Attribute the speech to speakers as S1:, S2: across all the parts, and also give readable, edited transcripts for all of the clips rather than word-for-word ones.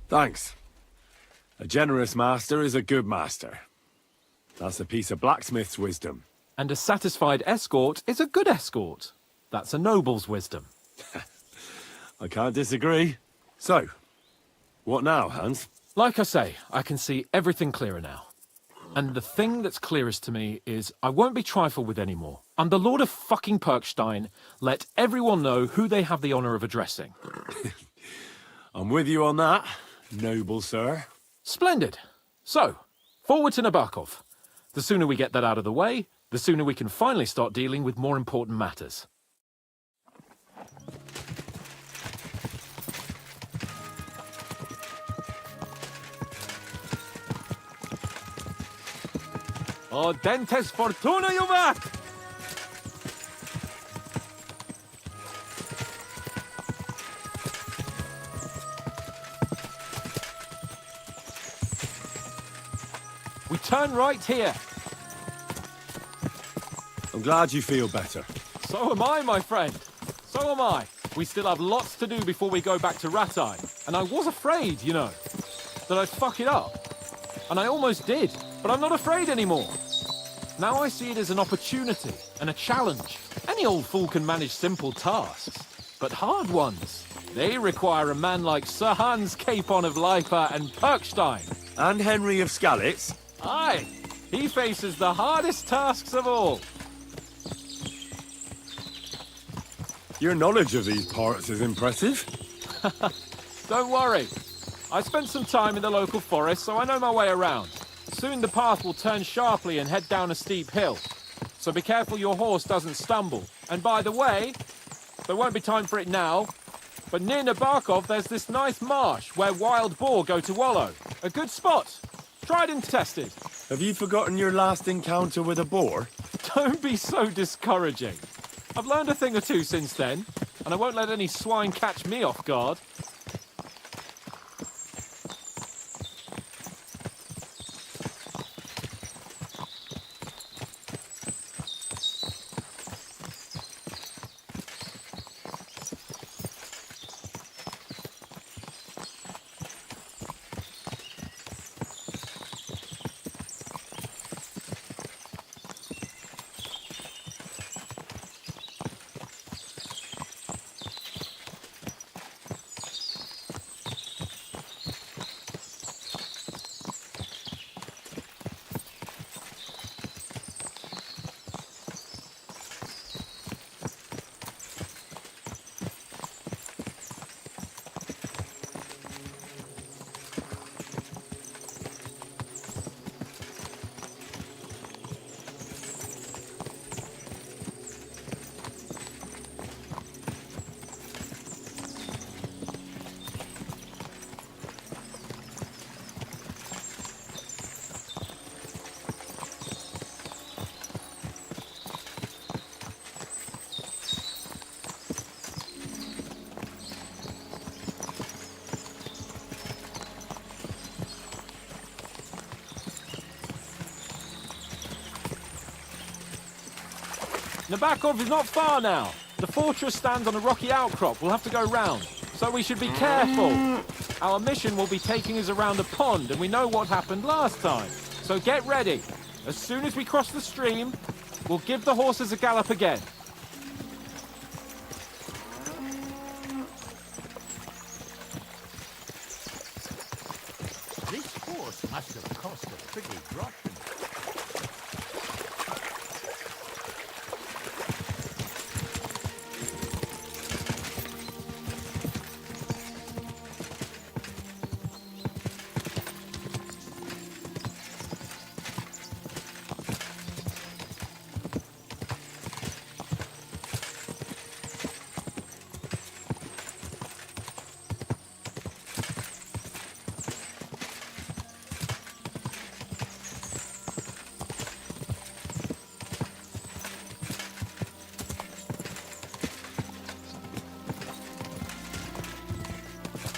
S1: Thanks. A generous master is a good master. That's a piece of blacksmith's wisdom.
S2: And a satisfied escort is a good escort. That's a noble's wisdom.
S1: I can't disagree. So, what now, Hans?
S2: Like I say, I can see everything clearer now. And the thing that's clearest to me is I won't be trifled with anymore. I'm the Lord of fucking Perkstein. Let everyone know who they have the honor of addressing.
S1: I'm with you on that, noble sir.
S2: Splendid. So, forward to Nabokov. The sooner we get that out of the way, the sooner we can finally start dealing with more important matters. Oh, dentes fortuna, juvat! We turn right here.
S1: I'm glad you feel better.
S2: So am I, my friend. So am I. We still have lots to do before we go back to Ratai. And I was afraid, you know, that I'd fuck it up. And I almost did, but I'm not afraid anymore. Now I see it as an opportunity and a challenge. Any old fool can manage simple tasks, but hard ones, they require a man like Sir Hans Capon of Leipa and Perkstein.
S1: And Henry of Skalitz.
S2: Aye, he faces the hardest tasks of all.
S1: Your knowledge of these parts is impressive.
S2: Don't worry. I spent some time in the local forest, so I know my way around. Soon the path will turn sharply and head down a steep hill. So be careful your horse doesn't stumble. And by the way, there won't be time for it now, but near Nabokov there's this nice marsh where wild boar go to wallow. A good spot. Tried and tested.
S1: Have you forgotten your last encounter with a boar?
S2: Don't be so discouraging. I've learned a thing or two since then, and I won't let any swine catch me off guard. Nabokov is not far now. The fortress stands on a rocky outcrop. We'll have to go round, so we should be careful. Our mission will be taking us around a pond, and we know what happened last time. So get ready. As soon as we cross the stream, we'll give the horses a gallop again.
S3: This horse must have cost a pretty drop.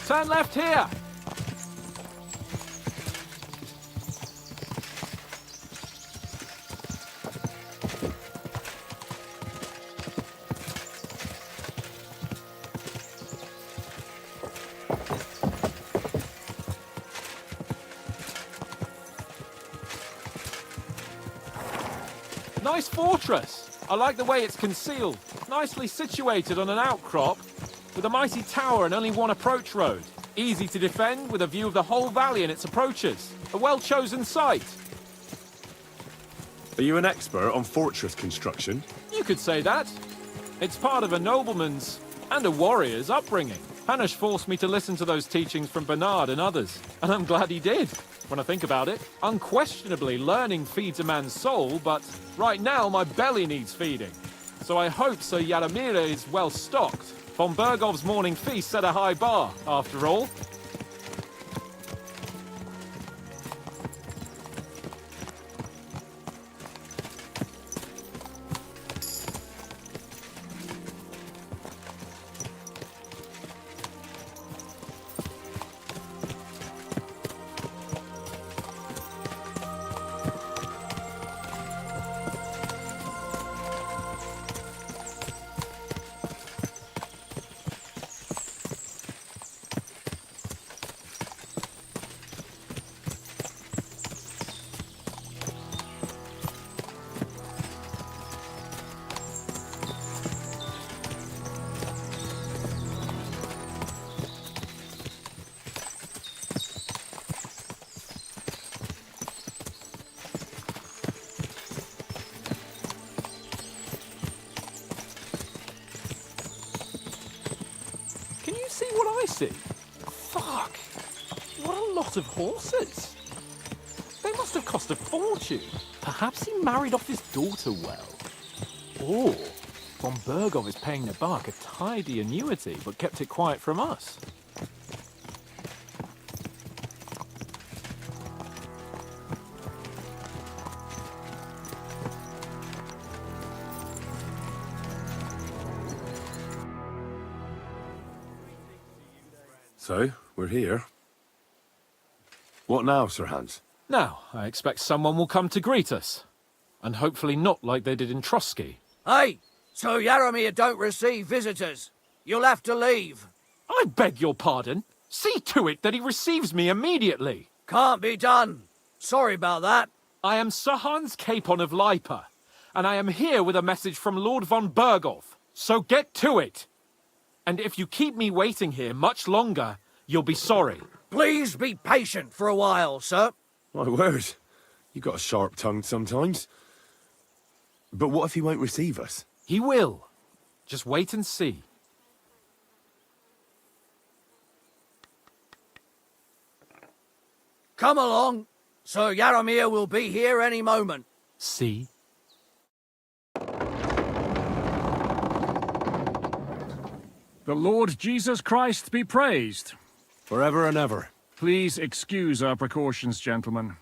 S2: Turn left here! Nice fortress. I like the way it's concealed. Nicely situated on an outcrop, with a mighty tower and only one approach road. Easy to defend, with a view of the whole valley and its approaches. A well-chosen site.
S1: Are you an expert on fortress construction?
S2: You could say that. It's part of a nobleman's and a warrior's upbringing. Hanush forced me to listen to those teachings from Bernard and others, and I'm glad he did. When I think about it, unquestionably learning feeds a man's soul, but right now my belly needs feeding. So I hope Sir Yaramira is well stocked. Von Bergov's morning feast set a high bar, after all. Can you see what I see? Fuck! What a lot of horses! They must have cost a fortune. Perhaps he married off his daughter well. Or von Bergov is paying the bark a tidy annuity, but kept it quiet from us.
S1: So, we're here. What now, Sir Hans?
S2: Now, I expect someone will come to greet us. And hopefully not like they did in Trotsky.
S4: Hey, so Yaramir don't receive visitors. You'll have to leave.
S2: I beg your pardon. See to it that he receives me immediately.
S4: Can't be done. Sorry about that.
S2: I am Sir Hans Capon of Lipa, and I am here with a message from Lord von Bergov. So get to it. And if you keep me waiting here much longer, you'll be sorry.
S4: Please be patient for a while, sir.
S1: My word. You got a sharp tongue sometimes. But what if he won't receive us?
S2: He will. Just wait and see.
S4: Come along. Sir Yaramir will be here any moment.
S2: See?
S5: The Lord Jesus Christ be praised.
S1: Forever and ever.
S5: Please excuse our precautions, gentlemen.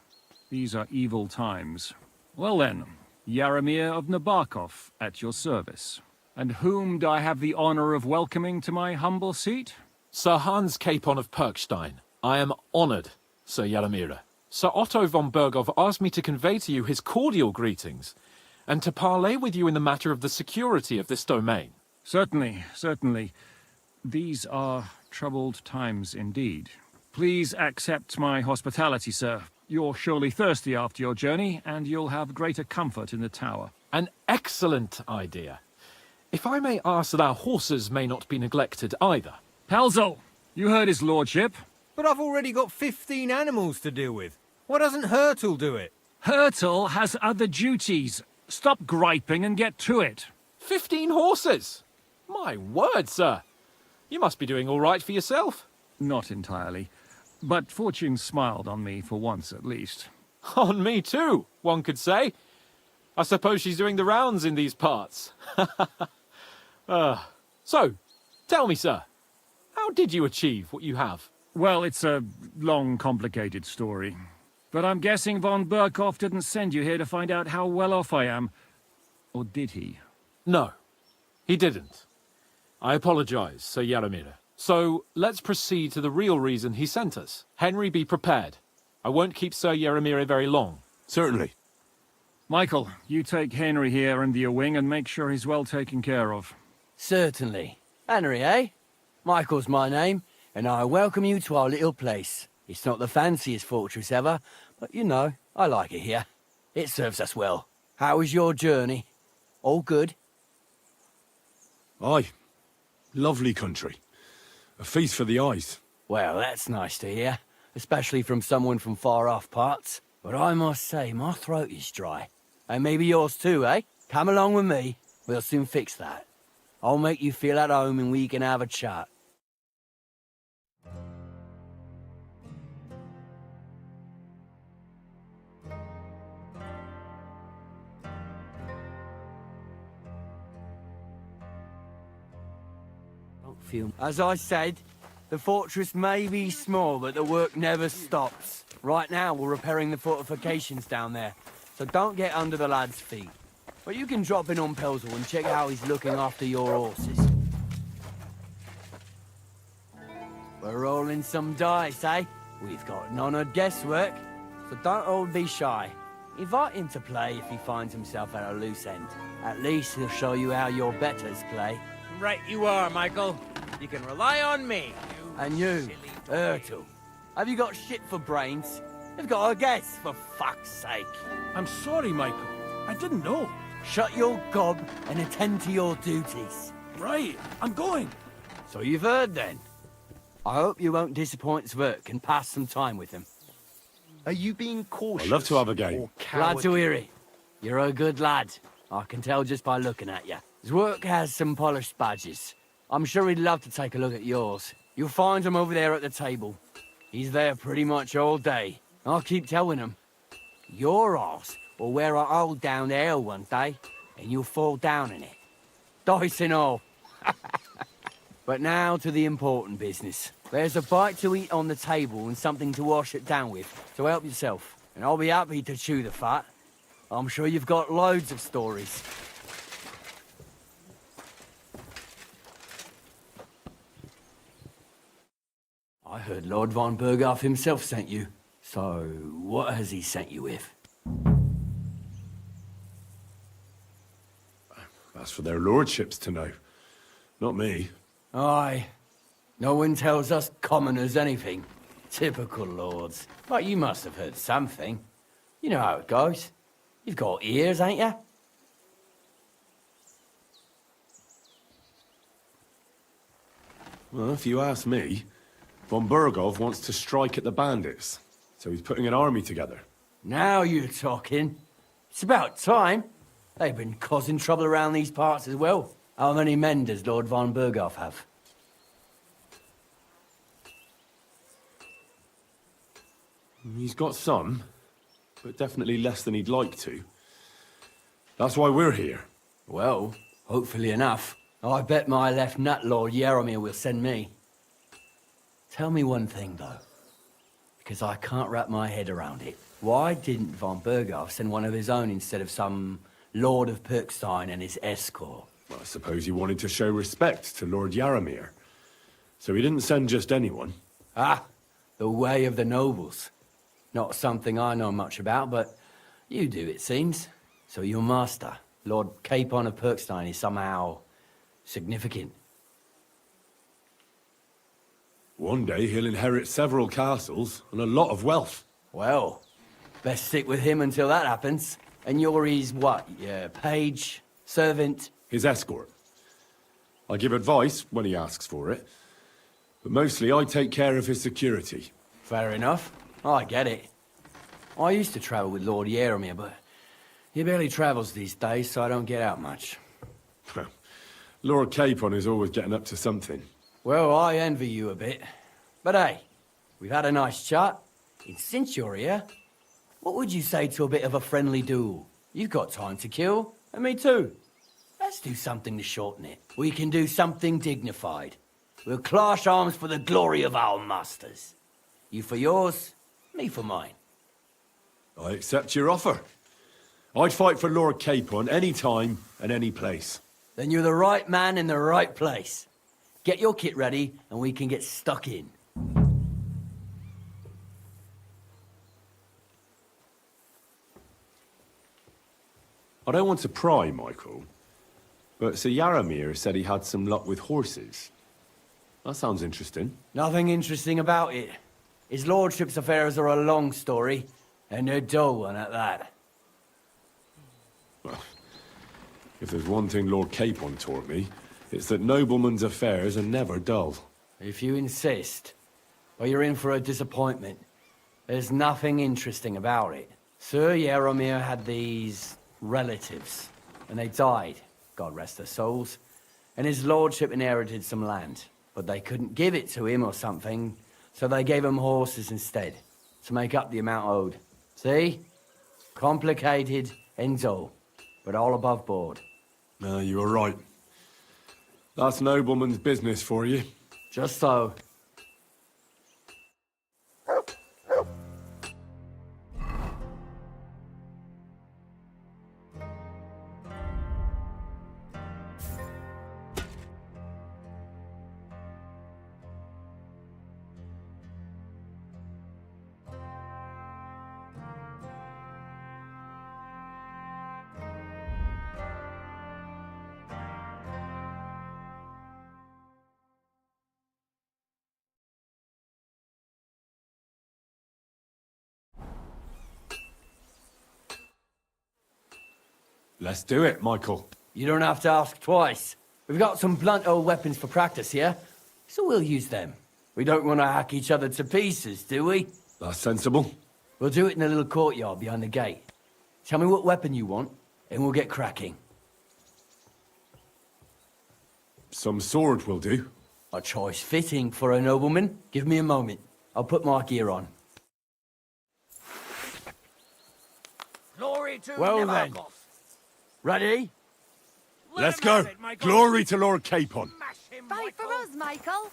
S5: These are evil times. Well then, Yaramir of Nabokov at your service. And whom do I have the honor of welcoming to my humble seat?
S2: Sir Hans Capon of Perkstein. I am honored, Sir Yaramira. Sir Otto von Bergov asked me to convey to you his cordial greetings, and to parley with you in the matter of the security of this domain.
S5: Certainly, certainly. These are troubled times indeed. Please accept my hospitality, sir. You're surely thirsty after your journey, and you'll have greater comfort in the tower.
S2: An excellent idea. If I may ask that our horses may not be neglected either.
S5: Pelzel, you heard his lordship.
S6: But I've already got 15 animals to deal with. Why doesn't Hurtle do it?
S5: Hurtle has other duties. Stop griping and get to it.
S2: 15 horses! My word, sir. You must be doing all right for yourself.
S5: Not entirely. But fortune smiled on me for once at least.
S2: On me too, one could say. I suppose she's doing the rounds in these parts. So, tell me, sir, how did you achieve what you have?
S5: Well, it's a long, complicated story. But I'm guessing von Berkov didn't send you here to find out how well off I am. Or did he?
S2: No, he didn't. I apologize, Sir Yaramira. So, let's proceed to the real reason he sent us. Henry, be prepared. I won't keep Sir Yaramira very long.
S1: Certainly.
S5: Michael, you take Henry here under your wing and make sure he's well taken care of.
S7: Certainly. Henry, eh? Michael's my name, and I welcome you to our little place. It's not the fanciest fortress ever, but you know, I like it here. It serves us well. How was your journey? All good?
S1: Aye. Lovely country. A feast for the eyes.
S7: Well, that's nice to hear, especially from someone from far-off parts. But I must say, my throat is dry. And maybe yours too, eh? Come along with me. We'll soon fix that. I'll make you feel at home and we can have a chat. As I said, the fortress may be small, but the work never stops. Right now, we're repairing the fortifications down there, so don't get under the lad's feet. But you can drop in on Pelzel and check how he's looking after your horses. We're rolling some dice, eh? We've got none of guesswork, so don't all be shy. Invite him to play if he finds himself at a loose end. At least he'll show you how your betters play.
S8: Right you are, Michael. You can rely on me.
S7: And you, Ertl, have you got shit for brains? You've got a guess, for fuck's sake.
S9: I'm sorry, Michael. I didn't know.
S7: Shut your gob and attend to your duties.
S9: Right, I'm going.
S7: So you've heard then. I hope you won't disappoint Zwerk and pass some time with him.
S3: Are you being cautious?
S1: I'd love to have a game.
S3: or
S7: Glad to
S3: cowardly?
S7: hear it. You're a good lad. I can tell just by looking at you. Zwerk has some polished badges. I'm sure he'd love to take a look at yours. You'll find him over there at the table. He's there pretty much all day. I'll keep telling him. Your arse will wear a hole down there one day, and you'll fall down in it. Dice and all. But now to the important business. There's a bite to eat on the table and something to wash it down with, so help yourself. And I'll be happy to chew the fat. I'm sure you've got loads of stories. I heard Lord von Berghoff himself sent you. So, what has he sent you with?
S1: That's for their lordships to know. Not me.
S7: Aye. No one tells us commoners anything. Typical lords. But you must have heard something. You know how it goes. You've got ears, ain't you?
S1: Well, if you ask me, von Berghoff wants to strike at the bandits. So he's putting an army together.
S7: Now you're talking. It's about time. They've been causing trouble around these parts as well. How many men does Lord von Berghoff have?
S1: He's got some, but definitely less than he'd like to. That's why we're here.
S7: Well, hopefully enough. I bet my left nut Lord Yaromir will send me. Tell me one thing, though, because I can't wrap my head around it. Why didn't von Berghoff send one of his own instead of some Lord of Pirkstein and his escort?
S1: Well, I suppose he wanted to show respect to Lord Yaromir. So he didn't send just anyone.
S7: Ah, the way of the nobles. Not something I know much about, but you do, it seems. So your master, Lord Capon of Pirkstein, is somehow significant.
S1: One day he'll inherit several castles and a lot of wealth.
S7: Well, best stick with him until that happens. And you're his what? Yeah, page, servant?
S1: His escort. I give advice when he asks for it, but mostly I take care of his security.
S7: Fair enough. I get it. I used to travel with Lord Yaromir, but he barely travels these days, so I don't get out much.
S1: Lord Capon is always getting up to something.
S7: Well, I envy you a bit. But hey, we've had a nice chat. And since you're here, what would you say to a bit of a friendly duel? You've got time to kill, and me too. Let's do something to shorten it. We can do something dignified. We'll clash arms for the glory of our masters. You for yours, me for mine.
S1: I accept your offer. I'd fight for Lord Capon any time and any place.
S7: Then you're the right man in the right place. Get your kit ready, and we can get stuck in.
S1: I don't want to pry, Michael, but Sir Yaromir said he had some luck with horses. That sounds interesting.
S7: Nothing interesting about it. His lordship's affairs are a long story, and they're dull one at that.
S1: If there's one thing Lord Capon taught me, it's that noblemen's affairs are never dull.
S7: If you insist, well, you're in for a disappointment. There's nothing interesting about it. Sir Yaromir had these relatives, and they died, God rest their souls, and his lordship inherited some land. But they couldn't give it to him or something, so they gave him horses instead, to make up the amount owed. See? Complicated and dull, but all above board.
S1: No, you were right. That's nobleman's business for you.
S7: Just so.
S1: Let's do it, Michael.
S7: You don't have to ask twice. We've got some blunt old weapons for practice here, so we'll use them. We don't want to hack each other to pieces, do we?
S1: That's sensible.
S7: We'll do it in the little courtyard behind the gate. Tell me what weapon you want, and we'll get cracking.
S1: Some sword will do.
S7: A choice fitting for a nobleman. Give me a moment. I'll put my gear on.
S4: Glory to
S7: Well then.
S4: Nevarkov.
S7: Ready?
S8: Let
S1: Let's
S8: him
S1: go.
S8: have it, Michael.
S1: Glory to Lord Capon.
S8: Smash him,
S10: Fight for
S8: Michael.
S10: us, Michael.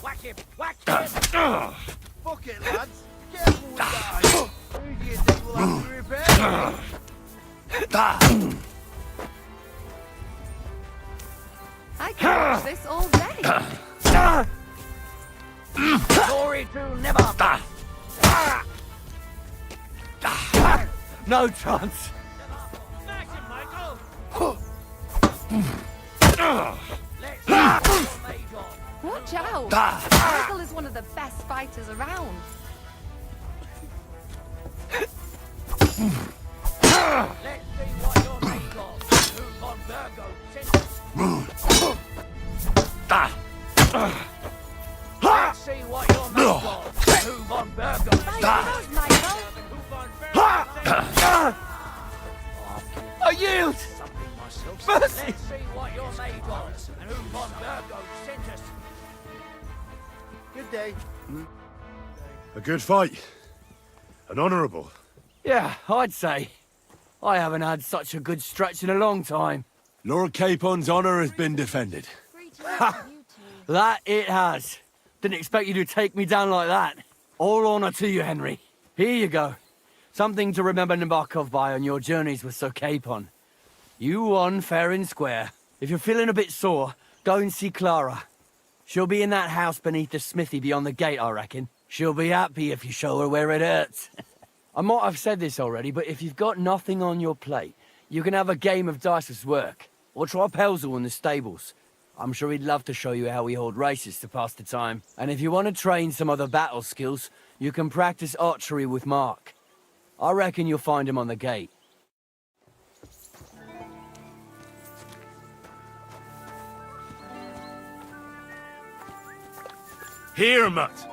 S4: Whack him! Whack him!
S3: Fuck it, lads. Careful with that. Who do you think will have to repair it?
S10: I can watch this all day.
S4: Glory to Nevarkov.
S7: No chance.
S8: Smash him, Michael.
S4: Let's see what you're made of.
S10: Watch out. Michael is one of the best fighters around.
S4: Let's see what you're made of. Who von Virgo sent us? Let's see what you're made of. Who von Virgo
S10: Fight for us, Michael.
S8: Who von Virgo sent us?
S7: I yield.
S4: something myself.
S7: Mercy.
S4: Let's see what you're made of. And who von Virgo sent us?
S3: Good day.
S1: A good fight. An honourable.
S7: Yeah, I'd say. I haven't had such a good stretch in a long time.
S1: Lord Capon's honour has been defended.
S10: Free to you two.
S7: That it has. Didn't expect you to take me down like that. All honor to you, Henry. Here you go. Something to remember Nabokov by on your journeys with Sir Capon. You won fair and square. If you're feeling a bit sore, go and see Clara. She'll be in that house beneath the smithy beyond the gate, I reckon. She'll be happy if you show her where it hurts. I might have said this already, but if you've got nothing on your plate, you can have a game of dice's work. Or try Pelzel in the stables. I'm sure he'd love to show you how we hold races to pass the time. And if you want to train some other battle skills, you can practice archery with Mark. I reckon you'll find him on the gate.
S1: Here, Mutt.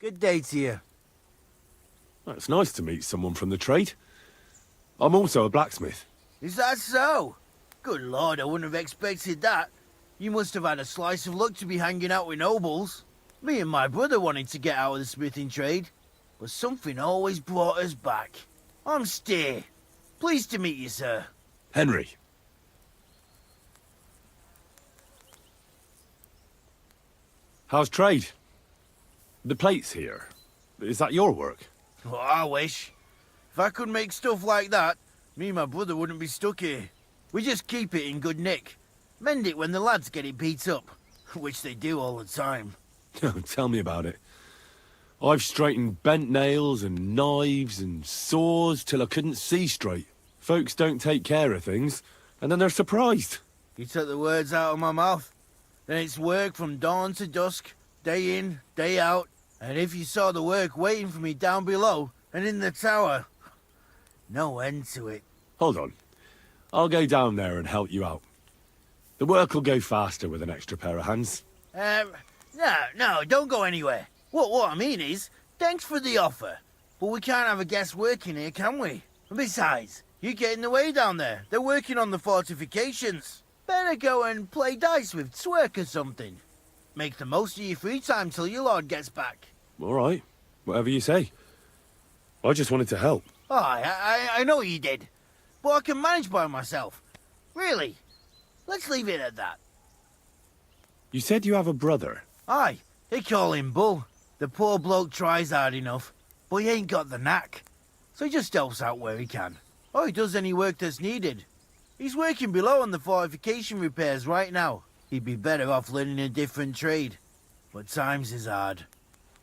S3: Good day to you.
S1: Well, it's nice to meet someone from the trade. I'm also a blacksmith.
S3: Is that so? Good lord, I wouldn't have expected that. You must have had a slice of luck to be hanging out with nobles. Me and my brother wanted to get out of the smithing trade, but something always brought us back. I'm Steer. Pleased to meet you, sir.
S1: Henry. How's trade? The plates here. Is that your work?
S3: Oh, I wish. If I could make stuff like that, me and my brother wouldn't be stuck here. We just keep it in good nick. Mend it when the lads get it beat up, which they do all the time.
S1: Tell me about it. I've straightened bent nails and knives and saws till I couldn't see straight. Folks don't take care of things, and then they're surprised.
S3: You took the words out of my mouth. Then it's work from dawn to dusk, day in, day out. And if you saw the work waiting for me down below and in the tower, no end to it.
S1: Hold on. I'll go down there and help you out. The work will go faster with an extra pair of hands.
S3: No, don't go anywhere. What I mean is, thanks for the offer. But we can't have a guest working here, can we? And besides, you get in the way down there. They're working on the fortifications. Better go and play dice with Twerk or something. Make the most of your free time till your lord gets back.
S1: All right. Whatever you say. I just wanted to help.
S3: Oh, I know you did. But I can manage by myself. Really. Let's leave it at that.
S1: You said you have a brother.
S3: Aye, they call him Bull. The poor bloke tries hard enough, but he ain't got the knack. So he just helps out where he can. Or he does any work that's needed. He's working below on the fortification repairs right now. He'd be better off learning a different trade. But times is hard.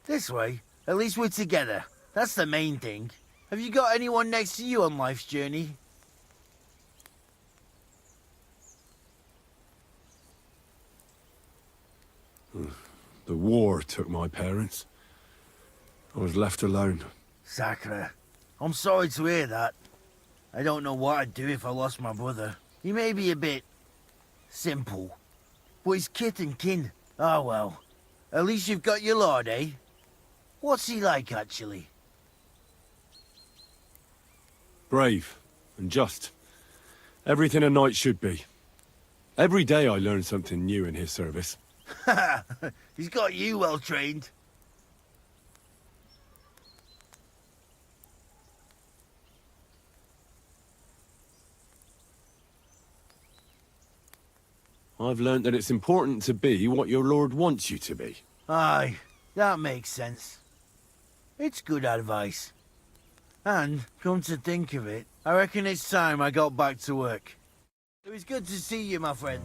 S3: This way, at least we're together. That's the main thing. Have you got anyone next to you on life's journey?
S1: The war took my parents. I was left alone.
S3: Sacre. I'm sorry to hear that. I don't know what I'd do if I lost my brother. He may be a bit... simple. But he's kith and kin. Oh well. At least you've got your lord, eh? What's he like, actually?
S1: Brave and just. Everything a knight should be. Every day I learn something new in his service.
S3: He's got you well trained.
S1: I've learnt that it's important to be what your lord wants you to be.
S3: Aye, that makes sense. It's good advice. And, come to think of it, I reckon it's time I got back to work. It was good to see you, my friend.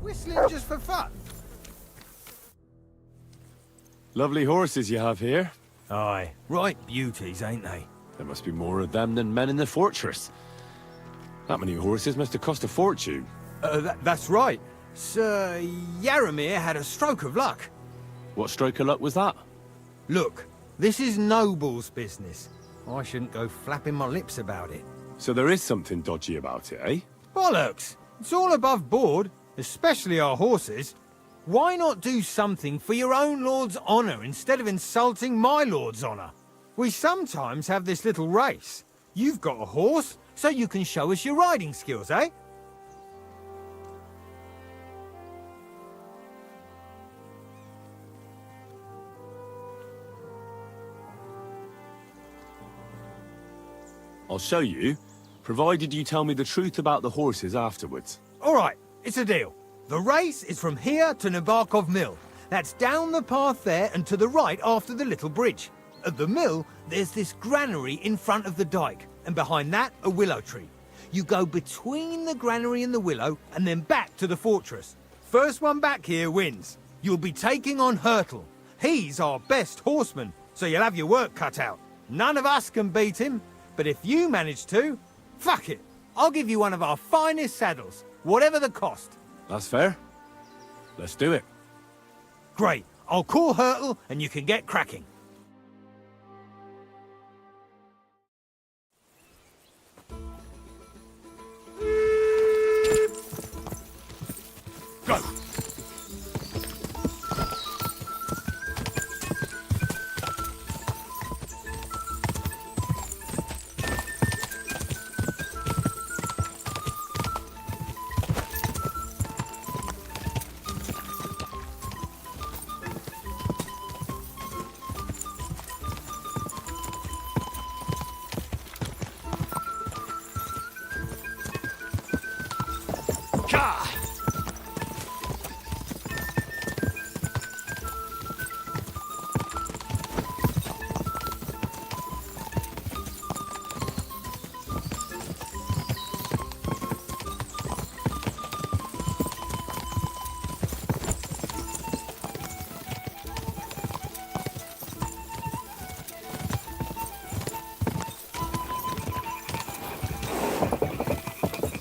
S6: Whistling just for fun?
S1: Lovely horses you have here.
S6: Aye, right beauties, ain't they?
S1: There must be more of them than men in the fortress. That many horses must have cost a fortune.
S6: That's right. Sir Yaramir had a stroke of luck.
S1: What stroke of luck was that?
S6: Look, this is Noble's business. I shouldn't go flapping my lips about it.
S1: So there is something dodgy about it, eh?
S6: Bollocks! It's all above board, especially our horses. Why not do something for your own lord's honour instead of insulting my lord's honour? We sometimes have this little race. You've got a horse, so you can show us your riding skills, eh?
S1: I'll show you, provided you tell me the truth about the horses afterwards.
S6: All right, it's a deal. The race is from here to Nabokov Mill. That's down the path there and to the right after the little bridge. At the mill, there's this granary in front of the dike, and behind that, a willow tree. You go between the granary and the willow, and then back to the fortress. First one back here wins. You'll be taking on Hurtle. He's our best horseman, so you'll have your work cut out. None of us can beat him, but if you manage to, fuck it. I'll give you one of our finest saddles, whatever the cost.
S1: That's fair. Let's do it.
S6: Great. I'll call Hurtle, and you can get cracking.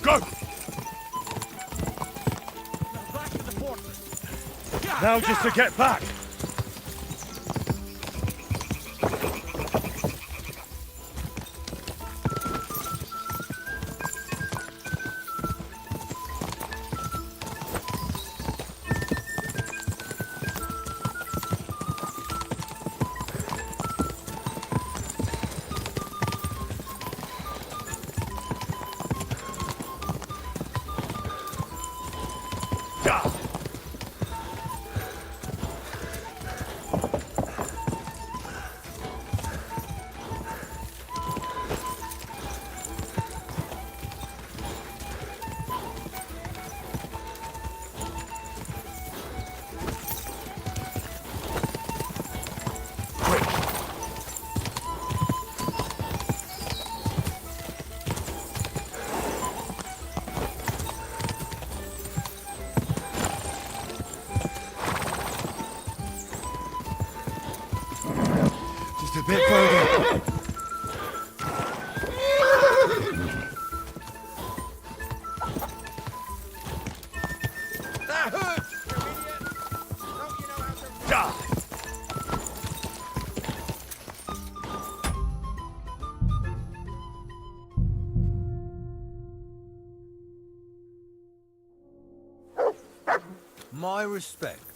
S1: Go!
S9: Now just to get back.
S6: A bit further.
S4: That hurts, you idiot! Don't you know how to die?
S6: My respects.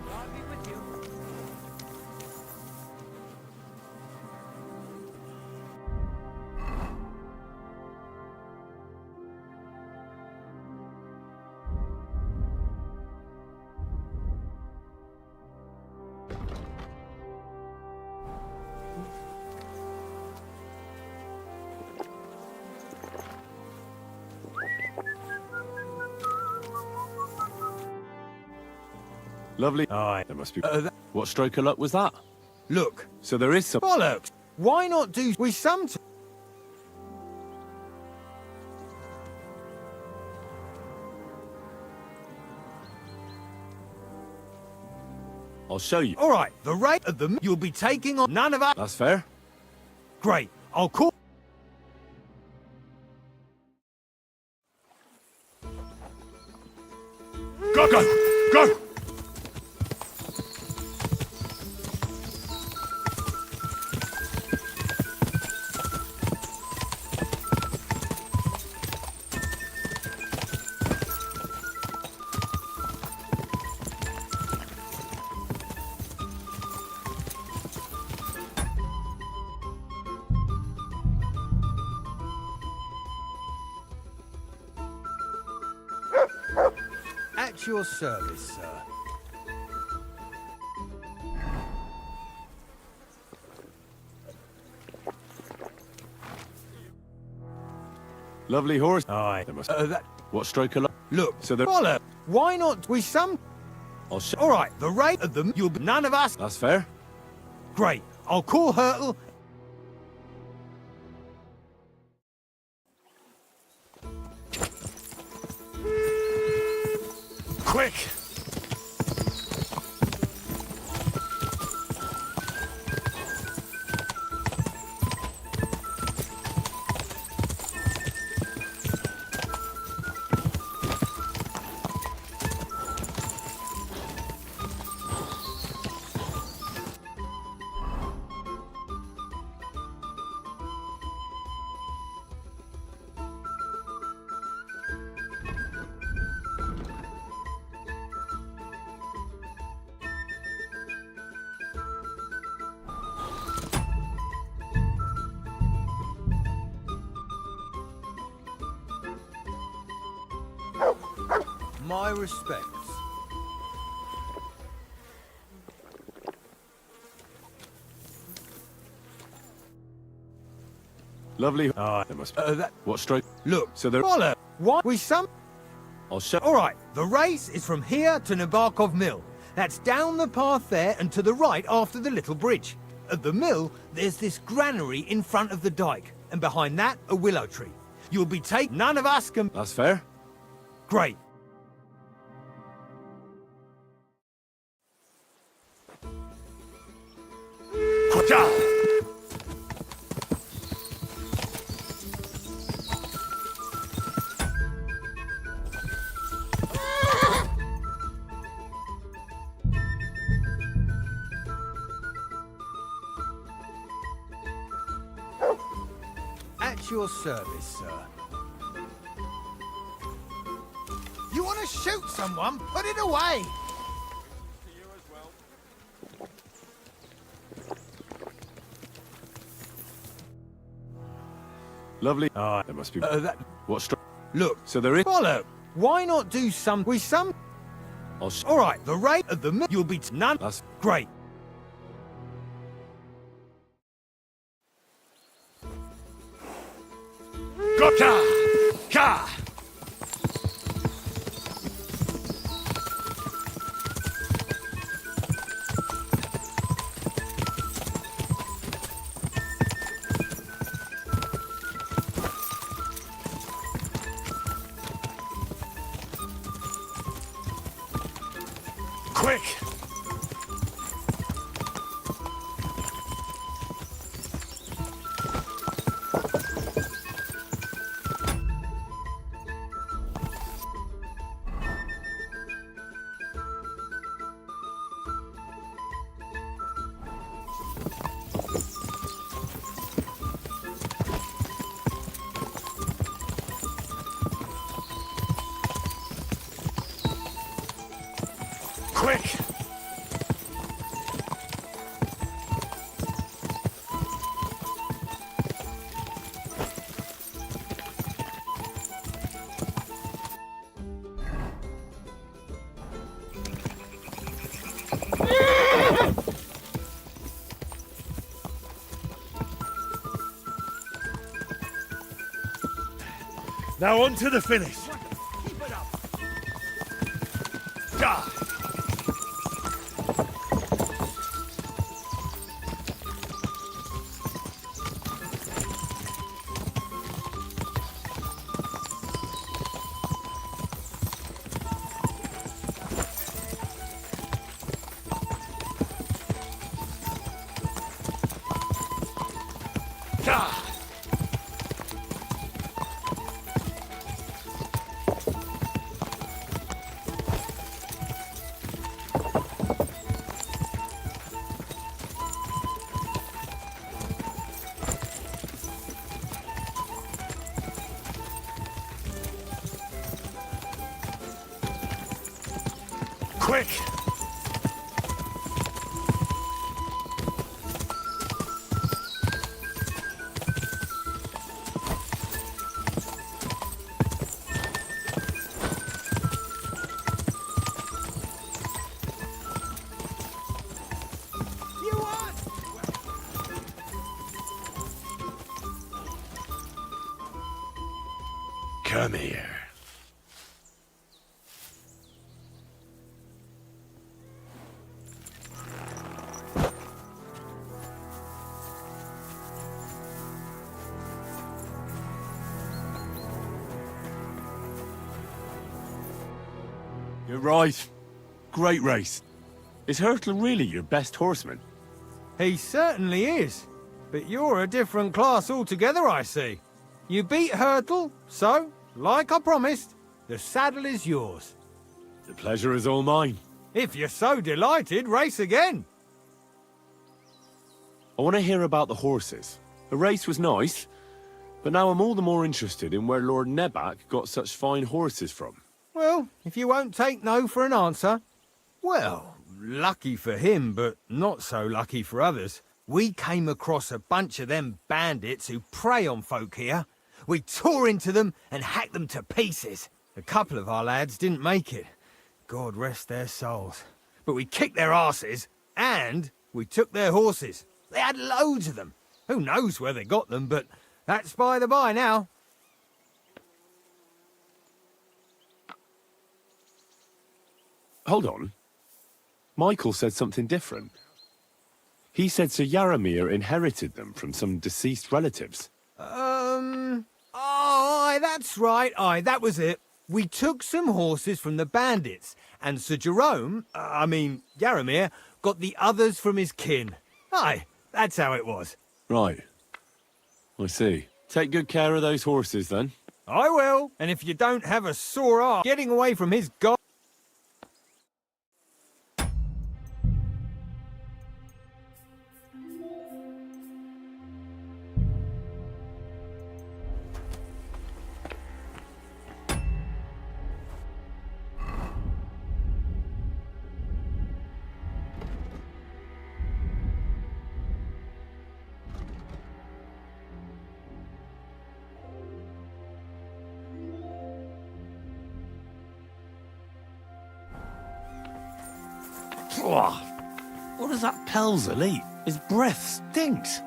S4: I'll be with you.
S1: Lovely.
S6: Aye.
S1: There must be. What stroke of luck was that?
S6: Look.
S1: So there is some.
S6: Bollocks! Why not do we some...
S1: I'll show you.
S6: All right, the rate of them you'll be taking on none of us...
S1: That's fair.
S6: Great. I'll call...
S9: Go, go, go!
S6: At your service, sir.
S1: Lovely horse.
S6: Aye.
S1: There must.
S6: That...
S1: What stroke of luck?
S6: Look.
S1: So there.
S6: Bollocks! Why not we some...
S1: I'll show.
S6: All right, the rate of them you'll be... None of us...
S1: That's fair.
S6: Great. I'll call Hurtle...
S9: Quick!
S6: My respects.
S1: Lovely.
S6: Aye.
S1: There must be.
S6: That...
S1: What stroke?
S6: Look.
S1: So there.
S6: Bollocks! Why we some...
S1: I'll show.
S6: All right, the race is from here to Nabokov Mill. That's down the path there and to the right after the little bridge. At the mill, there's this granary in front of the dike, and behind that, a willow tree. You'll be taking... None of us can...
S1: That's fair.
S6: Great. At your service, sir. You want to shoot someone? Put it away!
S1: Lovely. Aye. There must be.
S6: That...
S1: What stroke?
S6: Look.
S1: So there is.
S6: Bollocks! Why not do some... We some...
S1: I'll show.
S6: All right, the rate of the mill... You'll be... None...
S1: That's.
S6: Great.
S9: Gotcha! Ka! Quick! Quick! Now on to the finish.
S6: Keep it up.
S9: Gah! Gah! Quick! Come here.
S1: You're right. Great race. Is Hurtle really your best horseman?
S6: He certainly is. But you're a different class altogether, I see. You beat Hurtle, so, like I promised, the saddle is yours.
S1: The pleasure is all mine.
S6: If you're so delighted, race again.
S1: I want to hear about the horses. The race was nice, but now I'm all the more interested in where Lord Nebac got such fine horses from.
S6: Well, if you won't take no for an answer, well, lucky for him, but not so lucky for others. We came across a bunch of them bandits who prey on folk here. We tore into them and hacked them to pieces. A couple of our lads didn't make it. God rest their souls. But we kicked their asses, and we took their horses. They had loads of them. Who knows where they got them, but that's by the by now.
S1: Hold on. Michael said something different. He said Sir Yaramir inherited them from some deceased relatives.
S6: Aye, that's right, aye, that was it. We took some horses from the bandits, and Sir Jerome, Yaramir, got the others from his kin. Aye, that's how it was.
S1: Right. I see. Take good care of those horses, then.
S6: I will, and if you don't have a sore arm getting away from his god...
S1: What does that Pelzer eat? His breath stinks.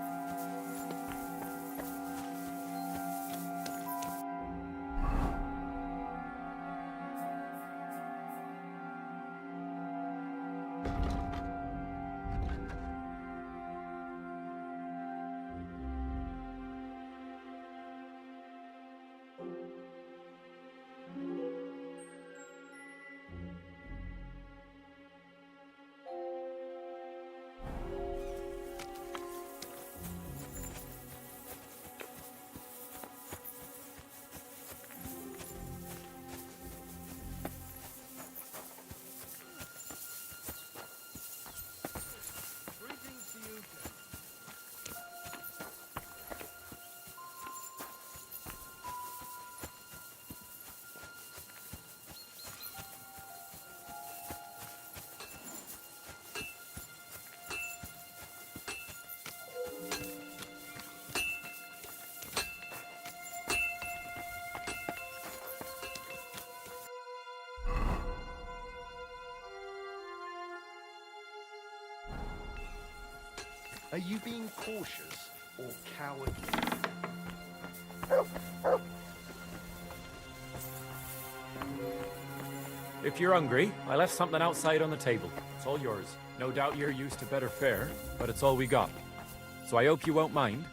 S9: Are you being cautious or cowardly?
S2: If you're hungry, I left something outside on the table. It's all yours. No doubt you're used to better fare, but it's all we got. So I hope you won't mind.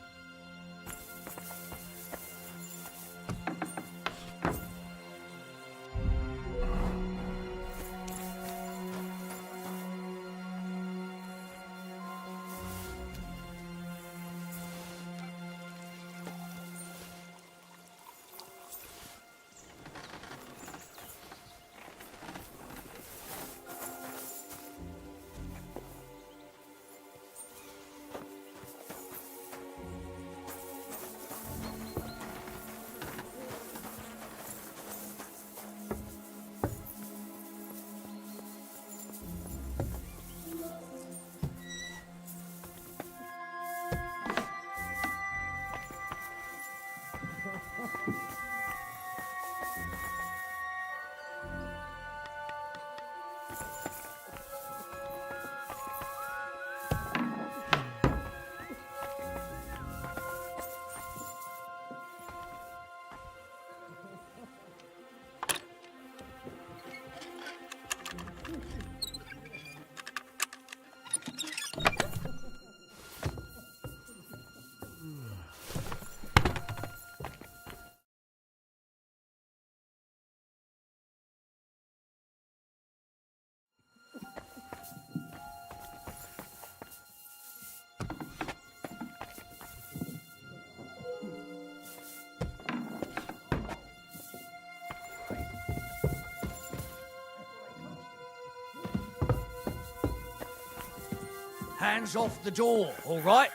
S4: Hands off the door, all right?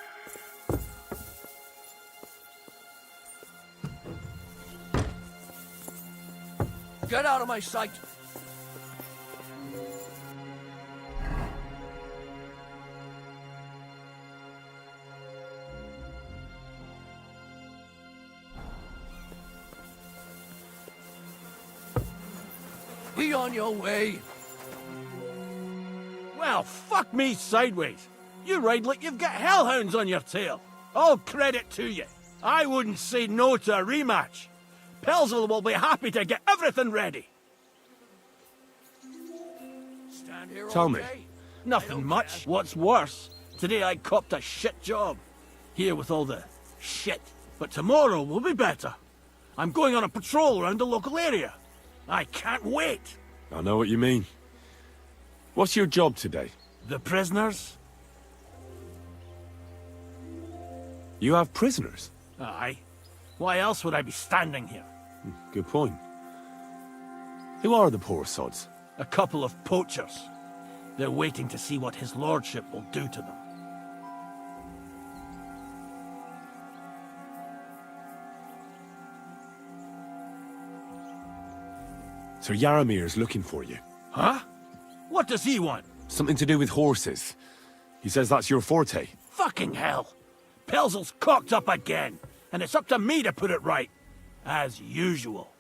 S4: Get out of my sight! Be on your way.
S8: Well, fuck me sideways. You ride like you've got hellhounds on your tail. All credit to you. I wouldn't say no to a rematch. Pelzel will be happy to get everything ready.
S4: Stand here
S1: Tell
S4: all
S1: me.
S4: day.
S8: Nothing much. What's worse, today I copped a shit job. Here with all the shit. But tomorrow will be better. I'm going on a patrol around the local area. I can't wait.
S1: I know what you mean. What's your job today?
S8: The prisoners?
S1: You have prisoners?
S8: Aye. Why else would I be standing here?
S1: Good point. Who are the poor sods?
S8: A couple of poachers. They're waiting to see what his lordship will do to them.
S1: Sir Yaramir's looking for you.
S8: Huh? What does he want?
S1: Something to do with horses. He says that's your forte.
S8: Fucking hell! Pelzel's cocked up again, and it's up to me to put it right. As usual.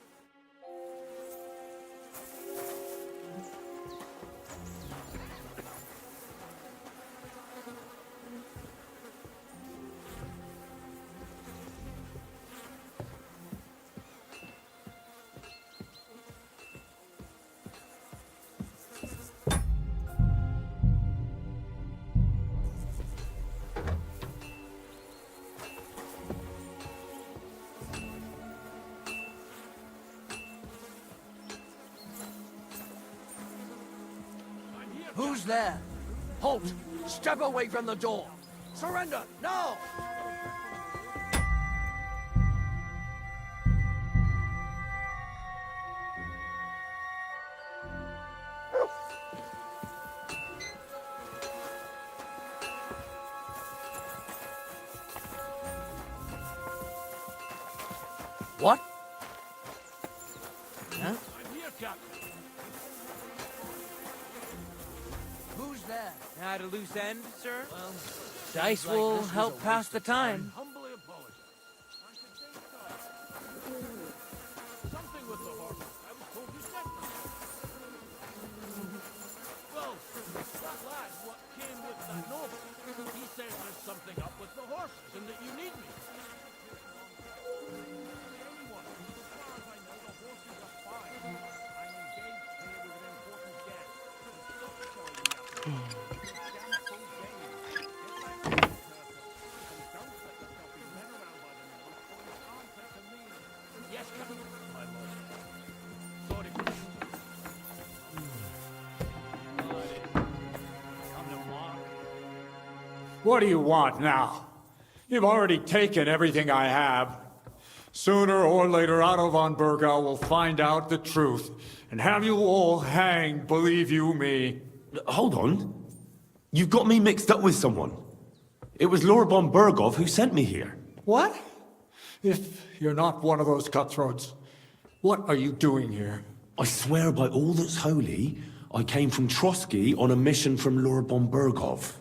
S4: Who's there? Halt! Step away from the door! Surrender, now! What? Huh?
S8: I'm here, Captain.
S4: Who's there?
S8: At a loose end, sir?
S4: Well,
S7: Dice
S4: like
S7: will
S4: this was
S7: help
S4: a
S7: pass
S4: waste
S7: the
S4: of
S7: time.
S8: Humbly apologize. I should say sorry. Something with the horse. I was told you sent them. Well, that lad what came with that noble, he says there's something up with the horses and that you need me. Anyone, as far as I know, the horses are fine. I'm engaged here with an important guest. So sorry, Yes, Captain. My lord. Sorry, please.
S11: What do you want now? You've already taken everything I have. Sooner or later, Otto von Bergau will find out the truth and have you all hanged, believe you me.
S1: Hold on. You've got me mixed up with someone. It was Lord von Bergov who sent me here.
S11: What? If you're not one of those cutthroats, what are you doing here?
S1: I swear by all that's holy, I came from Trotsky on a mission from Lord von Bergov.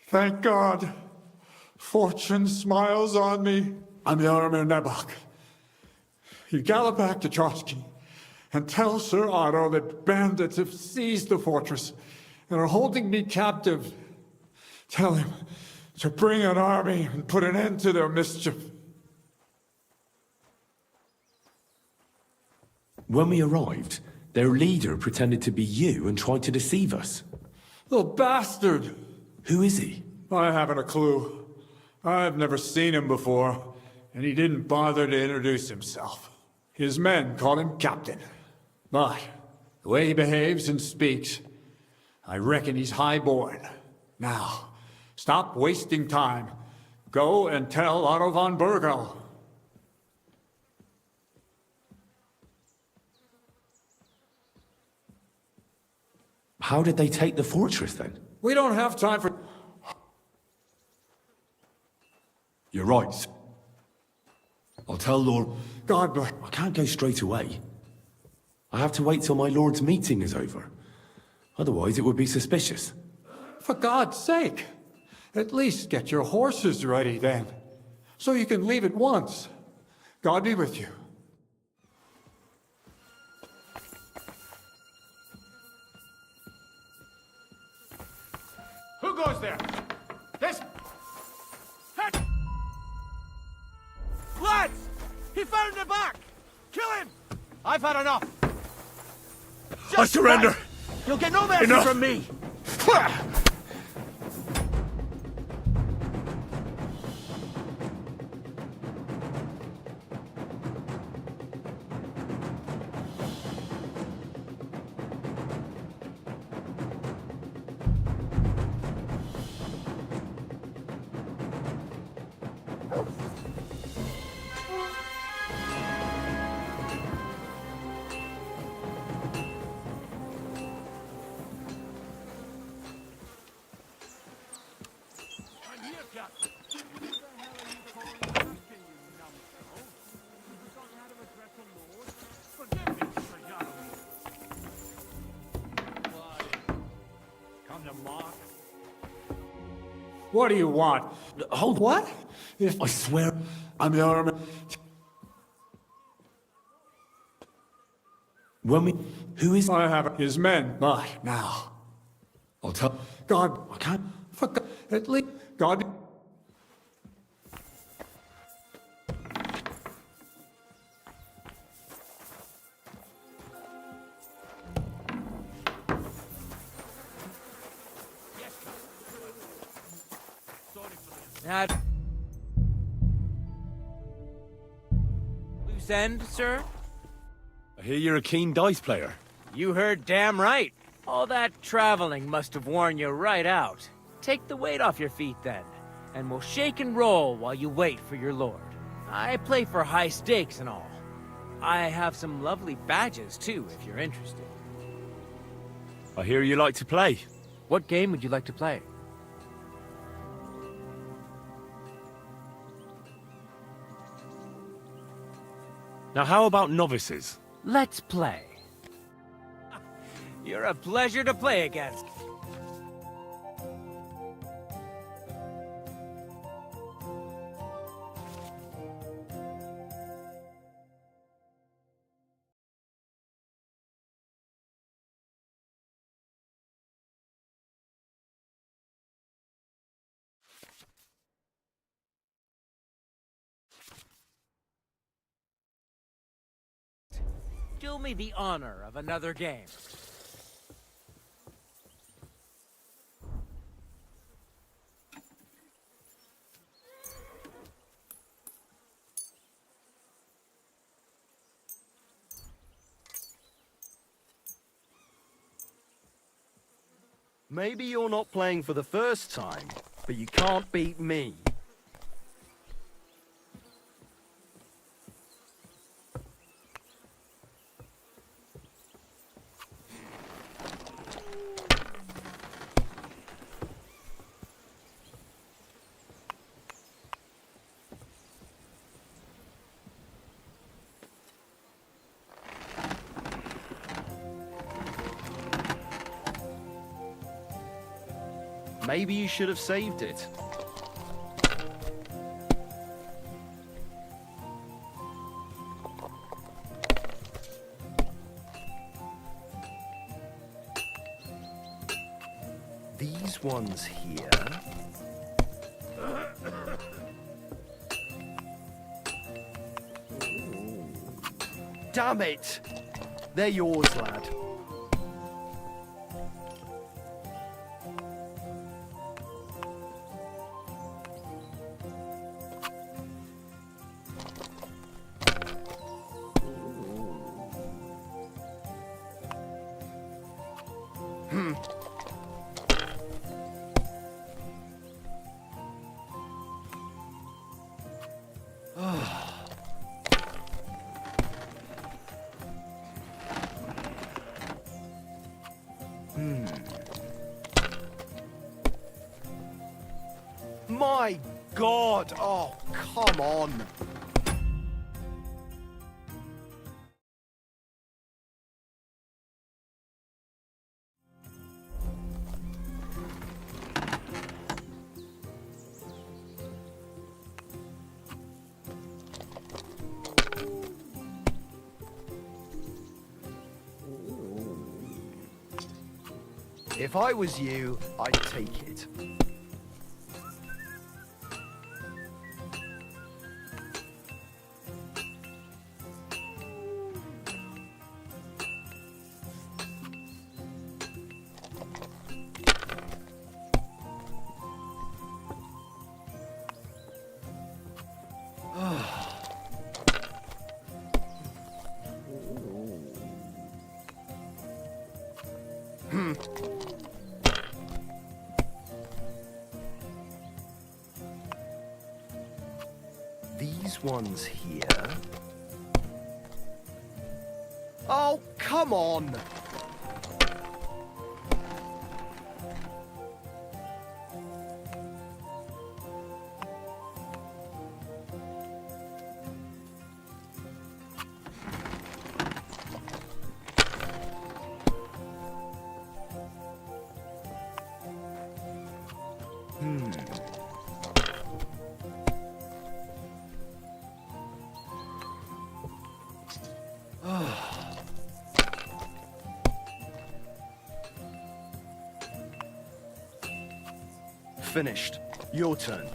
S11: Thank God. Fortune smiles on me. I'm Yaramir Nebok. You gallop back to Trotsky and tell Sir Otto that bandits have seized the fortress and are holding me captive. Tell him to bring an army and put an end to their mischief.
S1: When we arrived, their leader pretended to be you and tried to deceive us.
S11: The bastard!
S1: Who is he?
S11: I haven't a clue. I've never seen him before, and he didn't bother to introduce himself. His men call him Captain. But the way he behaves and speaks, I reckon he's high-born. Now, stop wasting time. Go and tell Otto von Bergau.
S1: How did they take the fortress then?
S11: We don't have time for...
S1: You're right. I'll tell Lord...
S11: God bless...
S1: I can't go straight away. I have to wait till my Lord's meeting is over. Otherwise it would be suspicious.
S11: For God's sake, at least get your horses ready then, so you can leave at once. God be with you.
S8: Who goes there? This... Lads! He found the back! Kill him! I've had enough.
S9: I surrender!
S8: Right. You'll get no mercy
S9: Enough.
S8: from me!
S11: What do you want?
S1: Hold...
S11: What?
S1: I swear...
S11: I'm the owner.
S1: When we... Who is...
S11: I have his men. My, now.
S1: I'll tell...
S11: God,
S1: I can't...
S11: for God, at least, God...
S7: That... Loose end, sir?
S1: I hear you're a keen dice player.
S7: You heard damn right. All that traveling must have worn you right out. Take the weight off your feet then, and we'll shake and roll while you wait for your lord. I play for high stakes and all. I have some lovely badges too, if you're interested.
S1: I hear you like to play.
S7: What game would you like to play?
S1: Now how about novices?
S7: Let's play. You're a pleasure to play against. Do me the honor of another game.
S12: Maybe you're not playing for the first time, but you can't beat me. Maybe you should have saved it. These ones here. Ooh. Damn it! They're yours, lad. My God! Oh, come on! If I was you, I'd take it. These ones here. Oh, come on! Finished. Your turn.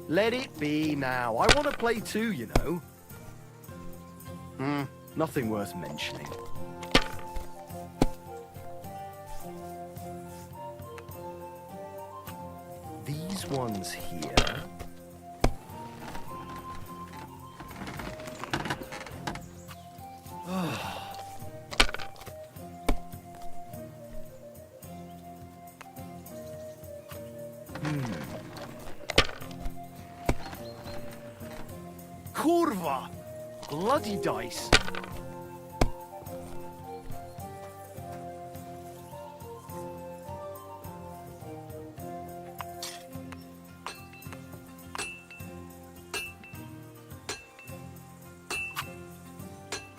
S12: Let it be now. I want to play too, you know. Nothing worth mentioning. These ones here. Kurva! Bloody dice.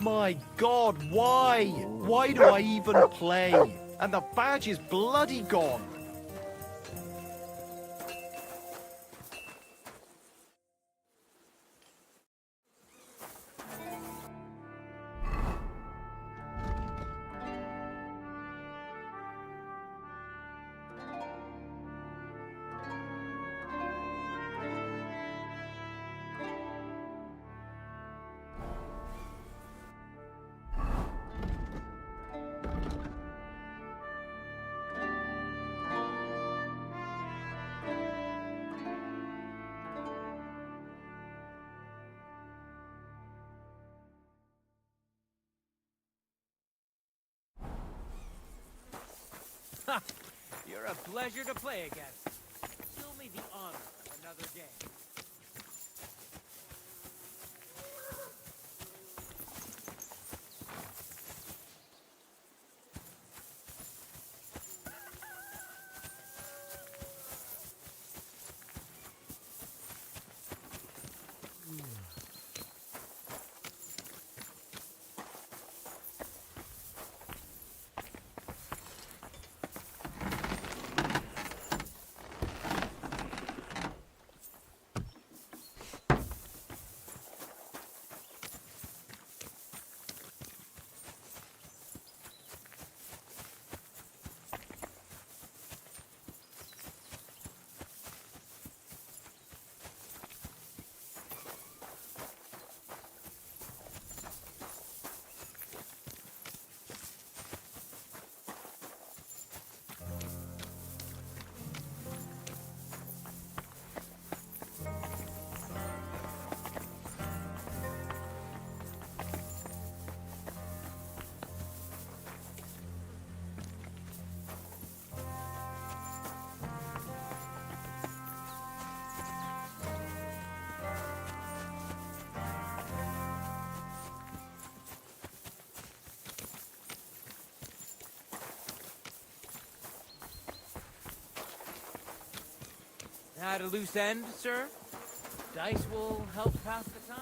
S12: My God, why? Why do I even play? And the badge is bloody gone.
S4: You're a pleasure to play against. Show me the honor of another game. At a loose end, sir? Dice will help pass the time.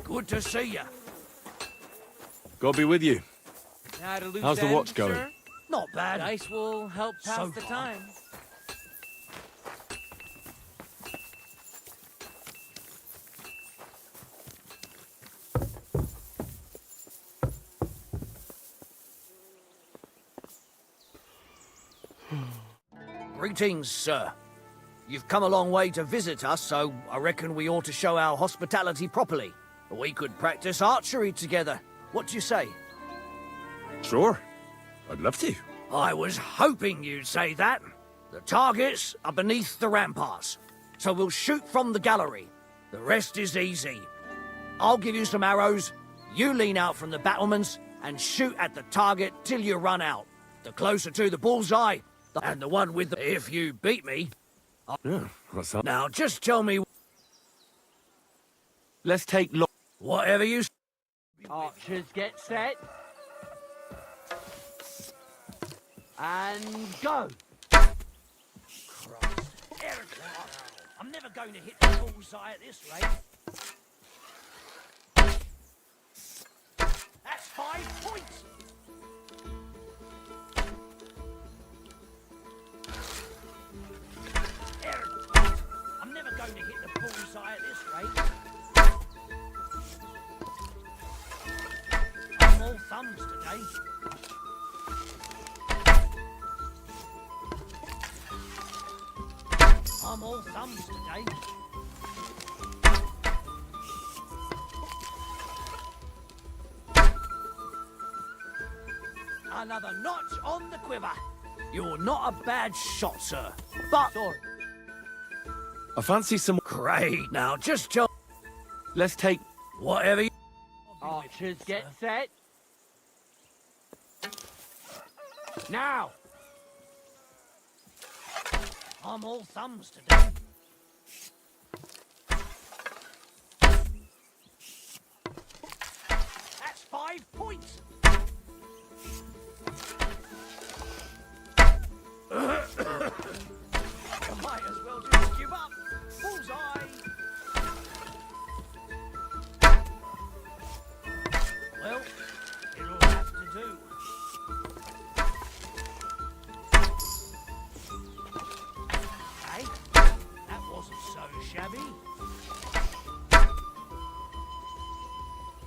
S8: Good to see you.
S1: God be with you.
S4: At a loose
S1: How's the
S4: end,
S1: watch going?
S4: sir?
S8: Not bad.
S4: Dice will help pass
S8: So
S4: the
S8: far.
S4: time.
S3: Greetings, sir. You've come a long way to visit us, so I reckon we ought to show our hospitality properly. We could practice archery together. What do you say?
S1: Sure. I'd love to.
S3: I was hoping you'd say that. The targets are beneath the ramparts, so we'll shoot from the gallery. The rest is easy. I'll give you some arrows, you lean out from the battlements, and shoot at the target till you run out. The closer to the bullseye, and the one with the... If you beat me...
S1: Yeah, what's that?
S3: Now, just tell me...
S1: Let's take look.
S3: Whatever you...
S7: Archers get set. And go.
S8: Christ. Eric, I'm never going to hit the bullseye at this rate. That's 5 points. Eric, I'm never going to hit the bullseye at this rate. I'm all thumbs today. I'm all thumbs today. Another notch on the quiver.
S3: You're not a bad shot, sir. But...
S7: Sorry.
S1: I fancy some.
S3: Great. Now, just tell...
S1: Let's take.
S3: Whatever you...
S7: Archers get set. Now.
S8: I'm all thumbs today. That's 5 points. I might as well just give up. Bullseye. Well, it'll have to do. Hey, that wasn't so shabby.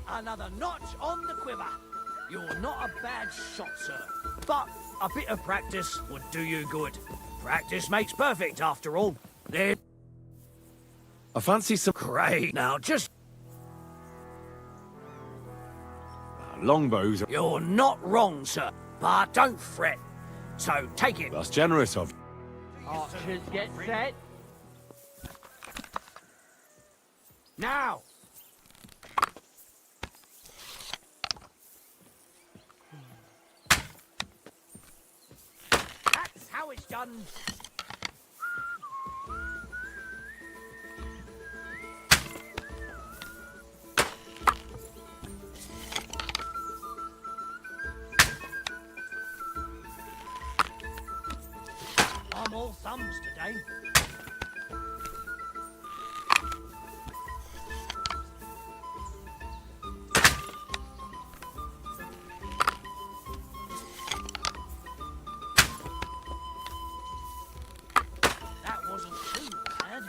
S8: Another notch on the quiver.
S3: You're not a bad shot, sir. But a bit of practice would do you good. Practice makes perfect, after all. There...
S1: I fancy some.
S3: Great. Now, just...
S1: Longbows.
S3: You're not wrong, sir. But don't fret. So take it.
S1: That's generous of.
S7: Archers get set. Now.
S8: That's how it's done. I'm all thumbs today. That wasn't too bad.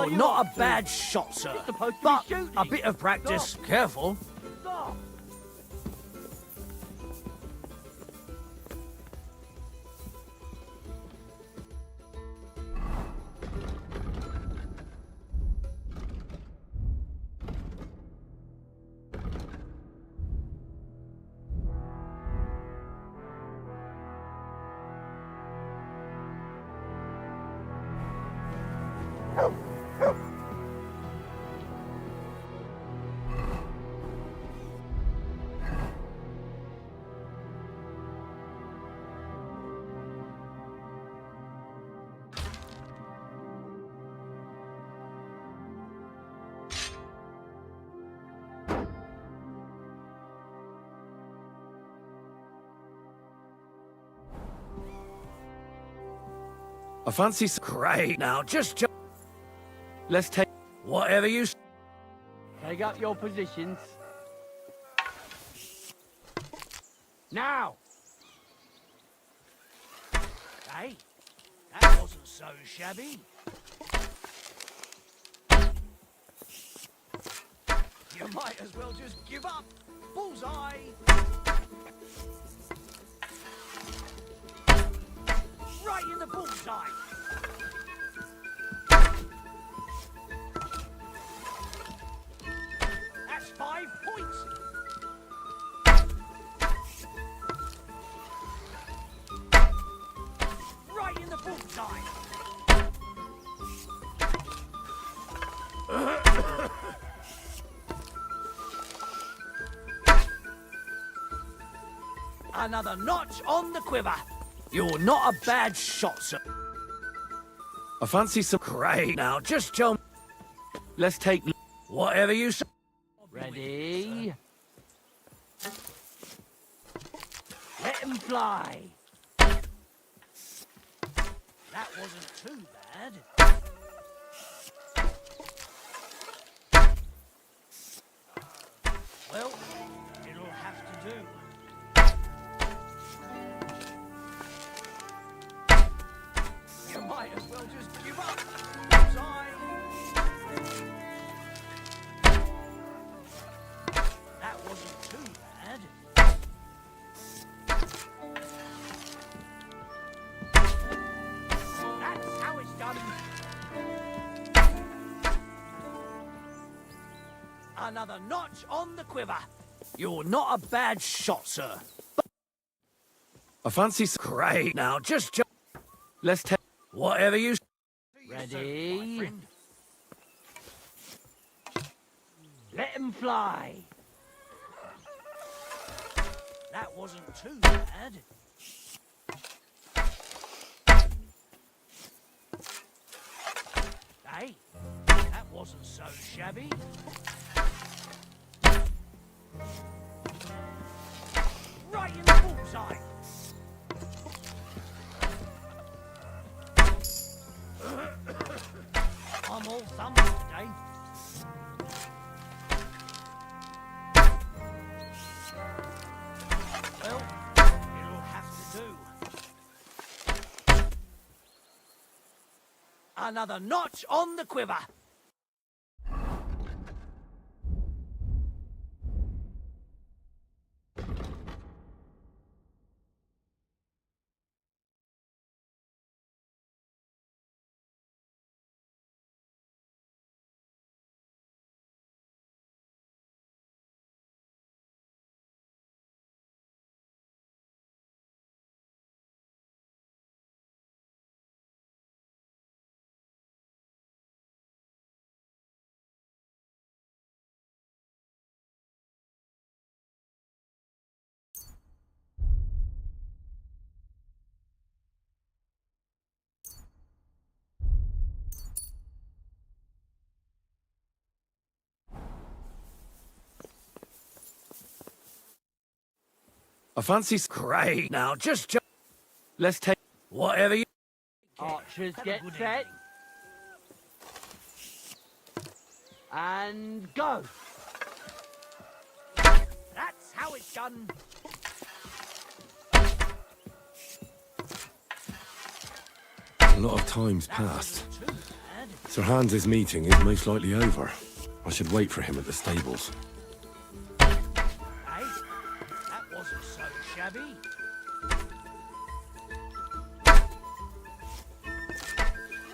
S8: You're not a bad shot, sir. But a bit of practice. Careful.
S7: Stop!
S1: I fancy some...
S8: Great. Now, just
S1: Let's take...
S8: whatever you...
S7: Take up your positions. Now!
S8: Hey, that wasn't so shabby. You might as well just give up. Bullseye. Right in the bullseye. That's 5 points. Right in the bullseye. Another notch on the quiver. You're not a bad shot, sir.
S1: I fancy some...
S8: Great. Now, just tell me...
S1: Let's take...
S8: whatever you say.
S7: Ready? Let him fly.
S8: That wasn't too bad. Well, it'll have to do. You might as well just give up. Bullseye. That wasn't too bad. That's how it's done. Another notch on the quiver. You're not a bad shot, sir.
S1: I fancy some...
S8: Great. Now, just...
S1: Let's take...
S8: whatever you...
S7: Ready? Let him fly.
S8: That wasn't too bad. Hey, that wasn't so shabby. Right in the bullseye. I'm all thumbs today. Well, it'll have to do. Another notch on the quiver.
S1: I fancy...
S8: Great. Now, just...
S1: Let's take...
S8: whatever you...
S7: Archers get set. And go.
S8: That's how it's done.
S1: A lot of time's passed.
S8: Too bad.
S4: lad.
S1: Sir Hans's meeting is most likely over. I should wait for him at the stables.
S4: Hey, that wasn't so shabby.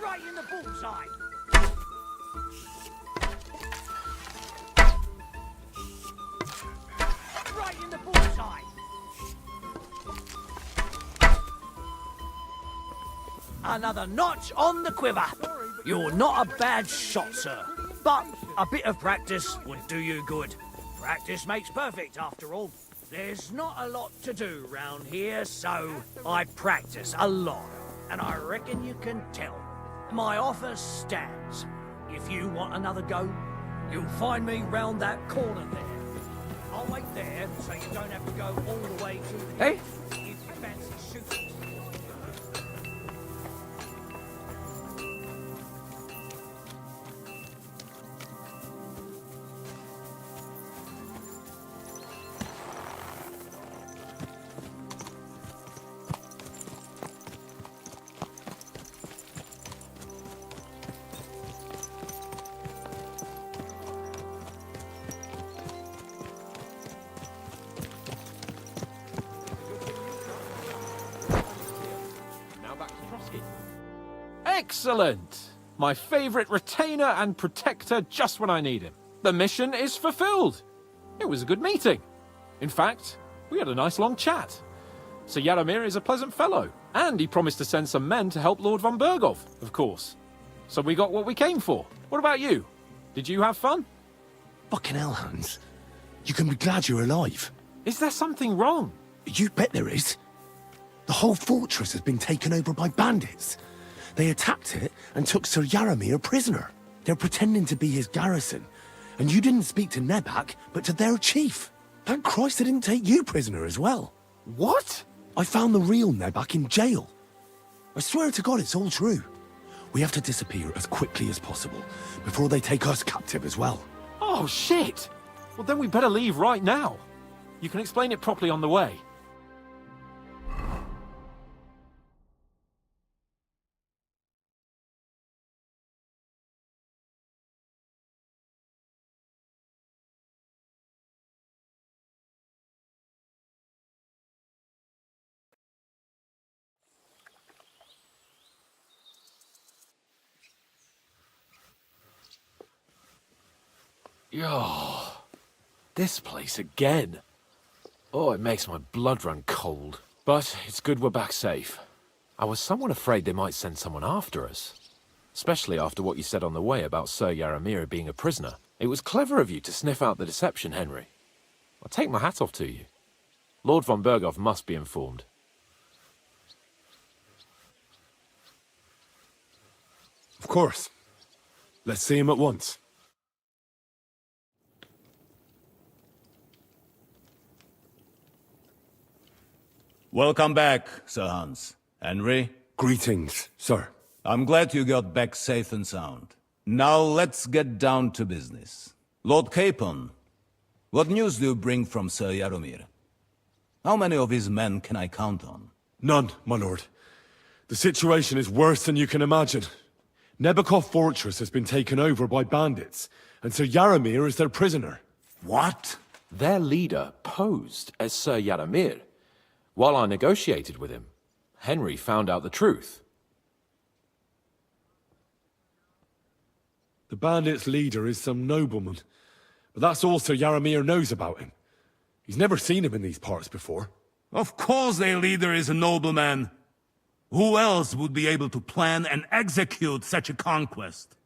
S4: Right in the bullseye. Right in the bullseye. Another notch on the quiver. You're not a bad shot, sir. But a bit of practice would do you good. Practice makes perfect, after all. There's not a lot to do round here, so I practice a lot. And I reckon you can tell. My offer stands. If you want another go, you'll find me round that corner there. I'll wait there, so you don't have to go all the way to the...
S7: Hey?
S4: If you fancy shooting.
S2: Now back to Trotsky. Excellent! My favourite retainer and protector just when I need him. The mission is fulfilled. It was a good meeting. In fact, we had a nice long chat. Sir Yaramir is a pleasant fellow, and he promised to send some men to help Lord von Bergov, of course. So we got what we came for. What about you? Did you have fun?
S1: Fucking hell, Hans. You can be glad you're alive.
S2: Is there something wrong?
S1: You bet there is. The whole fortress has been taken over by bandits. They attacked it and took Sir Yaramir prisoner. They're pretending to be his garrison. And you didn't speak to Nebak, but to their chief. Thank Christ they didn't take you prisoner as well.
S2: What?
S1: I found the real Nebak in jail. I swear to God it's all true. We have to disappear as quickly as possible before they take us captive as well.
S2: Oh, shit! Well, then we better leave right now. You can explain it properly on the way. Yo, this place again. Oh, it makes my blood run cold. But it's good we're back safe. I was somewhat afraid they might send someone after us. Especially after what you said on the way about Sir Yaramir being a prisoner. It was clever of you to sniff out the deception, Henry. I'll take my hat off to you. Lord von Bergov must be informed.
S1: Of course. Let's see him at once.
S13: Welcome back, Sir Hans. Henry?
S1: Greetings, sir.
S13: I'm glad you got back safe and sound. Now let's get down to business. Lord Capon, what news do you bring from Sir Yaramir? How many of his men can I count on?
S1: None, my lord. The situation is worse than you can imagine. Nebakov Fortress has been taken over by bandits, and Sir Yaramir is their prisoner.
S13: What?
S2: Their leader posed as Sir Yaramir. While I negotiated with him, Henry found out the truth.
S1: The bandits' leader is some nobleman, but that's all Sir Yaramir knows about him. He's never seen him in these parts before.
S9: Of course their leader is a nobleman. Who else would be able to plan and execute such a conquest?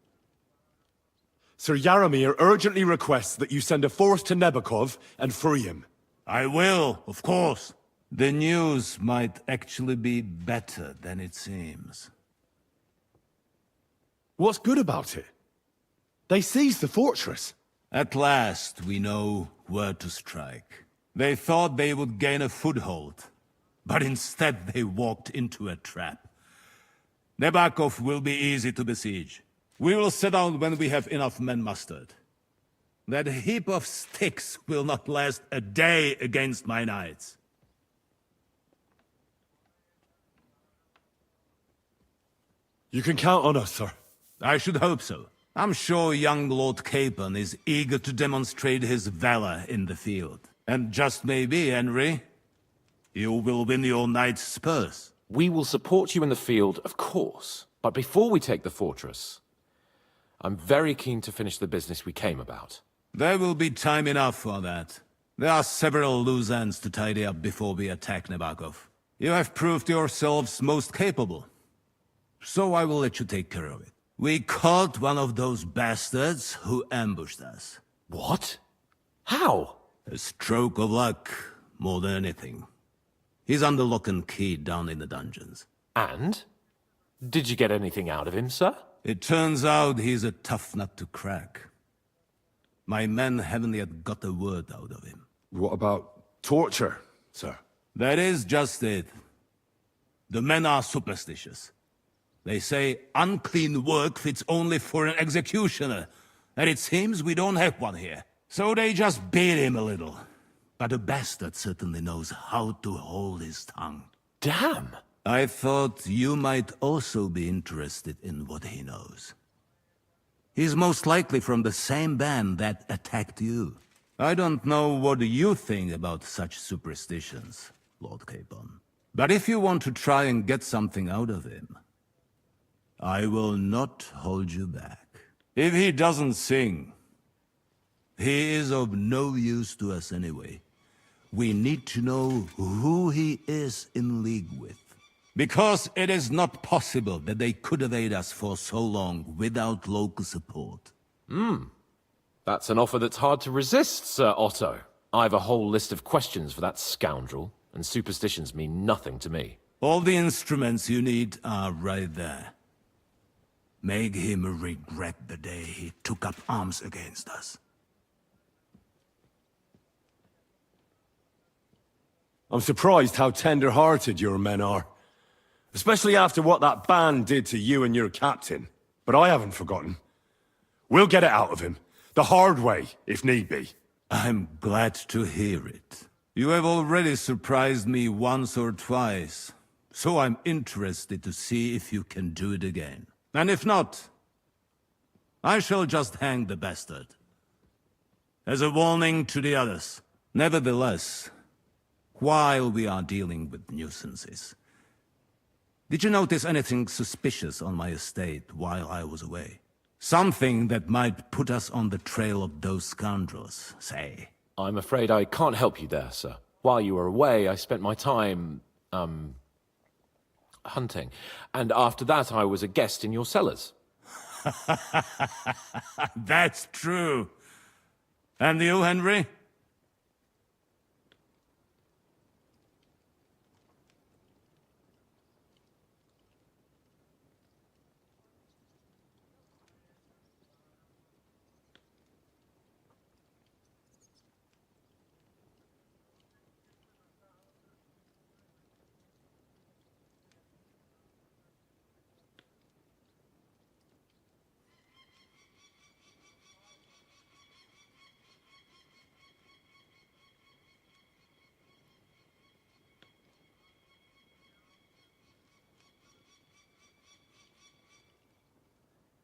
S1: Sir Yaramir urgently requests that you send a force to Nebakov and free him.
S9: I will, of course.
S13: The news might actually be better than it seems.
S1: What's good about it? They seized the fortress.
S13: At last, we know where to strike. They thought they would gain a foothold, but instead they walked into a trap. Nebakov will be easy to besiege. We will set out when we have enough men mustered. That heap of sticks will not last a day against my knights.
S1: You can count on us, sir.
S13: I should hope so. I'm sure young Lord Capon is eager to demonstrate his valor in the field. And just maybe, Henry, you will win your knight's spurs.
S2: We will support you in the field, of course. But before we take the fortress, I'm very keen to finish the business we came about.
S13: There will be time enough for that. There are several loose ends to tidy up before we attack Nabokov. You have proved yourselves most capable. So I will let you take care of it. We caught one of those bastards who ambushed us.
S2: What? How?
S13: A stroke of luck, more than anything. He's under lock and key down in the dungeons.
S2: And? Did you get anything out of him, sir?
S13: It turns out he's a tough nut to crack. My men haven't yet got a word out of him.
S1: What about torture, sir?
S13: That is just it. The men are superstitious. They say unclean work fits only for an executioner, and it seems we don't have one here. So they just beat him a little. But the bastard certainly knows how to hold his tongue.
S2: Damn!
S13: I thought you might also be interested in what he knows. He's most likely from the same band that attacked you. I don't know what you think about such superstitions, Lord Capon. But if you want to try and get something out of him, I will not hold you back. If he doesn't sing, he is of no use to us anyway. We need to know who he is in league with. Because it is not possible that they could evade us for so long without local support.
S2: That's an offer that's hard to resist, Sir Otto. I've a whole list of questions for that scoundrel, and superstitions mean nothing to me.
S13: All the instruments you need are right there. Make him regret the day he took up arms against us.
S1: I'm surprised how tender-hearted your men are. Especially after what that band did to you and your captain. But I haven't forgotten. We'll get it out of him. The hard way, if need be.
S13: I'm glad to hear it. You have already surprised me once or twice, so I'm interested to see if you can do it again. And if not, I shall just hang the bastard. As a warning to the others. Nevertheless, while we are dealing with nuisances, did you notice anything suspicious on my estate while I was away? Something that might put us on the trail of those scoundrels, say.
S2: I'm afraid I can't help you there, sir. While you were away, I spent my time, hunting. And after that, I was a guest in your cellars.
S13: That's true. And you, Henry?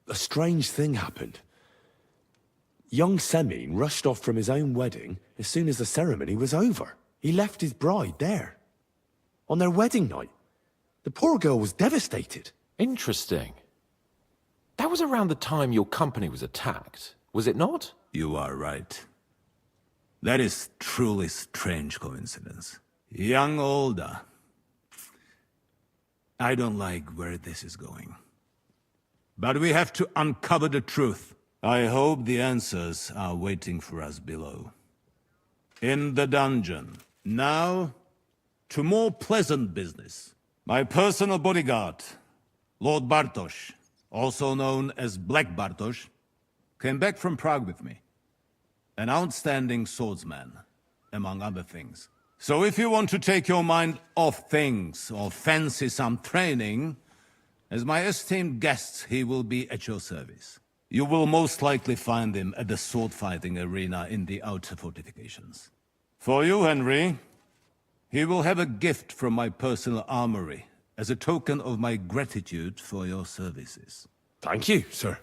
S1: A strange thing happened. Young Semine rushed off from his own wedding as soon as the ceremony was over. He left his bride there. On their wedding night. The poor girl was devastated.
S2: Interesting. That was around the time your company was attacked, was it not?
S13: You are right. That is truly strange coincidence. Young Olda. I don't like where this is going. But we have to uncover the truth. I hope the answers are waiting for us below. In the dungeon. Now, to more pleasant business. My personal bodyguard, Lord Bartosz, also known as Black Bartosz, came back from Prague with me. An outstanding swordsman, among other things. So if you want to take your mind off things or fancy some training, as my esteemed guest, he will be at your service. You will most likely find him at the sword-fighting arena in the outer fortifications. For you, Henry, he will have a gift from my personal armory as a token of my gratitude for your services.
S1: Thank you, sir.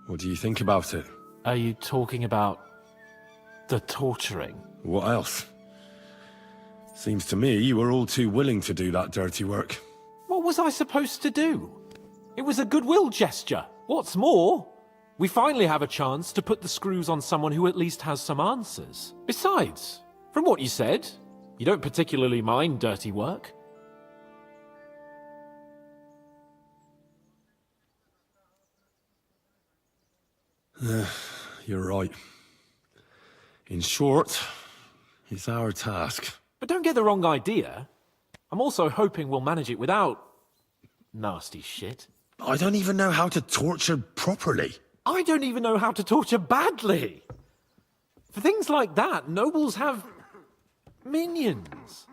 S1: What do you think about it?
S2: Are you talking about the torturing?
S1: What else? Seems to me you were all too willing to do that dirty work.
S2: What was I supposed to do? It was a goodwill gesture. What's more, we finally have a chance to put the screws on someone who at least has some answers. Besides, from what you said, you don't particularly mind dirty work.
S1: You're right. In short, it's our task.
S2: But don't get the wrong idea. I'm also hoping we'll manage it without nasty shit.
S1: I don't even know how to torture properly.
S2: I don't even know how to torture badly. For things like that, nobles have minions.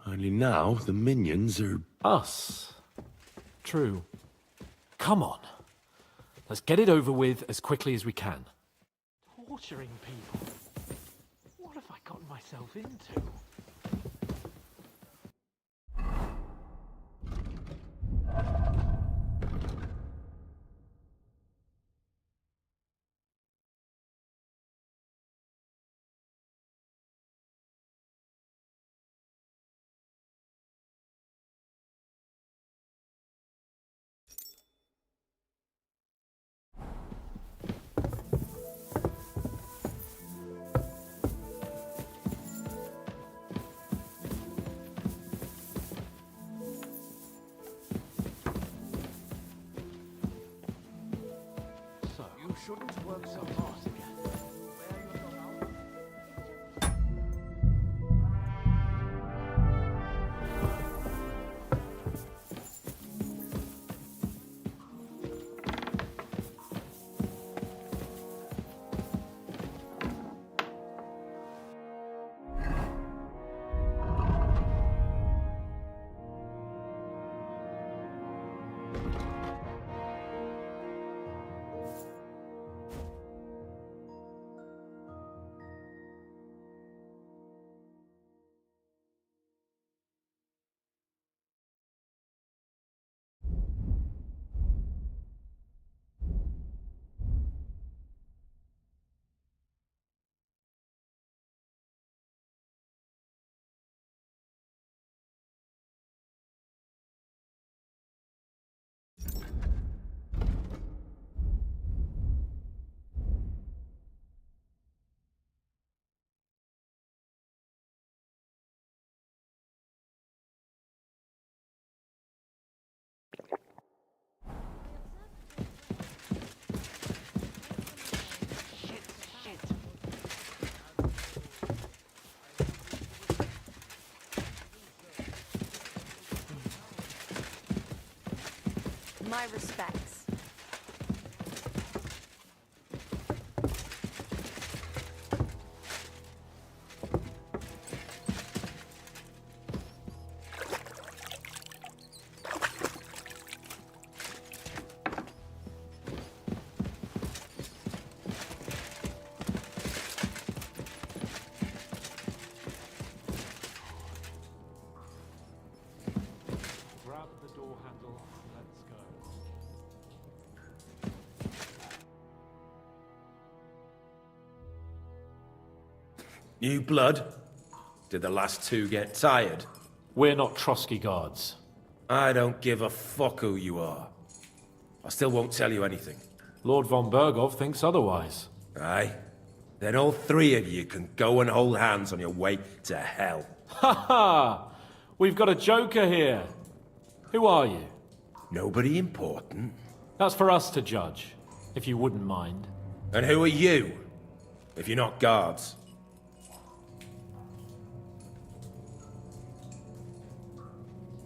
S1: Only now the minions are...
S2: Us. True. Come on. Let's get it over with as quickly as we can. Torturing people. What have I gotten myself into? Shouldn't work so hard again.
S10: My respects.
S2: Grab the door handle, let's go.
S14: New blood? Did the last two get tired?
S2: We're not Trotsky guards.
S14: I don't give a fuck who you are. I still won't tell you anything.
S2: Lord von Bergov thinks otherwise.
S14: Aye? Then all three of you can go and hold hands on your way to hell.
S2: Ha ha! We've got a joker here. Who are you?
S14: Nobody important.
S2: That's for us to judge, if you wouldn't mind.
S14: And who are you? If you're not guards.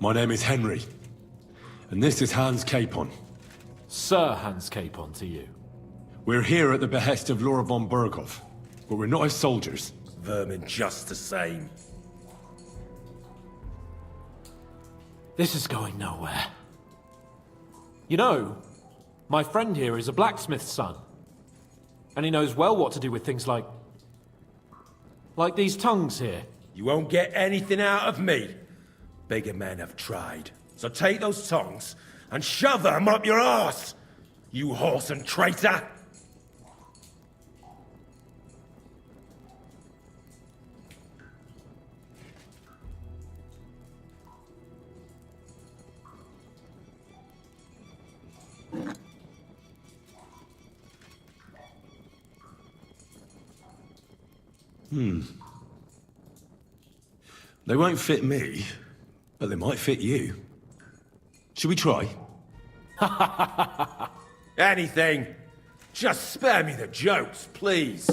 S1: My name is Henry. And this is Hans Capon.
S2: Sir Hans Capon to you.
S1: We're here at the behest of Lord von Berghoff, but we're not his soldiers.
S14: Vermin just the same.
S2: This is going nowhere. You know, my friend here is a blacksmith's son. And he knows well what to do with things like these tongues here.
S14: You won't get anything out of me. Bigger men have tried. So take those tongs and shove them up your arse, you horse and traitor!
S1: They won't fit me, but they might fit you. Should we try?
S14: Anything. Just spare me the jokes, please.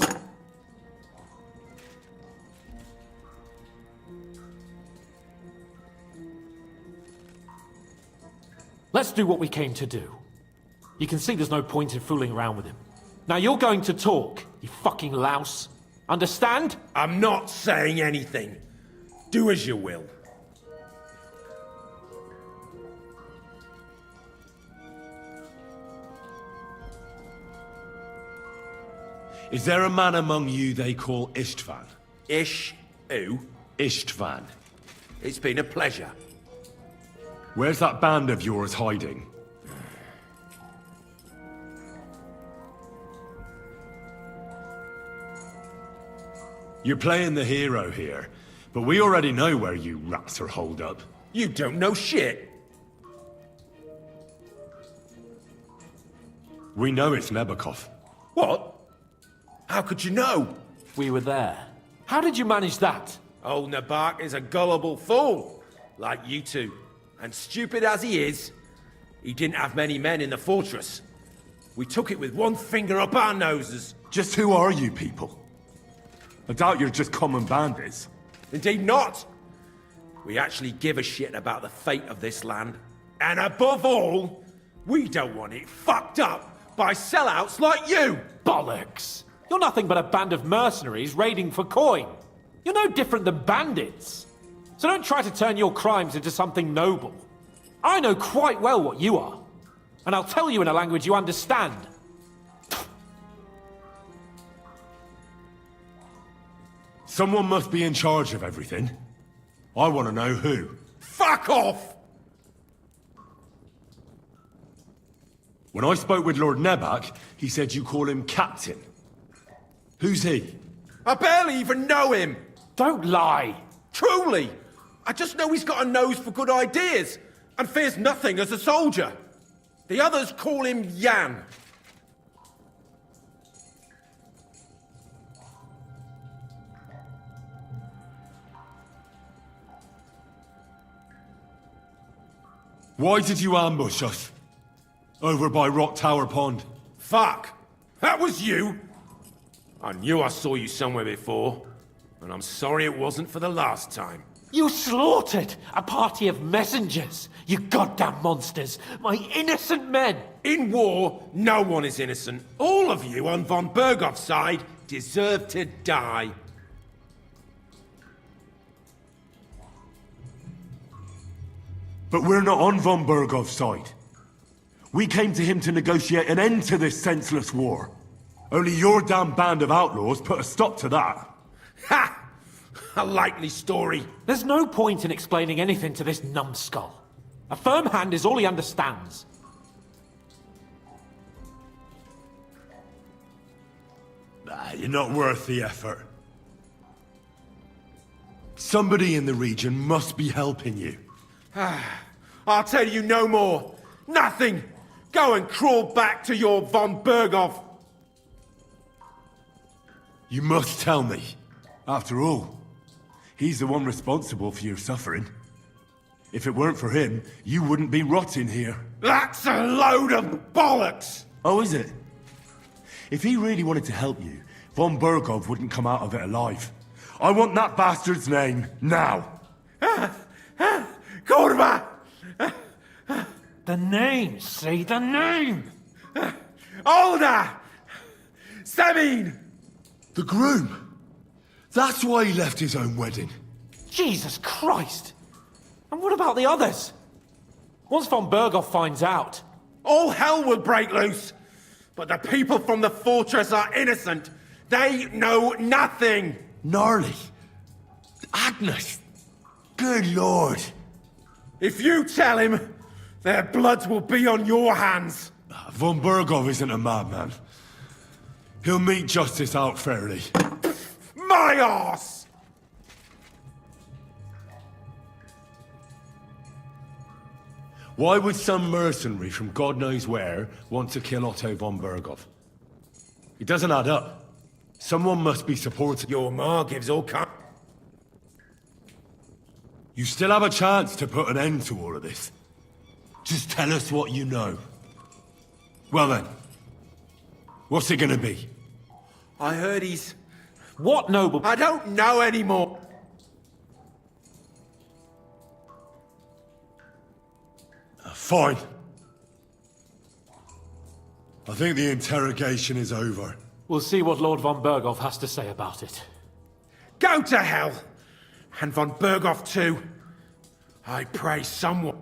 S2: Let's do what we came to do. You can see there's no point in fooling around with him. Now you're going to talk, you fucking louse. Understand?
S14: I'm not saying anything. Do as you will.
S1: Is there a man among you they call Istvan?
S14: Who?
S1: Istvan.
S14: It's been a pleasure.
S1: Where's that band of yours hiding? You're playing the hero here, but we already know where you rats are holed up.
S14: You don't know shit.
S1: We know it's Nebakov.
S14: What? How could you know?
S2: We were there. How did you manage that?
S14: Old Nabak is a gullible fool, like you two. And stupid as he is, he didn't have many men in the fortress. We took it with one finger up our noses.
S1: Just who are you people? I doubt you're just common bandits.
S14: Indeed not. We actually give a shit about the fate of this land. And above all, we don't want it fucked up by sellouts like you!
S2: Bollocks! You're nothing but a band of mercenaries raiding for coin. You're no different than bandits. So don't try to turn your crimes into something noble. I know quite well what you are. And I'll tell you in a language you understand.
S1: Someone must be in charge of everything. I want to know who.
S14: Fuck off!
S1: When I spoke with Lord Nebak, he said you call him Captain. Who's he?
S14: I barely even know him!
S2: Don't lie!
S14: Truly! I just know he's got a nose for good ideas, and fears nothing as a soldier. The others call him Jan.
S1: Why did you ambush us? Over by Rock Tower Pond.
S14: Fuck! That was you! I knew I saw you somewhere before, and I'm sorry it wasn't for the last time.
S2: You slaughtered a party of messengers, you goddamn monsters! My innocent men!
S14: In war, no one is innocent. All of you on von Bergoff's side deserve to die.
S1: But we're not on von Bergoff's side. We came to him to negotiate an end to this senseless war. Only your damn band of outlaws put a stop to that.
S14: Ha! A likely story.
S2: There's no point in explaining anything to this numbskull. A firm hand is all he understands.
S1: You're not worth the effort. Somebody in the region must be helping you.
S14: I'll tell you no more. Nothing. Go and crawl back to your von Berghoff.
S1: You must tell me. After all, he's the one responsible for your suffering. If it weren't for him, you wouldn't be rotting here.
S14: That's a load of bollocks!
S1: Oh, is it? If he really wanted to help you, von Berghoff wouldn't come out of it alive. I want that bastard's name, now!
S14: Kurva!
S2: The name, say the name!
S14: Older! Semin!
S1: The groom. That's why he left his own wedding.
S2: Jesus Christ! And what about the others? Once von Berghoff finds out...
S14: All hell will break loose! But the people from the fortress are innocent! They know nothing!
S1: Gnarly. Agnes. Good lord.
S14: If you tell him, their blood will be on your hands!
S1: Von Berghoff isn't a madman. He'll meet justice out fairly.
S14: My arse!
S1: Why would some mercenary from God knows where want to kill Otto von Berghoff? It doesn't add up. Someone must be supporting...
S14: Your ma gives all kind...
S1: You still have a chance to put an end to all of this. Just tell us what you know. Well then, what's it gonna be?
S14: I heard he's...
S2: What noble...
S14: I don't know anymore!
S1: Fine. I think the interrogation is over.
S2: We'll see what Lord von Berghoff has to say about it.
S14: Go to hell! And von Berghoff too. I pray someone...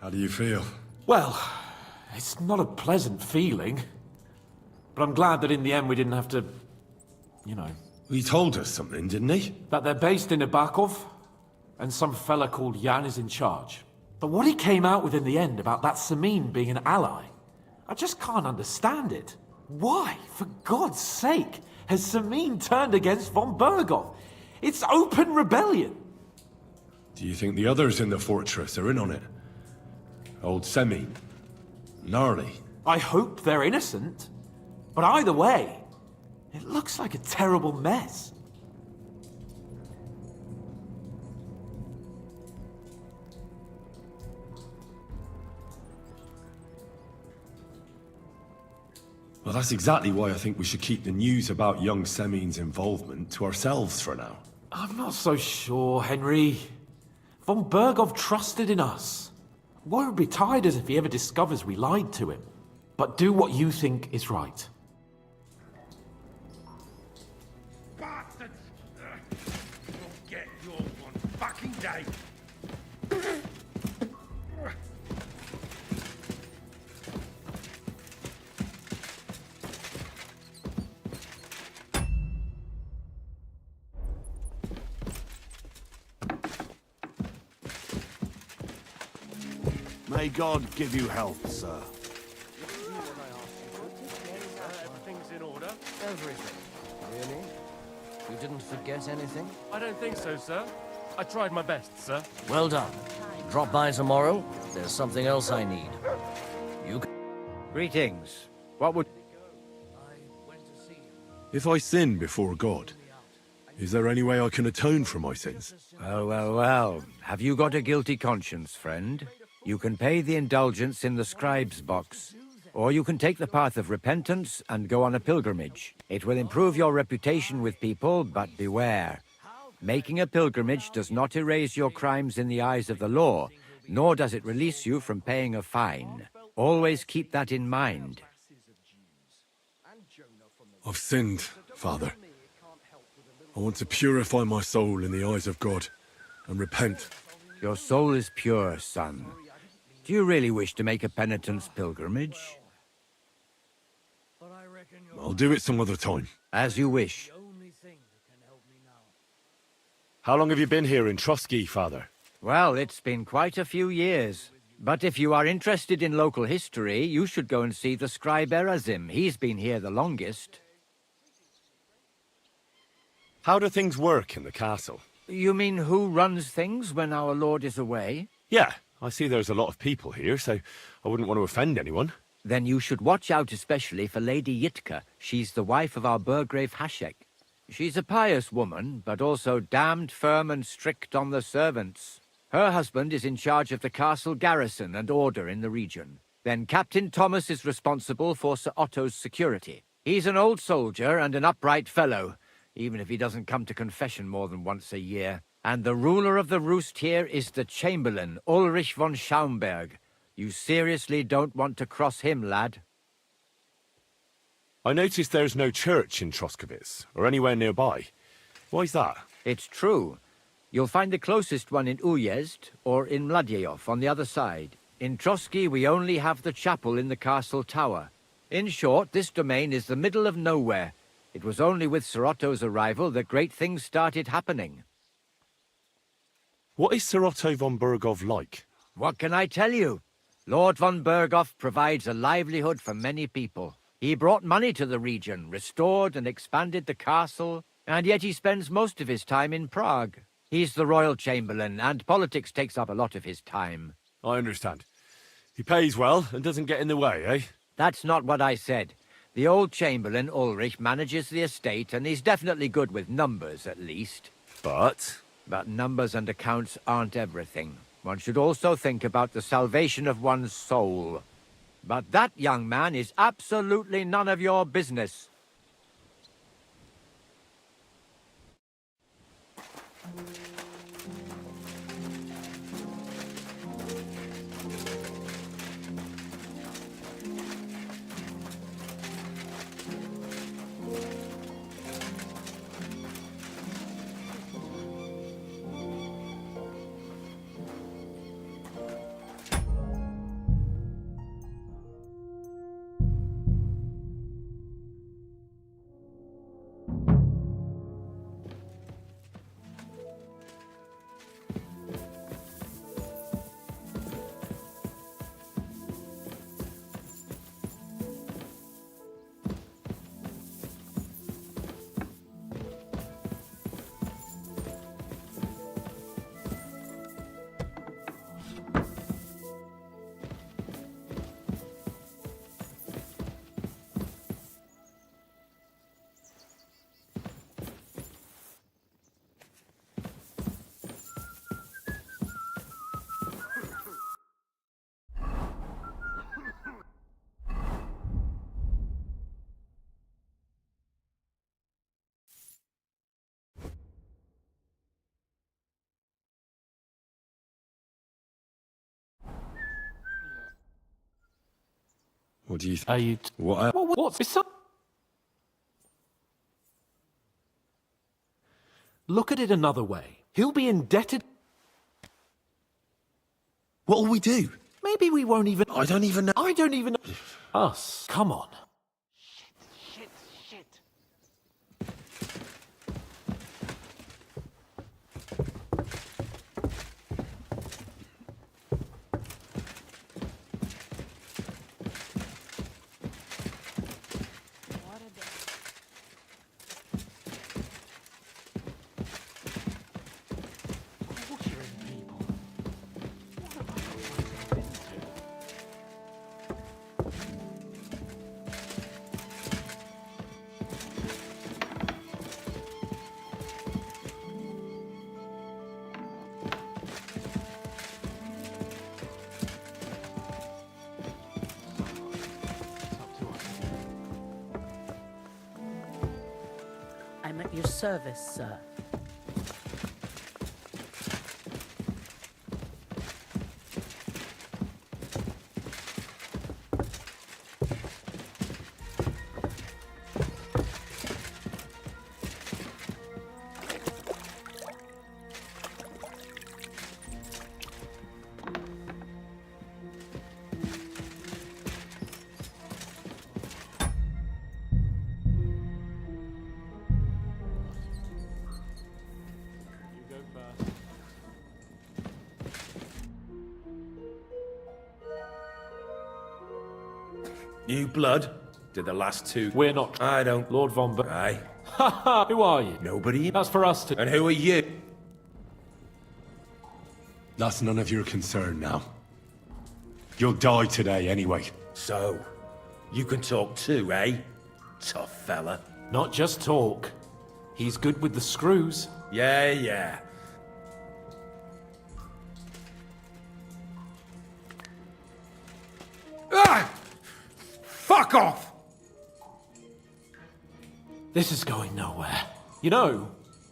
S1: How do you feel?
S2: Well, it's not a pleasant feeling. But I'm glad that in the end we didn't have to... you know...
S1: He told us something, didn't he?
S2: That they're based in Nabokov, and some fella called Jan is in charge. But what he came out with in the end about that Samin being an ally, I just can't understand it. Why, for God's sake, has Samin turned against von Berghoff? It's open rebellion.
S1: Do you think the others in the fortress are in on it? Old Semin? Gnarly?
S2: I hope they're innocent. But either way, it looks like a terrible mess.
S1: Well, that's exactly why I think we should keep the news about young Semin's involvement to ourselves for now.
S2: I'm not so sure, Henry. Von Berghoff trusted in us. Won't be tired as if he ever discovers we lied to him. But do what you think is right.
S14: Bastards! You'll get yours one fucking day!
S12: May God give you health, sir.
S15: Everything's in order.
S16: Everything. Really? You didn't forget anything?
S15: I don't think so, sir. I tried my best, sir.
S16: Well done. Drop by tomorrow. There's something else I need. You can...
S17: Greetings. What would...
S1: If I sin before God, is there any way I can atone for my sins?
S17: Well. Have you got a guilty conscience, friend? You can pay the indulgence in the scribe's box, or you can take the path of repentance and go on a pilgrimage. It will improve your reputation with people, but beware. Making a pilgrimage does not erase your crimes in the eyes of the law, nor does it release you from paying a fine. Always keep that in mind.
S1: I've sinned, Father. I want to purify my soul in the eyes of God and repent.
S17: Your soul is pure, son. Do you really wish to make a penitence pilgrimage?
S1: I'll do it some other time.
S17: As you wish.
S18: How long have you been here in Trotsky, Father?
S17: Well, it's been quite a few years. But if you are interested in local history, you should go and see the scribe Erazim. He's been here the longest.
S18: How do things work in the castle?
S17: You mean who runs things when our lord is away?
S18: Yeah, I see there's a lot of people here, so I wouldn't want to offend anyone.
S17: Then you should watch out especially for Lady Yitka. She's the wife of our Burgrave Hashek. She's a pious woman, but also damned firm and strict on the servants. Her husband is in charge of the castle garrison and order in the region. Then Captain Thomas is responsible for Sir Otto's security. He's an old soldier and an upright fellow. even if he doesn't come to confession more than once a year. And the ruler of the roost here is the Chamberlain, Ulrich von Schaumburg. You seriously don't want to cross him, lad?
S18: I noticed there's no church in Troskowitz, or anywhere nearby. Why's that?
S17: It's true. You'll find the closest one in Uyezd, or in Mladyeyov on the other side. In Trotsky, we only have the chapel in the castle tower. In short, this domain is the middle of nowhere. It was only with Sir Otto's arrival that great things started happening.
S18: What is Sir Otto von Berghoff like?
S17: What can I tell you? Lord von Berghoff provides a livelihood for many people. He brought money to the region, restored and expanded the castle, and yet he spends most of his time in Prague. He's the royal chamberlain, and politics takes up a lot of his time.
S18: I understand. He pays well and doesn't get in the way, eh?
S17: That's not what I said. The old chamberlain, Ulrich, manages the estate, and he's definitely good with numbers, at least.
S18: But
S17: numbers and accounts aren't everything. One should also think about the salvation of one's soul. But that, young man, is absolutely none of your business.
S18: What do you think?
S2: Are you... What's... It's so... Look at it another way. He'll be indebted...
S1: What'll we do?
S2: Maybe we won't even...
S1: I don't even know.
S2: I don't even know. Us. Come on. Shit.
S19: I'm at your service, sir.
S14: New blood? Did the last two...
S2: We're not...
S14: I don't...
S2: Lord von Ber...
S14: Aye.
S2: Ha ha! Who are you?
S14: Nobody?
S2: That's for us to...
S14: And who are you?
S9: That's none of your concern now. You'll die today anyway.
S14: So, you can talk too, eh? Tough fella.
S2: Not just talk. He's good with the screws.
S14: Yeah. Ah! Fuck off!
S2: This is going nowhere. You know,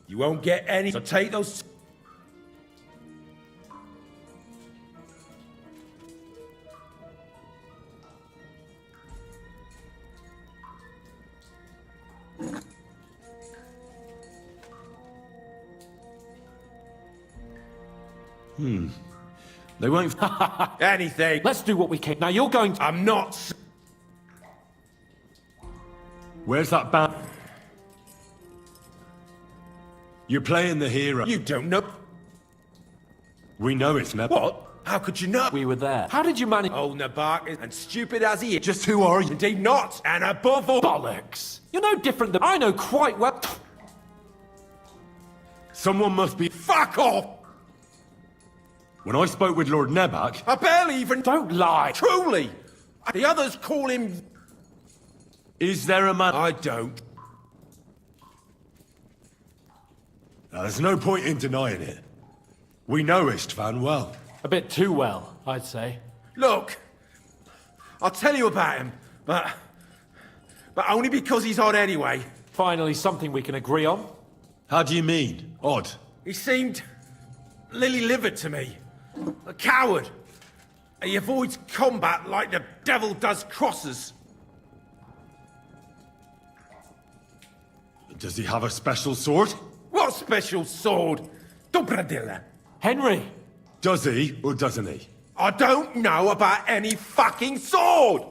S14: You won't get any, so take those...
S12: They won't...
S14: anything.
S2: let's do what we can. Now you're going to...
S14: I'm not...
S12: Where's that band? You're playing the hero.
S14: You don't know...
S12: We know it's Neb.
S14: What? How could you not?
S2: We were there. How did you manage...
S14: Old Nabark is, and stupid as he is...
S12: Just who are you?
S14: Indeed not, and above all...
S2: Bollocks. You're no different than... I know quite well...
S12: Someone must be...
S14: Fuck off!
S12: When I spoke with Lord Nebak...
S14: I barely even...
S2: Don't lie.
S14: Truly! The others call him...
S12: Is there a man...
S14: I don't.
S12: Now, there's no point in denying it. We know Istvan well.
S2: A bit too well, I'd say.
S14: Look, I'll tell you about him, but only because he's odd anyway.
S2: Finally, something we can agree on.
S12: How do you mean? Odd?
S14: He seemed lily-livered to me. A coward. He avoids combat like the devil does crosses.
S12: Does he have a special sword?
S14: What special sword? Dobradilla.
S2: Henry!
S12: Does he, or doesn't he?
S14: I don't know about any fucking sword!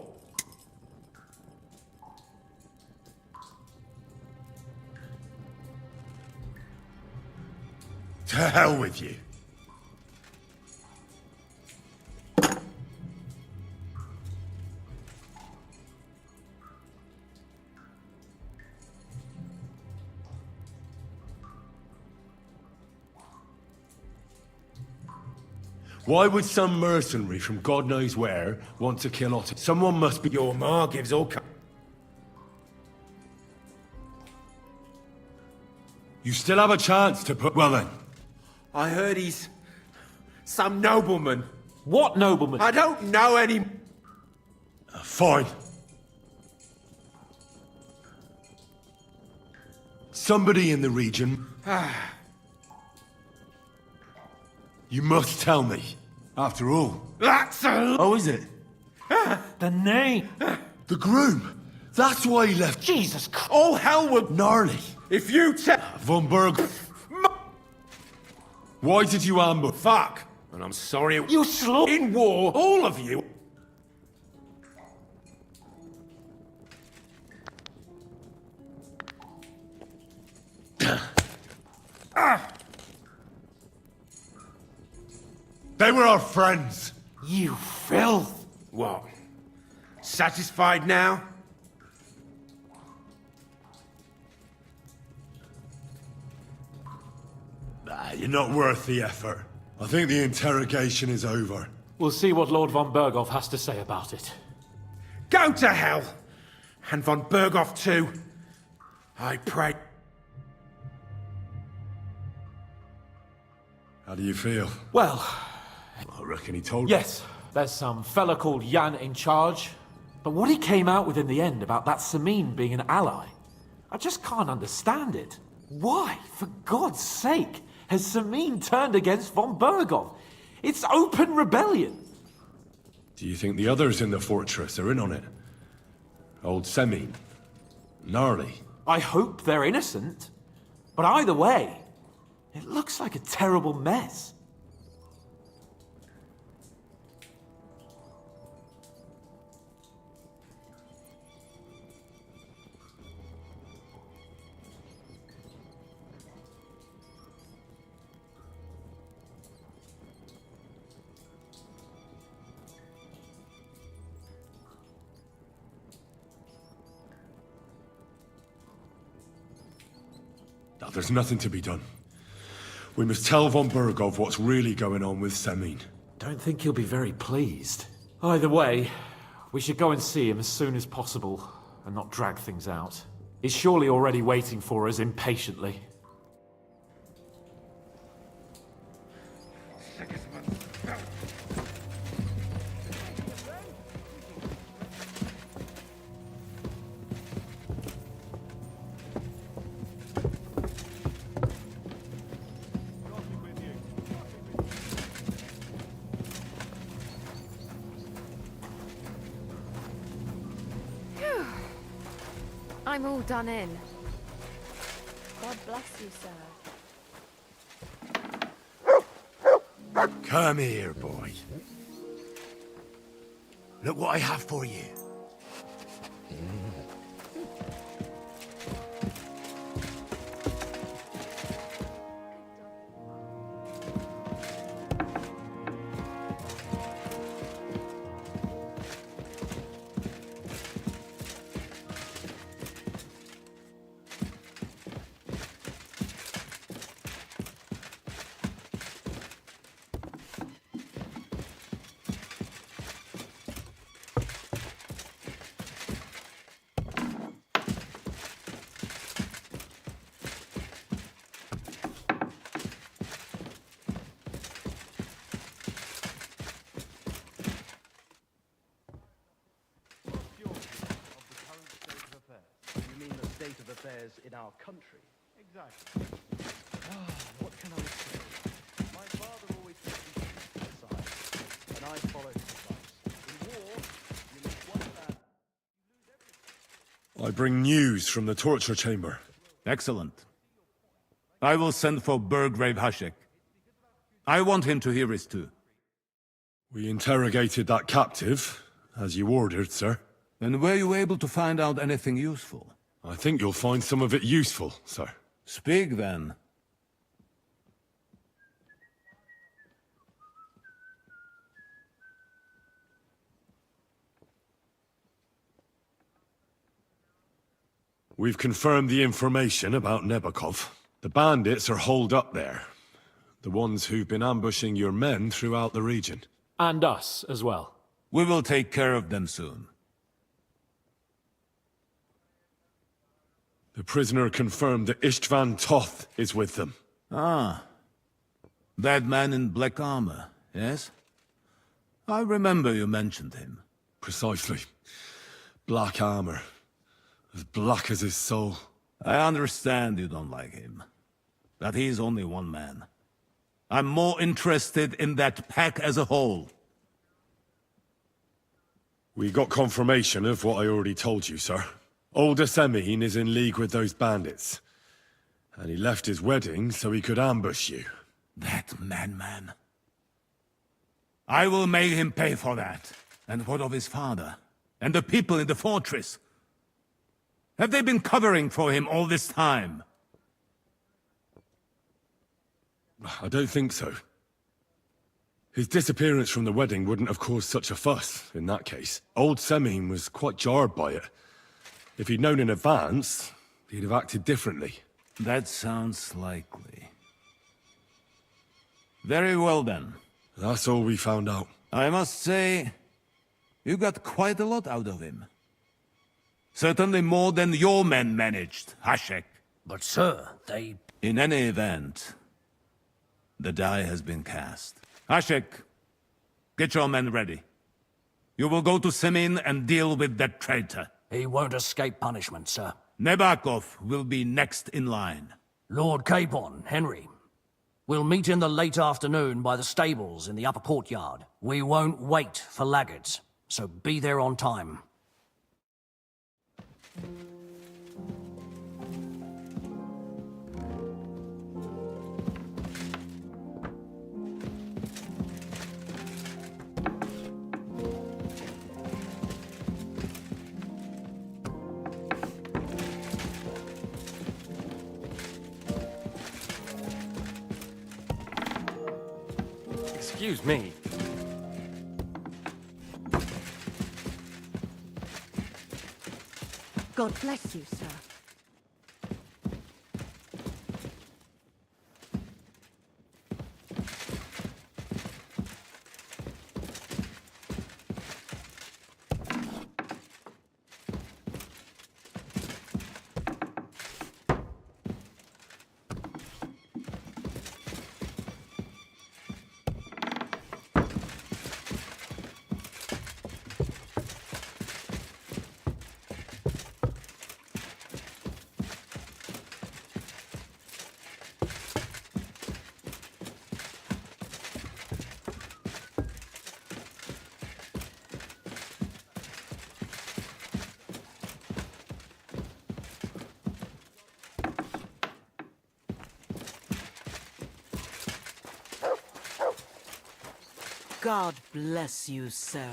S12: To hell with you. Why would some mercenary from God knows where want to kill Otto? Someone must be...
S14: Your ma gives all...
S12: You still have a chance to put... Well then.
S14: I heard he's... some nobleman.
S2: What nobleman?
S14: I don't know any...
S12: Fine. Somebody in the region... You must tell me. After all.
S14: That's a...
S12: Oh, is it?
S2: The name.
S12: The groom. That's why he left.
S2: Jesus Christ.
S14: All hell would...
S12: Gnarly.
S14: If you tell...
S12: Von Berg. Why did you ambush?
S14: Fuck. And I'm sorry...
S2: You slow...
S14: In war, all of you...
S12: They were our friends.
S2: You filth.
S14: What? Satisfied now?
S12: You're not worth the effort. I think the interrogation is over.
S2: We'll see what Lord von Berghoff has to say about it.
S14: Go to hell! And von Berghoff too. I pray.
S12: How do you feel?
S2: Well...
S12: I reckon he told
S2: Yes, there's some fella called Jan in charge. But what he came out with in the end about that Samin being an ally, I just can't understand it. Why, for God's sake, has Samin turned against von Berghoff? It's open rebellion.
S12: Do you think the others in the fortress are in on it? Old Semin? Gnarly?
S2: I hope they're innocent. But either way, it looks like a terrible mess.
S12: Now, there's nothing to be done. We must tell von Berghoff what's really going on with Semin.
S2: Don't think he'll be very pleased. Either way, we should go and see him as soon as possible and not drag things out. He's surely already waiting for us impatiently.
S10: I'm all done in. God bless you, sir.
S1: Come here, boy. Look what I have for you.
S12: You mean the state of affairs in our country? Exactly. What can I say? My father always said we should keep aside, and I followed his advice. In war, you make one bad...
S18: I bring news from the torture chamber.
S13: Excellent. I will send for Burgrave Hashek. I want him to hear it too.
S18: We interrogated that captive, as you ordered, sir.
S13: And were you able to find out anything useful?
S18: I think you'll find some of it useful, sir.
S13: Speak then.
S18: We've confirmed the information about Nebakov. The bandits are holed up there. The ones who've been ambushing your men throughout the region.
S2: And us as well.
S13: We will take care of them soon.
S18: The prisoner confirmed that Istvan Toth is with them.
S13: Ah. That man in black armor, yes? I remember you mentioned him.
S18: Precisely. Black armor. As black as his soul.
S13: I understand you don't like him. But he's only one man. I'm more interested in that pack as a whole.
S18: We got confirmation of what I already told you, sir. Older Semihine is in league with those bandits. And he left his wedding so he could ambush you.
S13: That madman. I will make him pay for that. And what of his father? And the people in the fortress? Have they been covering for him all this time?
S18: I don't think so. His disappearance from the wedding wouldn't have caused such a fuss, in that case. Old Semihine was quite jarred by it. If he'd known in advance, he'd have acted differently.
S13: That sounds likely. Very well then.
S18: That's all we found out.
S13: I must say, you got quite a lot out of him. Certainly more than your men managed, Hashek.
S4: But sir, they...
S13: In any event, the die has been cast. Hashek, get your men ready. You will go to Semin and deal with that traitor.
S4: He won't escape punishment, sir.
S13: Nebakov will be next in line.
S4: Lord Capon, Henry. We'll meet in the late afternoon by the stables in the upper courtyard. We won't wait for laggards, so be there on time.
S2: Excuse me.
S19: God bless you, sir. God bless you, sir.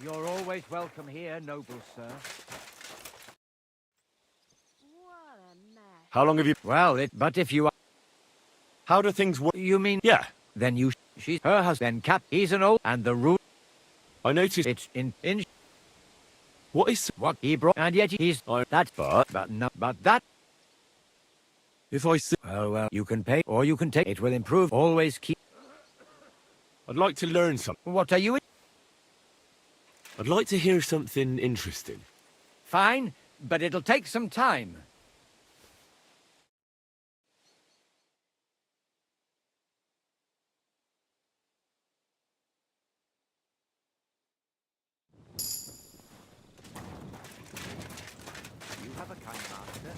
S17: You're always welcome here, noble sir.
S18: How long have you...
S17: Well, but if you are...
S18: How do things work?
S17: You mean...
S18: Yeah.
S17: Then you... She's her husband, Cap. He's an old... And the rule...
S18: I noticed...
S17: It's in...
S18: What is...
S17: What he brought... And yet he's... That... But no... But that...
S18: If I see...
S17: Well, you can pay, or you can take... It will improve. Always keep...
S18: I'd like to learn something.
S17: What are you...
S18: I'd like to hear something interesting.
S17: Fine, but it'll take some time. You have a kind master.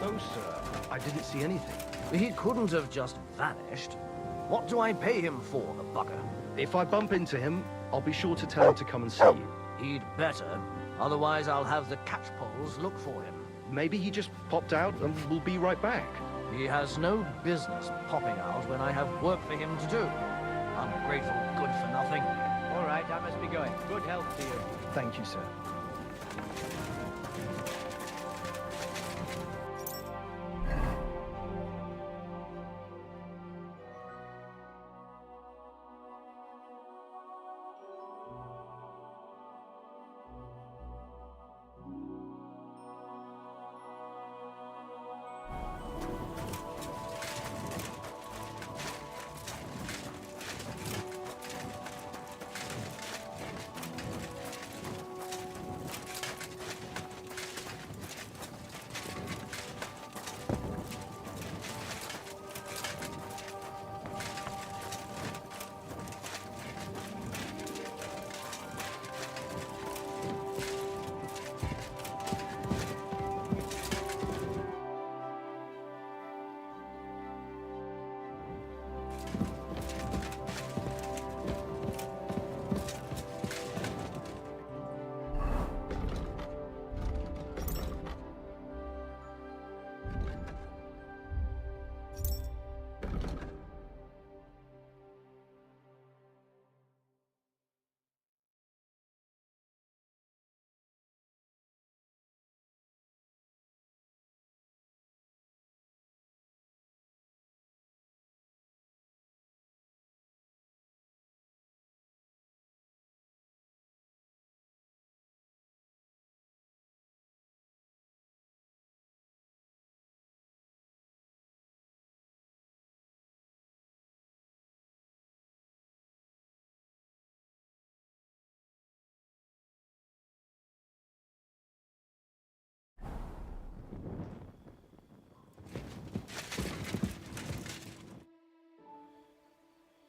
S12: No, sir. I didn't see anything. He couldn't have just vanished. What do I pay him for, the bugger? If I bump into him, I'll be sure to tell him to come and see you.
S4: He'd better. Otherwise, I'll have the catchpoles look for him.
S12: Maybe he just popped out and we'll be right back.
S4: He has no business popping out when I have work for him to do. Ungrateful good for nothing.
S17: All right, I must be going. Good health to you.
S12: Thank you, sir.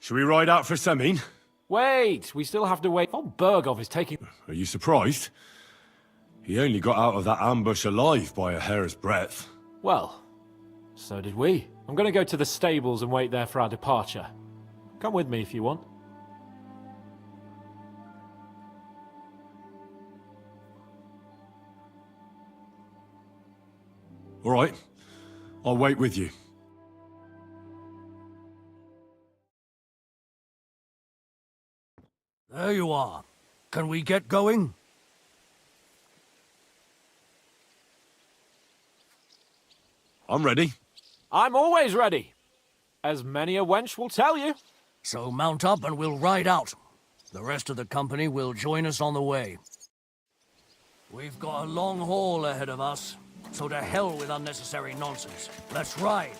S18: Should we ride out for Semin?
S2: Wait, we still have to wait. Von Berghoff is taking...
S18: Are you surprised? He only got out of that ambush alive by a hair's breadth.
S2: Well, so did we. I'm gonna go to the stables and wait there for our departure. Come with me if you want.
S18: All right. I'll wait with you.
S4: There you are. Can we get going?
S18: I'm ready.
S2: I'm always ready. As many a wench will tell you.
S4: So mount up and we'll ride out. The rest of the company will join us on the way. We've got a long haul ahead of us, so to hell with unnecessary nonsense. Let's ride.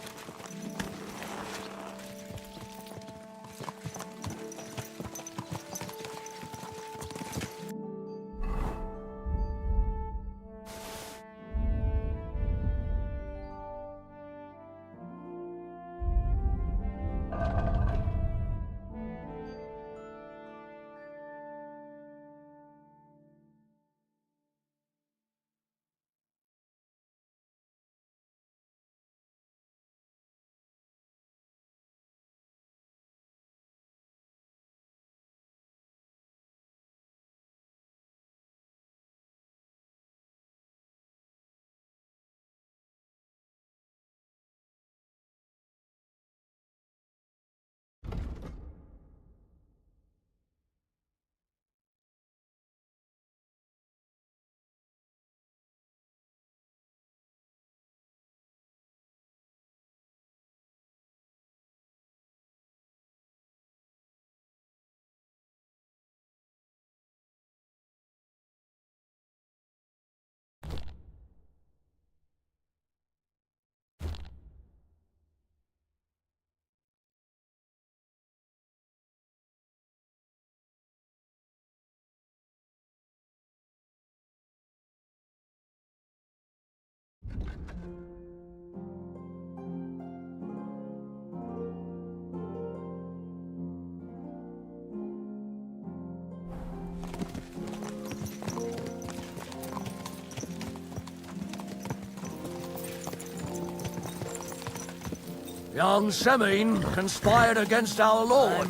S4: Young Semine conspired against our lord.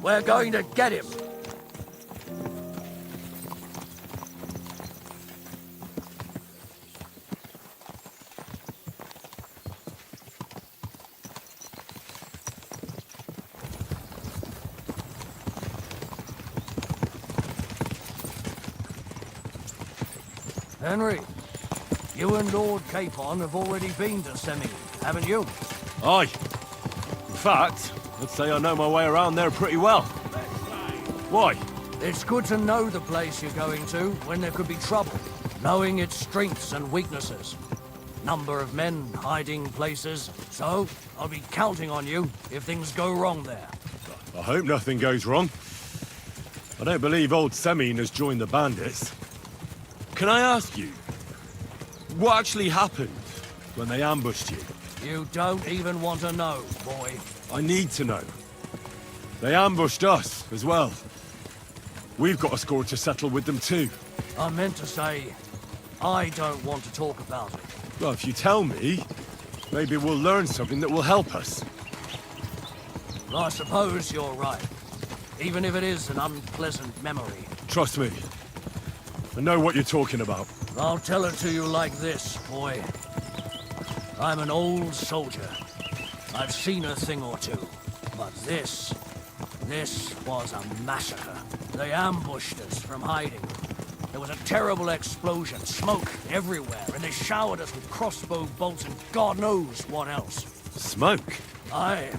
S4: We're going to get him. Henry, you and Lord Capon have already been to Semine, haven't you?
S18: Aye. In fact, I'd say I know my way around there pretty well. Why?
S4: It's good to know the place you're going to when there could be trouble, knowing its strengths and weaknesses. Number of men, hiding places. So, I'll be counting on you if things go wrong there.
S18: I hope nothing goes wrong. I don't believe old Semine has joined the bandits. Can I ask you, what actually happened when they ambushed you?
S4: You don't even want to know, boy.
S18: I need to know. They ambushed us as well. We've got a score to settle with them too.
S4: I meant to say, I don't want to talk about it.
S18: Well, if you tell me, maybe we'll learn something that will help us.
S4: I suppose you're right. Even if it is an unpleasant memory.
S18: Trust me. I know what you're talking about.
S4: I'll tell it to you like this, boy. I'm an old soldier. I've seen a thing or two. But this was a massacre. They ambushed us from hiding. There was a terrible explosion, smoke everywhere, and they showered us with crossbow bolts and God knows what else.
S18: Smoke?
S4: I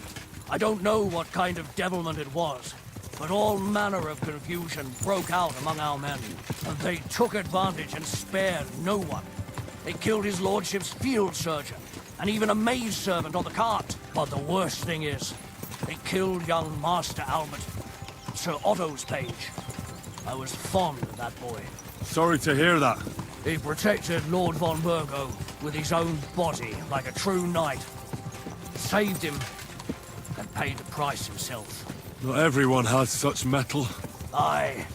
S4: don't know what kind of devilment it was, but all manner of confusion broke out among our men, and they took advantage and spared no one. They killed his lordship's field surgeon, and even a maid servant on the cart. But the worst thing is, they killed young Master Albert, Sir Otto's page. I was fond of that boy.
S18: Sorry to hear that.
S4: He protected Lord von Burgo with his own body like a true knight. Saved him, and paid the price himself.
S18: Not everyone has such mettle.
S4: Aye.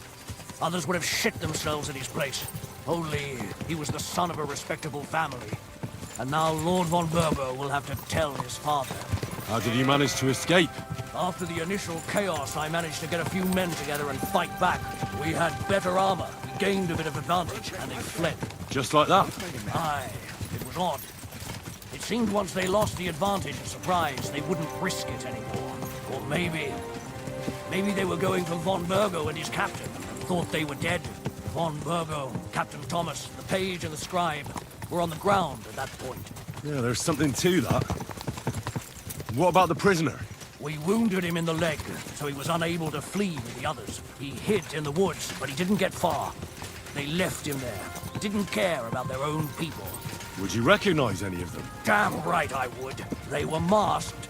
S4: Others would have shit themselves at his place. Only he was the son of a respectable family. And now Lord von Burgo will have to tell his father.
S18: How did you manage to escape?
S4: After the initial chaos, I managed to get a few men together and fight back. We had better armor, we gained a bit of advantage, and they fled.
S18: Just like that?
S4: Aye, it was odd. It seemed once they lost the advantage of surprise, they wouldn't risk it anymore. Or maybe they were going for von Burgo and his captain, and thought they were dead. Von Burgo, Captain Thomas, the page and the scribe were on the ground at that point.
S18: Yeah, there's something to that. What about the prisoner?
S4: We wounded him in the leg, so he was unable to flee with the others. He hid in the woods, but he didn't get far. They left him there. Didn't care about their own people.
S18: Would you recognize any of them?
S4: Damn right I would. They were masked.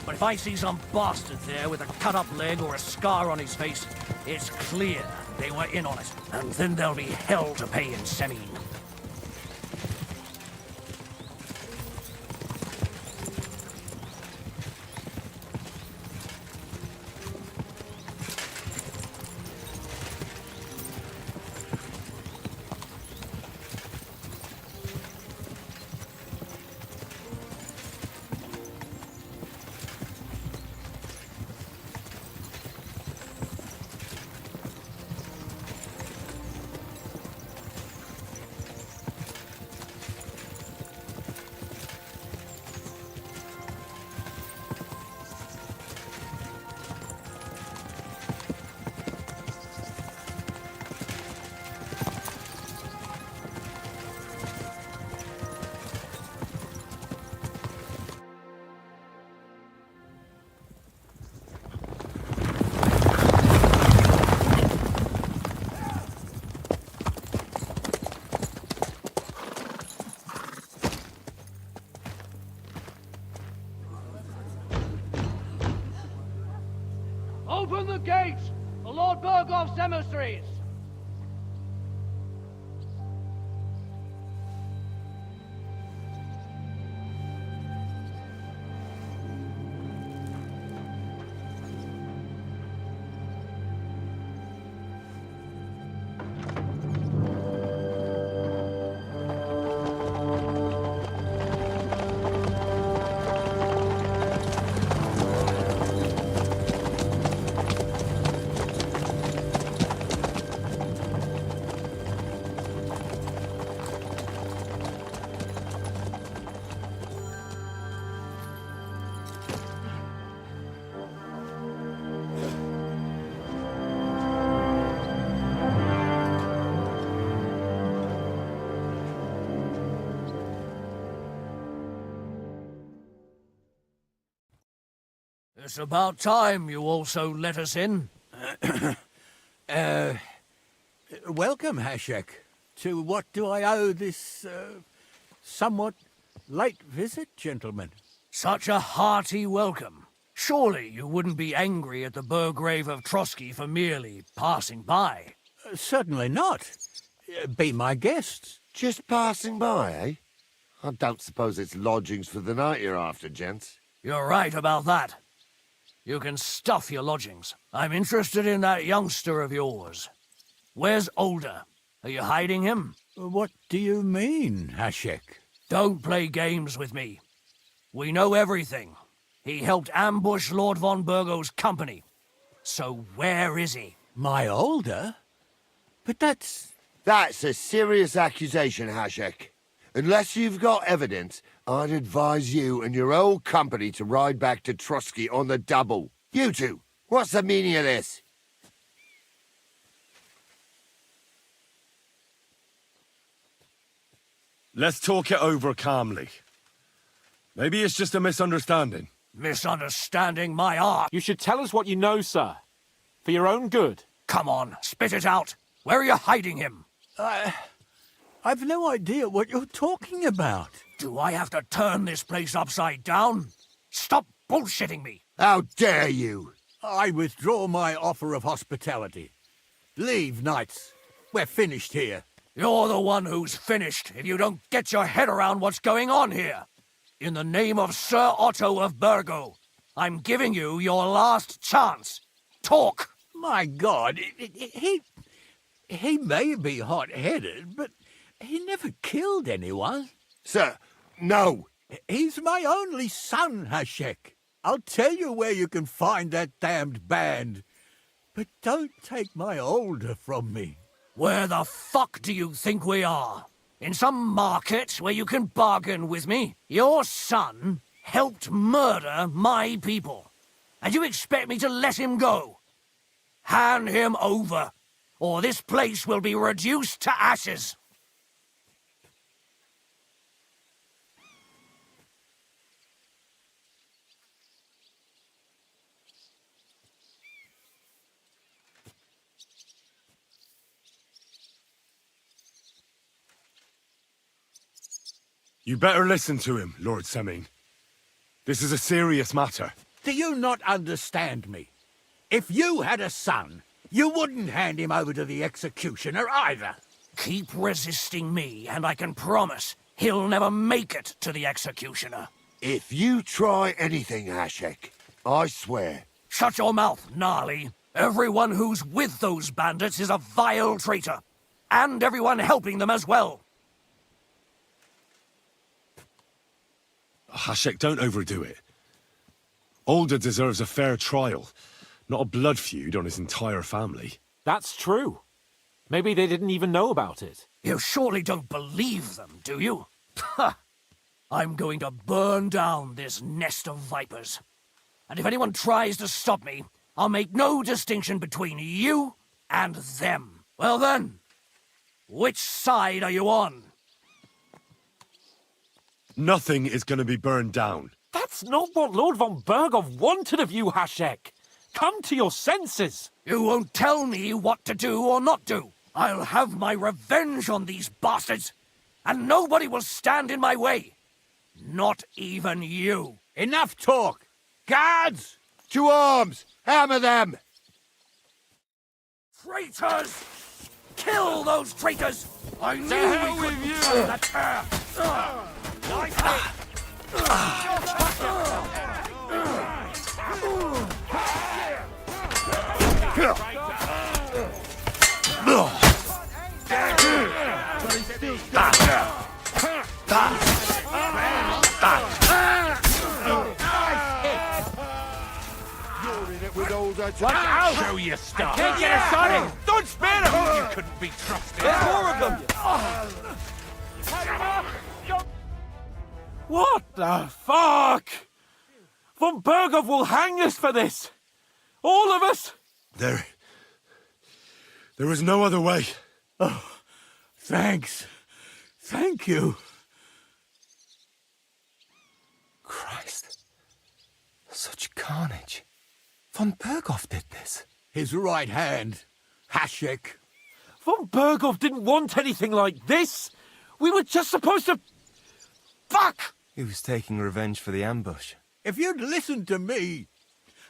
S4: But if I see some bastard there with a cut-up leg or a scar on his face, it's clear they were in on it. And then there'll be hell to pay in Semine. Open the gates! The Lord Burgov's emissaries! It's about time you also let us in.
S6: Welcome, Hashek. To what do I owe this, somewhat late visit, gentlemen?
S4: Such a hearty welcome. Surely you wouldn't be angry at the Burgrave of Trotsky for merely passing by.
S6: Certainly not. Be my guests.
S20: Just passing by, eh? I don't suppose it's lodgings for the night you're after, gents.
S4: You're right about that. You can stuff your lodgings. I'm interested in that youngster of yours. Where's Older? Are you hiding him?
S6: What do you mean, Hashek?
S4: Don't play games with me. We know everything. He helped ambush Lord von Burgo's company. So where is he?
S6: My Older? But that's
S20: a serious accusation, Hashek. Unless you've got evidence, I'd advise you and your whole company to ride back to Trotsky on the double. You two, what's the meaning of this?
S18: Let's talk it over calmly. Maybe it's just a misunderstanding.
S4: Misunderstanding my art.
S2: You should tell us what you know, sir. For your own good.
S4: Come on, spit it out. Where are you hiding him?
S6: I've no idea what you're talking about.
S4: Do I have to turn this place upside down? Stop bullshitting me.
S20: How dare you?
S6: I withdraw my offer of hospitality. Leave, knights. We're finished here.
S4: You're the one who's finished if you don't get your head around what's going on here. In the name of Sir Otto of Burgo, I'm giving you your last chance. Talk!
S6: My God, he may be hot-headed, but he never killed anyone.
S20: Sir, No.
S6: He's my only son, Hashek. I'll tell you where you can find that damned band. But don't take my older from me.
S4: Where the fuck do you think we are? In some market where you can bargain with me? Your son helped murder my people. And you expect me to let him go? Hand him over, or this place will be reduced to ashes.
S18: You better listen to him, Lord Semin. This is a serious matter.
S6: Do you not understand me? If you had a son, you wouldn't hand him over to the executioner either.
S4: Keep resisting me, and I can promise he'll never make it to the executioner.
S20: If you try anything, Hashek, I swear.
S4: Shut your mouth, Gnarly. Everyone who's with those bandits is a vile traitor. And everyone helping them as well.
S18: Hashek, don't overdo it. Older deserves a fair trial, not a blood feud on his entire family.
S2: That's true. Maybe they didn't even know about it.
S4: You surely don't believe them, do you? Ha! I'm going to burn down this nest of vipers. And if anyone tries to stop me, I'll make no distinction between you and them. Well then, which side are you on?
S18: Nothing is going to be burned down.
S2: That's not what Lord von Berghoff wanted of you, Hashek. Come to your senses.
S4: You won't tell me what to do or not do. I'll have my revenge on these bastards, and nobody will stand in my way. Not even you.
S6: Enough talk! Guards!
S20: To arms! Hammer them!
S4: Traitors! Kill those traitors! I knew we couldn't stand the
S8: Show your stuff. I can't get a shot in. Don't spare him. You couldn't be trusted.
S4: There's more of them.
S2: What the fuck? Von Berghoff will hang us for this. All of us.
S18: There is no other way.
S6: Oh, thanks. Thank you.
S1: Christ. Such carnage. Von Berghoff did this.
S6: His right hand, Hashek.
S2: Von Berghoff didn't want anything like this. We were just supposed to... Fuck!
S1: He was taking revenge for the ambush.
S6: If you'd listened to me,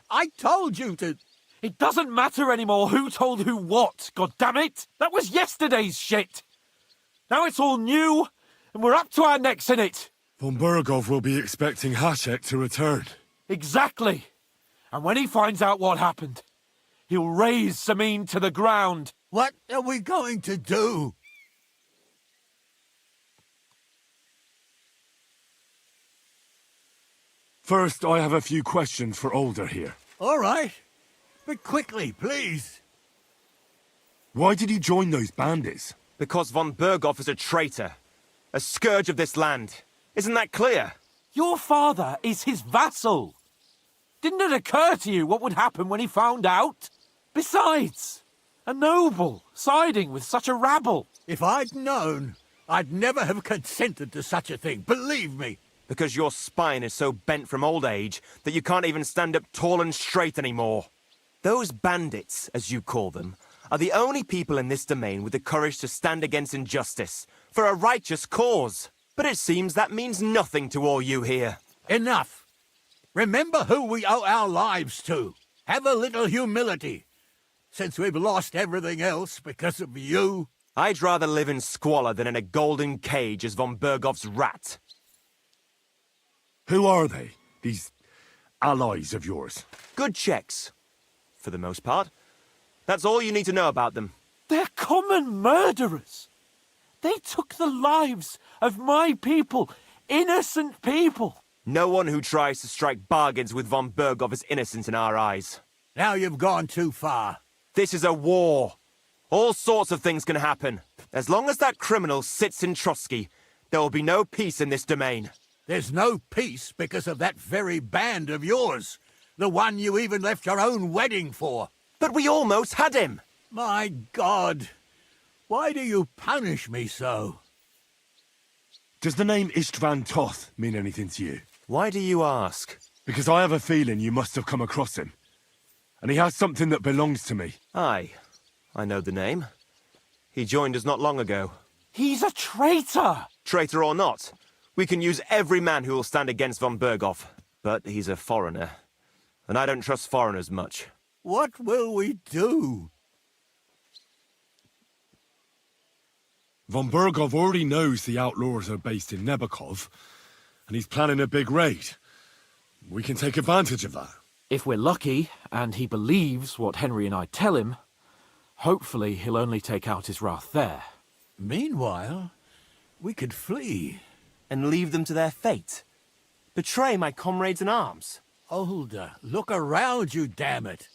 S6: I told you to...
S2: It doesn't matter anymore who told who what, goddammit! That was yesterday's shit! Now it's all new, and we're up to our necks in it!
S18: Von Berghoff will be expecting Hashek to return.
S2: Exactly. And when he finds out what happened, he'll raise Samin to the ground.
S6: What are we going to do?
S18: First, I have a few questions for Older here.
S6: All right. But quickly, please.
S18: Why did you join those bandits?
S21: Because von Berghoff is a traitor. A scourge of this land. Isn't that clear?
S2: Your father is his vassal. Didn't it occur to you what would happen when he found out? Besides, a noble siding with such a rabble.
S6: If I'd known, I'd never have consented to such a thing, believe me.
S21: Because your spine is so bent from old age that you can't even stand up tall and straight anymore. Those bandits, as you call them, are the only people in this domain with the courage to stand against injustice, for a righteous cause. But it seems that means nothing to all you here.
S6: Enough. Remember who we owe our lives to. Have a little humility. Since we've lost everything else because of you.
S21: I'd rather live in squalor than in a golden cage as von Berghoff's rat.
S18: Who are they, these allies of yours?
S21: Good checks, for the most part. That's all you need to know about them.
S2: They're common murderers. They took the lives of my people
S7: Innocent people!
S21: No one who tries to strike bargains with von Berghoff is innocent in our eyes.
S4: Now you've gone too far.
S21: This is a war. All sorts of things can happen. As long as that criminal sits in Trotsky, there will be no peace in this domain.
S4: There's no peace because of that very band of yours. The one you even left your own wedding for.
S21: But we almost had him!
S4: My God! Why do you punish me so?
S18: Does the name Istvan Toth mean anything to you?
S21: Why do you ask?
S18: Because I have a feeling you must have come across him. And he has something that belongs to me.
S21: Aye, I know the name. He joined us not long ago.
S7: He's a traitor!
S21: Traitor or not, we can use every man who will stand against von Berghoff. But he's a foreigner, and I don't trust foreigners much.
S4: What will we do?
S18: Von Berghoff already knows the outlaws are based in Nebakov, and he's planning a big raid. We can take advantage of that.
S2: If we're lucky, and he believes what Henry and I tell him, hopefully he'll only take out his wrath there.
S4: Meanwhile, we could flee.
S21: And leave them to their fate? Betray my comrades in arms?
S4: Older, look around you, damn it.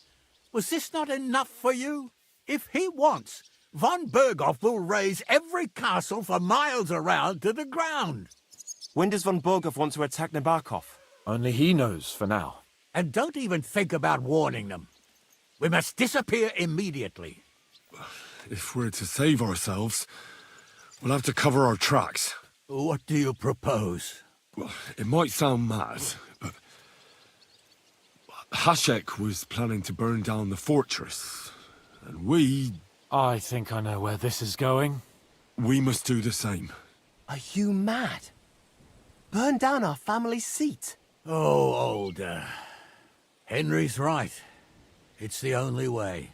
S4: Was this not enough for you? If he wants, von Berghoff will raise every castle for miles around to the ground.
S21: When does von Berghoff want to attack Nabokov?
S2: Only he knows for now.
S4: And don't even think about warning them. We must disappear immediately.
S18: If we're to save ourselves, we'll have to cover our tracks.
S4: What do you propose?
S18: Well, it might sound mad, but Hashek was planning to burn down the fortress, and we...
S2: I think I know where this is going.
S18: We must do the same.
S21: Are you mad? Burn down our family seat?
S4: Oh, Older. Henry's right. It's the only way.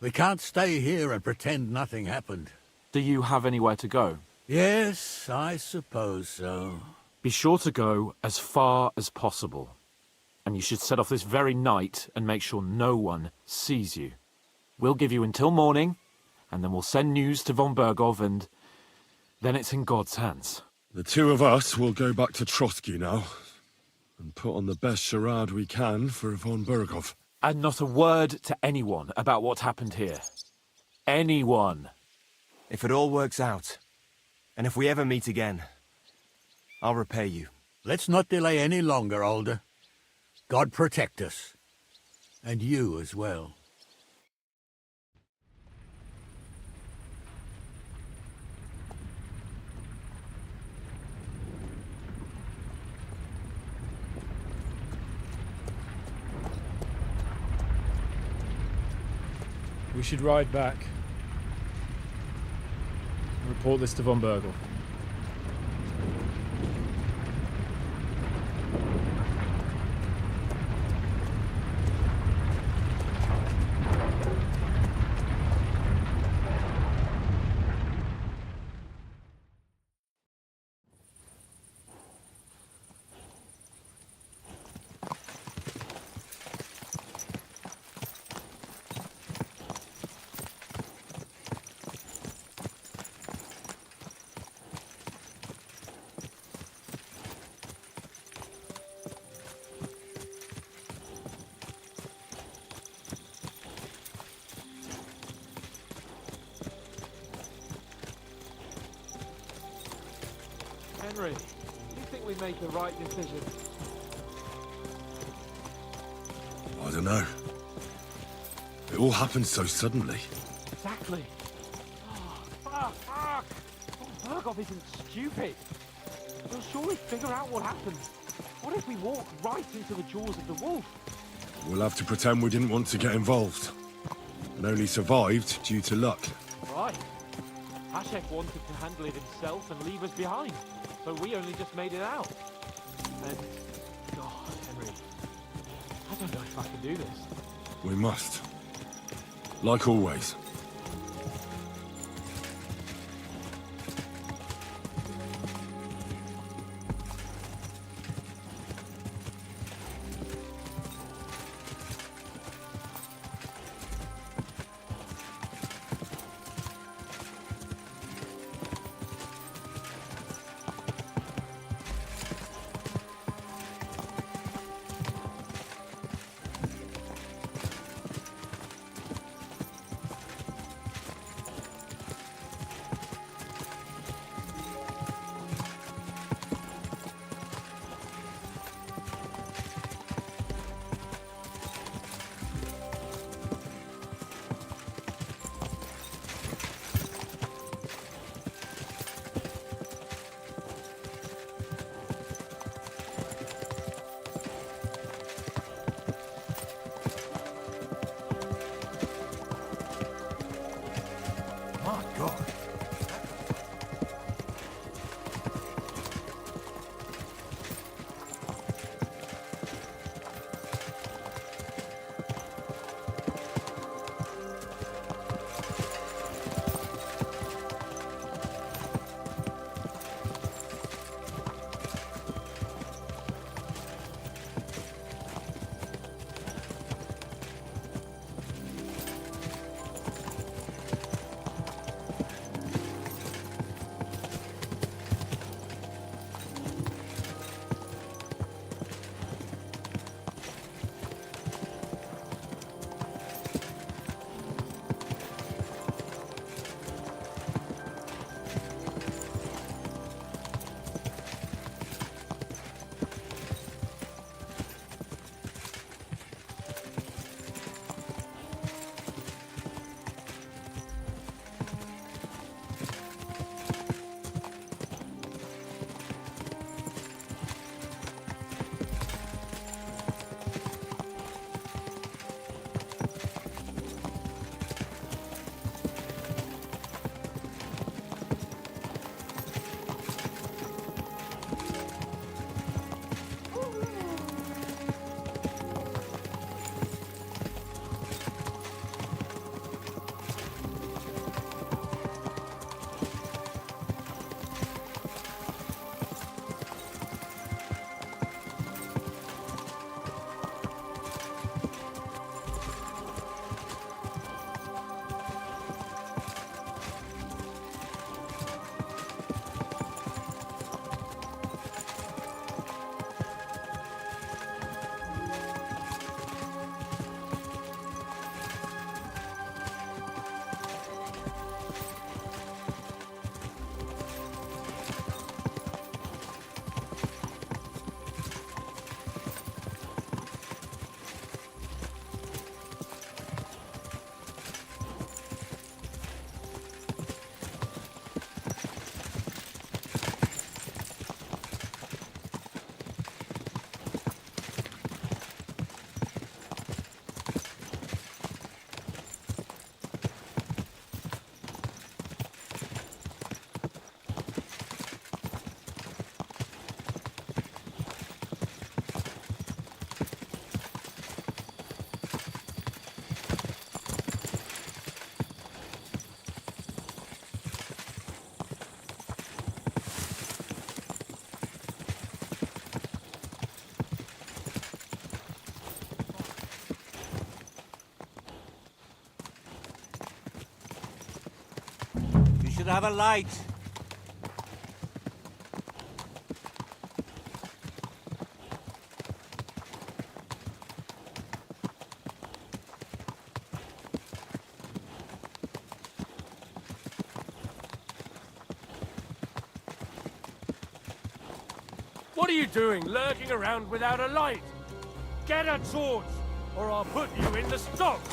S4: We can't stay here and pretend nothing happened.
S2: Do you have anywhere to go?
S4: Yes, I suppose so.
S2: Be sure to go as far as possible. And you should set off this very night and make sure no one sees you. We'll give you until morning, and then we'll send news to von Berghoff, and then it's in God's hands.
S18: The two of us will go back to Trotsky now, and put on the best charade we can for von Berghoff.
S2: And not a word to anyone about what happened here. Anyone.
S21: If it all works out, and if we ever meet again, I'll repay you.
S4: Let's not delay any longer, Older. God protect us. And you as well.
S15: We should ride back. Report this to von Berghoff.
S2: Henry, do you think we made the right decision?
S18: I don't know. It all happened so suddenly.
S2: Exactly. Oh, fuck! Von Berghoff isn't stupid. He'll surely figure out what happened. What if we walk right into the jaws of the wolf?
S18: We'll have to pretend we didn't want to get involved, and only survived due to luck.
S2: Right. Hashek wanted to handle it himself and leave us behind, so we only just made it out. And, God, Henry, I don't know if I can do this.
S18: We must. Like always.
S6: God.
S5: Should have a light.
S2: What are you doing, lurking around without a light? Get a torch, or I'll put you in the stocks!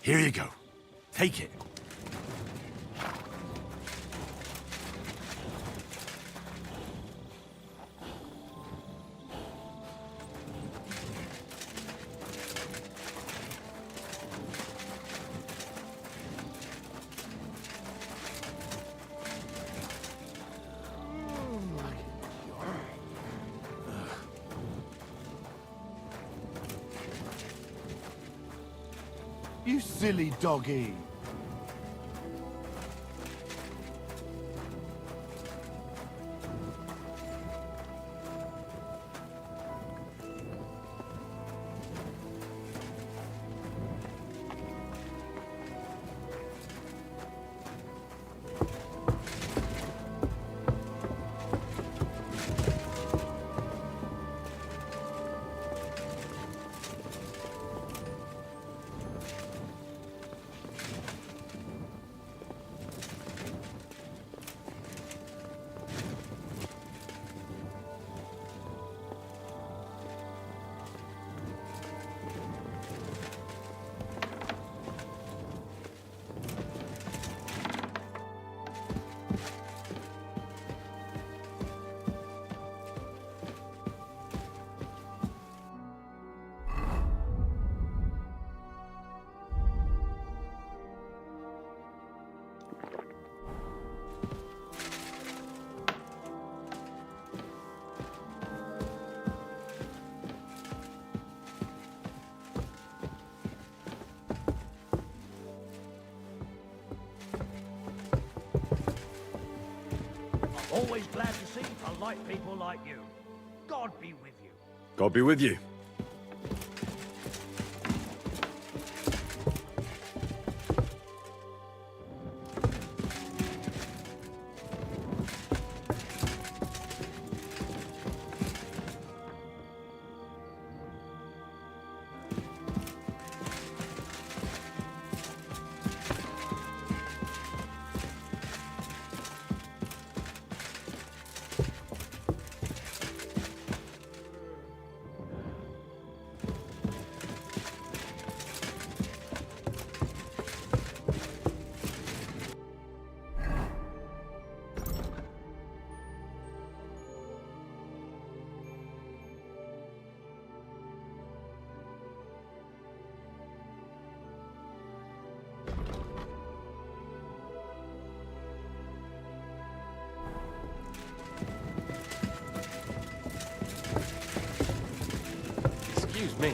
S1: Here you go. Take it. You silly doggy.
S4: always glad to see polite people like you. God be with you.
S18: God be with you.
S2: Excuse me.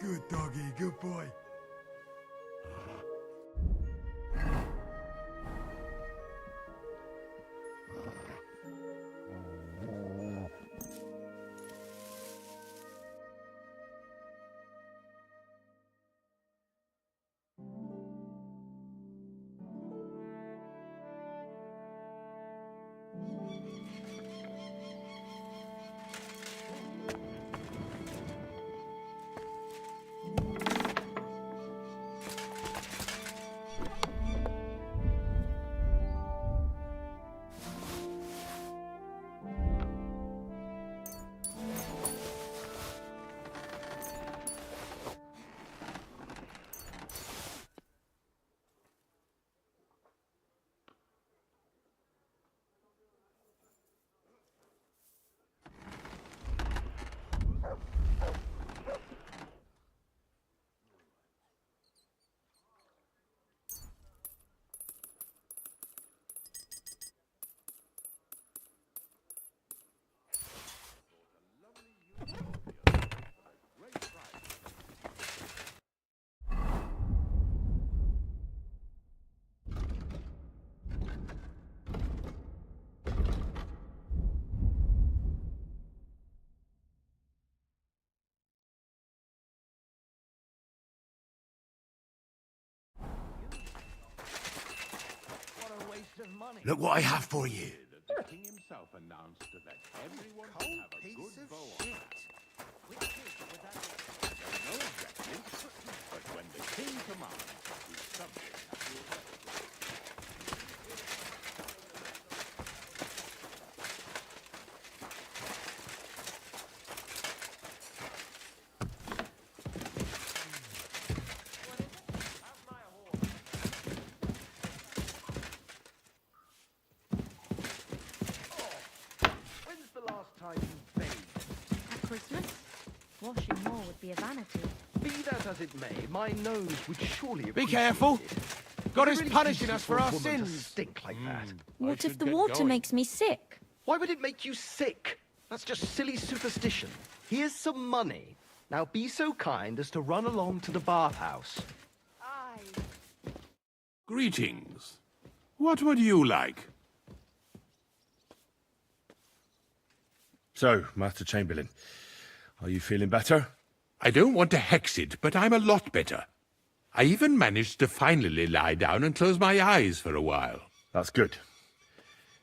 S6: Good doggy, good boy.
S1: Look what I have for you.
S5: The king himself announced that everyone can have a good bow on hand. There's no objective, but when the king commands, he's subject to obey.
S12: When's the last time you bathed?
S10: At Christmas? Washing more would be a vanity.
S12: Be that as it may, my nose would surely
S1: Be
S12: appreciate
S1: careful.
S12: it.
S1: God
S12: It's
S1: is
S12: really
S1: punishing
S12: decent
S1: us for
S12: a
S1: our
S12: woman to
S1: sins.
S12: stink like that.
S10: What if the water makes me sick?
S12: Why would it make you sick? That's just silly superstition. Here's some money. Now be so kind as to run along to the bathhouse.
S9: Greetings. What would you like?
S18: So, Master Chamberlain, are you feeling better?
S22: I don't want to hex it, but I'm a lot better. I even managed to finally lie down and close my eyes for a while.
S18: That's good.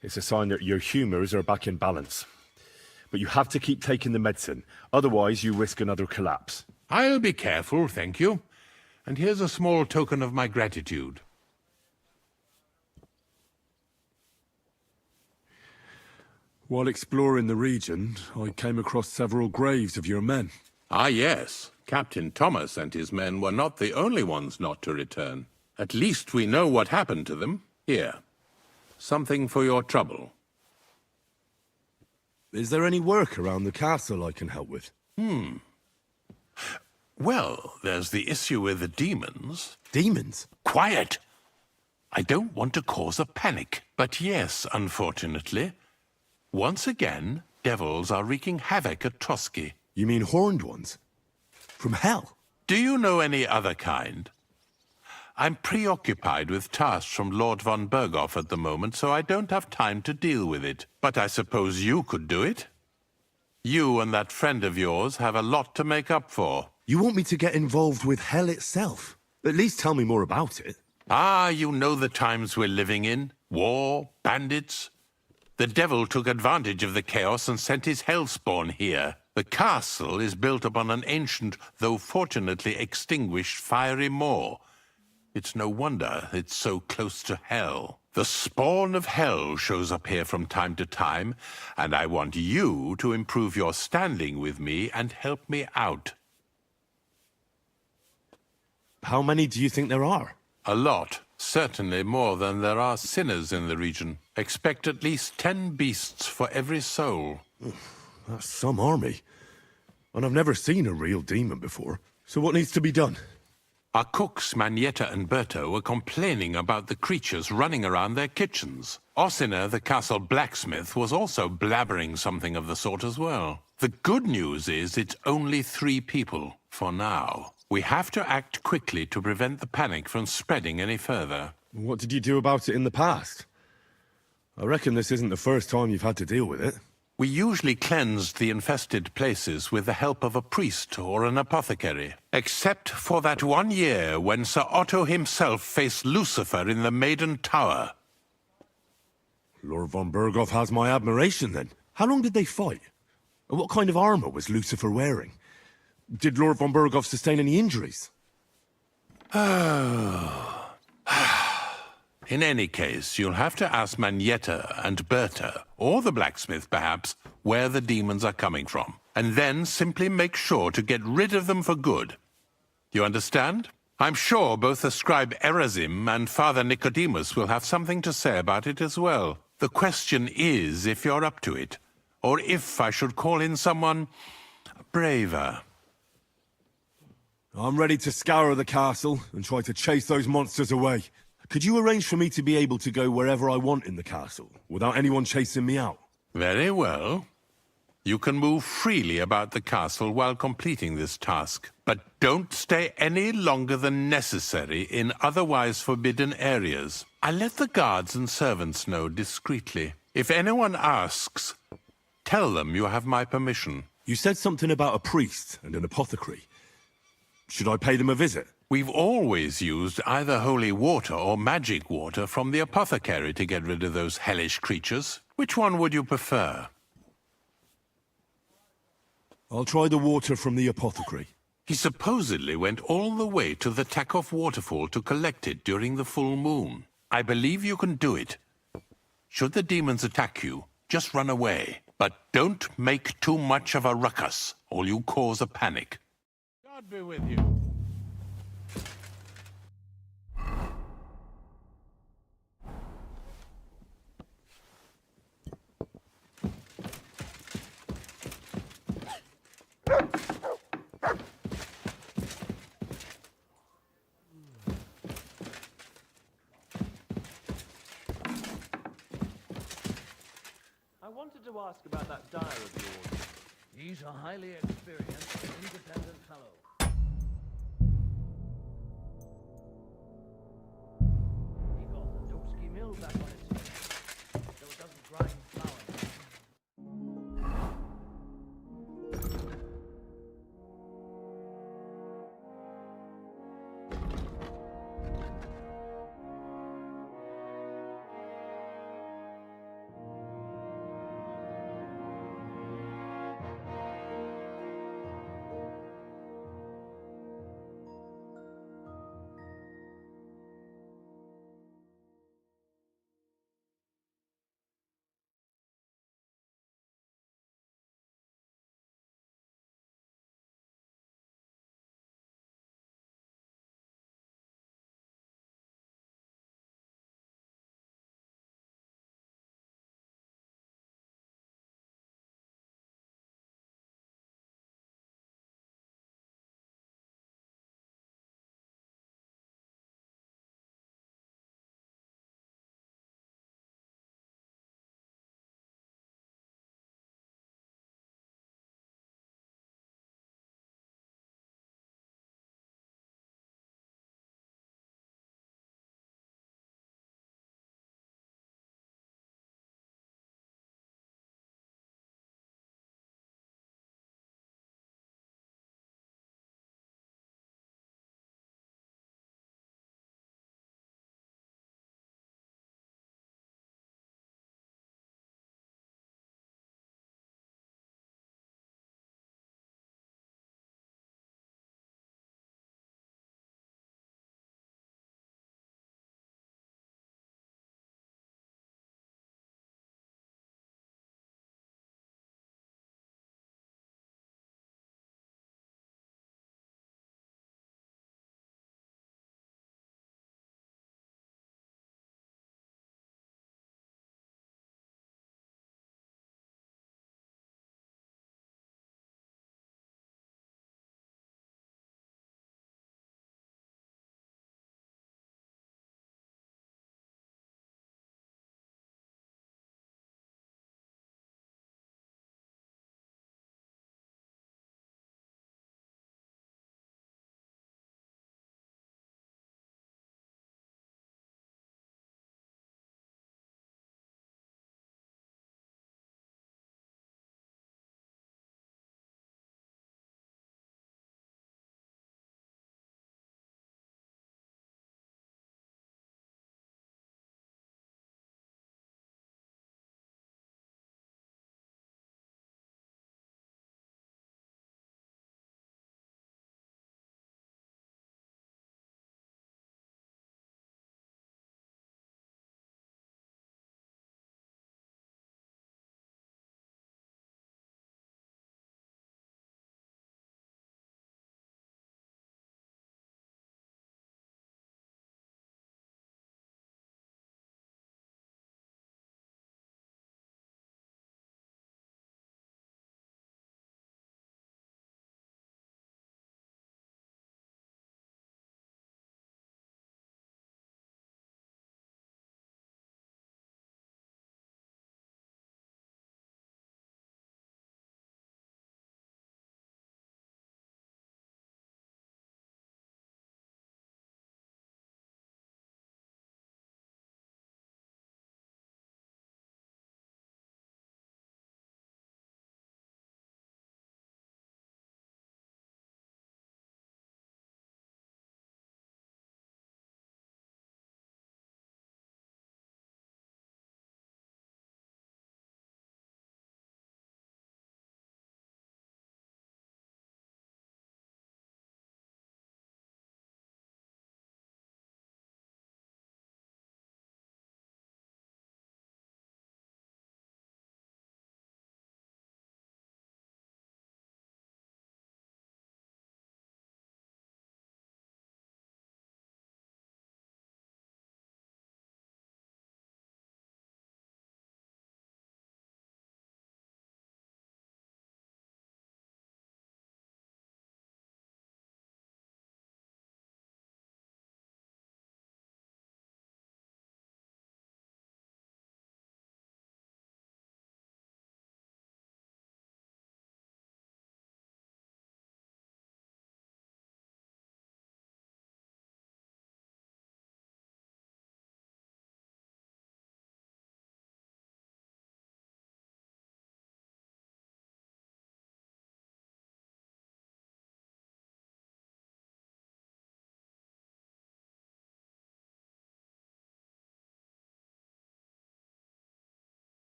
S18: It's a sign that your humours are back in balance. But you have to keep taking the medicine, otherwise you risk another collapse.
S22: I'll be careful, thank you. And here's a small token of my gratitude.
S18: While exploring the region, I came across several graves of your men.
S22: Ah, yes. Captain Thomas and his men were not the only ones not to return. At least we know what happened to them. Here. Something for your trouble.
S18: Is there any work around the castle I can help with?
S22: Well, there's the issue with the demons.
S18: Demons?
S22: Quiet! I don't want to cause a panic. But yes, unfortunately, once again, devils are wreaking havoc at Trotsky.
S18: You mean horned ones? From hell?
S22: Do you know any other kind? I'm preoccupied with tasks from Lord von Berghoff at the moment, so I don't have time to deal with it. But I suppose you could do it? You and that friend of yours have a lot to make up for.
S18: You want me to get involved with hell itself? At least tell me more about it.
S22: Ah, you know the times we're living in. War, bandits. The devil took advantage of the chaos and sent his hellspawn here. The castle is built upon an ancient, though fortunately extinguished, fiery moor. It's no wonder it's so close to hell. The spawn of hell shows up here from time to time, and I want you to improve your standing with me and help me out.
S18: How many do you think there are?
S22: A lot. Certainly more than there are sinners in the region. Expect at least 10 beasts for every soul.
S18: That's some army. And I've never seen a real demon before. So what needs to be done?
S22: Our cooks, Manietta and Berto, were complaining about the creatures running around their kitchens. Ossina, the castle blacksmith, was also blabbering something of the sort as well. The good news is it's only 3 people, for now. We have to act quickly to prevent the panic from spreading any further.
S18: What did you do about it in the past? I reckon this isn't the first time you've had to deal with it.
S22: We usually cleansed the infested places with the help of a priest or an apothecary. Except for that one year when Sir Otto himself faced Lucifer in the Maiden Tower.
S18: Lord von Berghoff has my admiration, then. How long did they fight? And what kind of armor was Lucifer wearing? Did Lord von Berghoff sustain any injuries?
S22: In any case, you'll have to ask Manietta and Berta, or the blacksmith perhaps, where the demons are coming from. And then simply make sure to get rid of them for good. You understand? I'm sure both the scribe Erazim and Father Nicodemus will have something to say about it as well. The question is if you're up to it, or if I should call in someone braver.
S18: I'm ready to scour the castle and try to chase those monsters away. Could you arrange for me to be able to go wherever I want in the castle, without anyone chasing me out?
S22: Very well. You can move freely about the castle while completing this task, but don't stay any longer than necessary in otherwise forbidden areas. I'll let the guards and servants know discreetly. If anyone asks, tell them you have my permission.
S18: You said something about a priest and an apothecary. Should I pay them a visit?
S22: We've always used either holy water or magic water from the apothecary to get rid of those hellish creatures. Which one would you prefer?
S18: I'll try the water from the apothecary.
S22: He supposedly went all the way to the Takoff waterfall to collect it during the full moon. I believe you can do it. Should the demons attack you, just run away. But don't make too much of a ruckus, or you cause a panic.
S8: God be with you.
S12: I wanted to ask about that dyer of yours.
S4: He's a highly experienced and independent fellow. He got the Dubsky mill back on its feet, so it doesn't grind flour.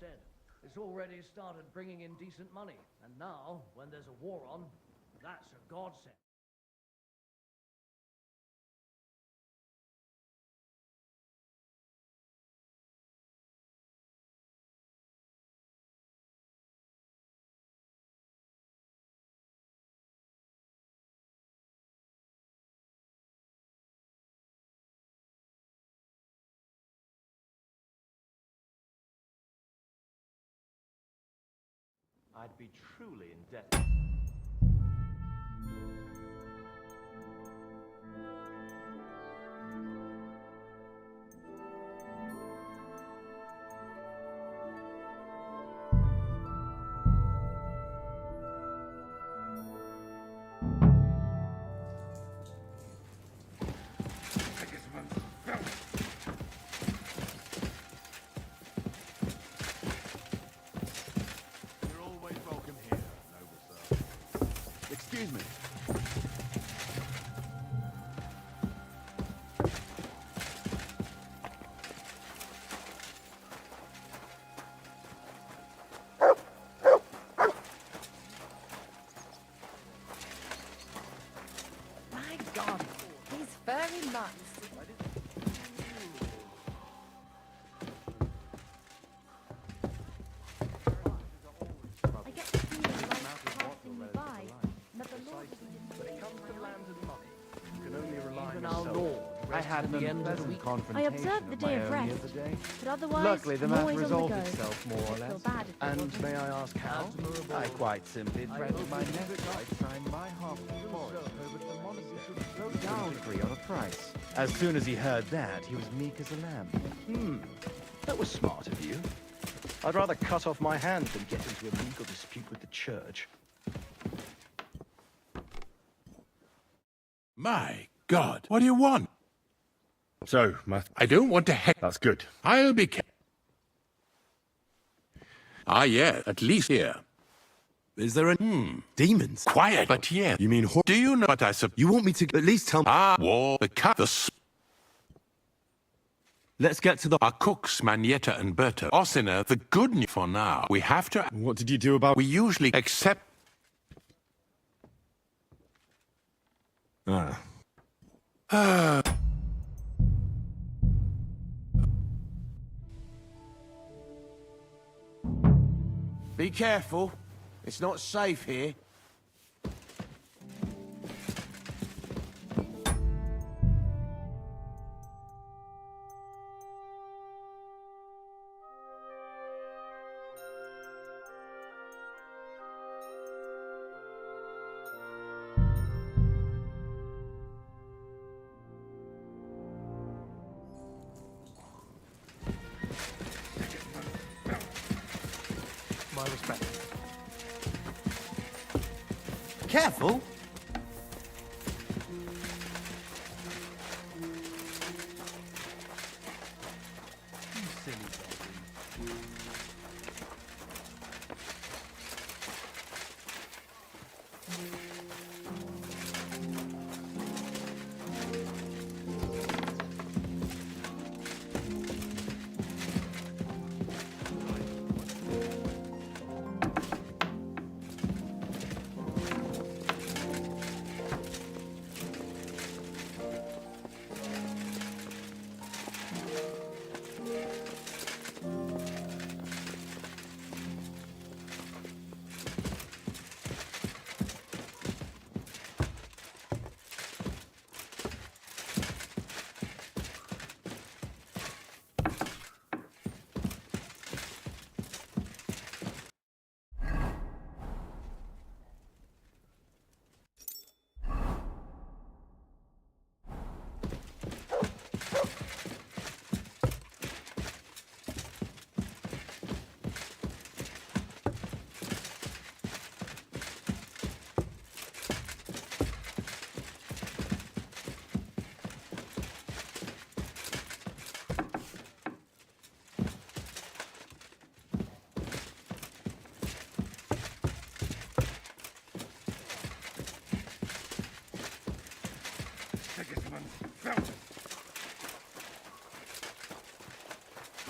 S4: instead. It's already started bringing in decent money, and now, when there's a war on, that's a godsend.
S12: I'd be truly indebted.
S14: Excuse me.
S10: My God, he's very nice. I get the feeling like passing me by, that the Lord
S12: When it comes to land and money, you can only rely on
S4: Even our
S12: yourself.
S4: Lord
S12: I had
S4: at the end of the week.
S3: I observed the day of rest, but otherwise,
S12: Luckily, the
S3: I'm
S12: matter
S3: always on the
S12: resolved
S3: go.
S12: itself more or
S3: I feel
S12: less.
S3: bad if it
S12: And
S3: wasn't.
S12: may I ask how? I quite simply threatened my next I'd sign my half of the forest over to the monastery. Down agree on a price. As soon as he heard that, he was meek as a lamb. That was smart of you. I'd rather cut off my hand than get into a legal dispute with the church.
S22: My God, what do you want?
S18: So,
S22: I don't want to heck.
S18: That's good.
S22: I'll be Ah, yeah, at least here.
S1: Is there a... Demons?
S22: Quiet, but yeah.
S1: You mean
S22: Do you know what I suppose?
S1: You want me to at least tell me...
S22: War, the cut,
S1: Let's get to the...
S22: Our cooks, Manietta and Berta. Ossina, the good news for now. We have to...
S18: What did you do about...
S22: We usually accept...
S14: Be careful. It's not safe here.
S4: My respect.
S1: Careful!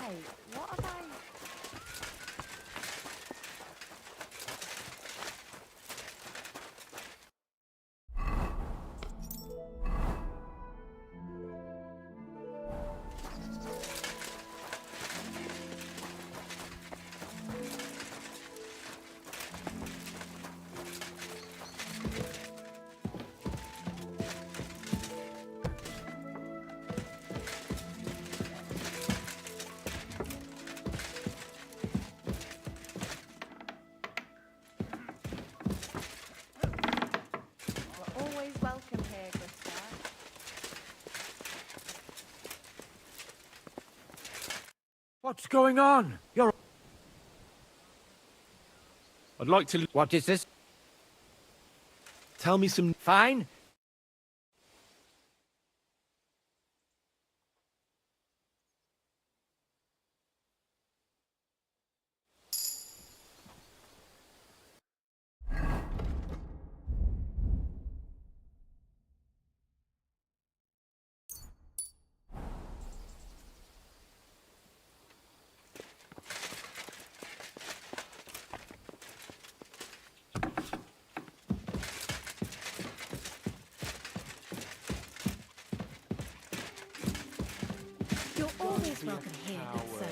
S10: Hey, what have I...
S17: What's going on? You're...
S18: I'd like to...
S17: What is this?
S18: Tell me some...
S17: Fine.
S3: You're always welcome here, good sir.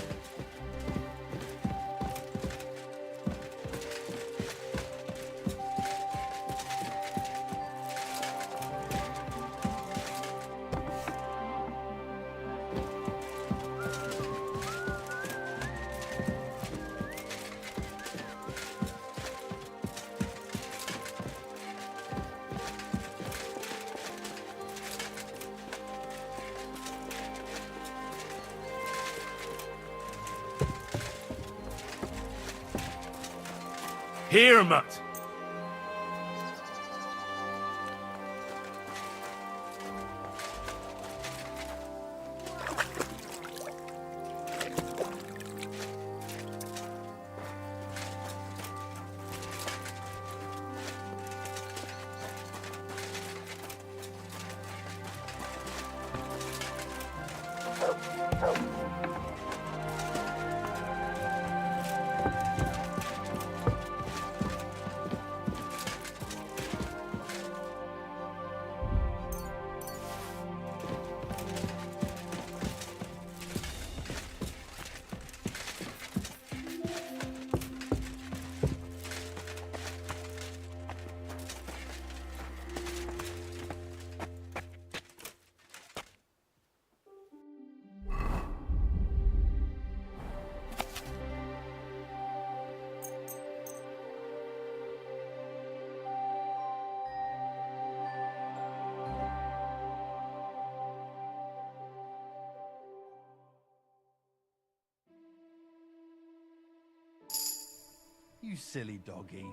S18: Here, Mutt.
S12: You silly doggy.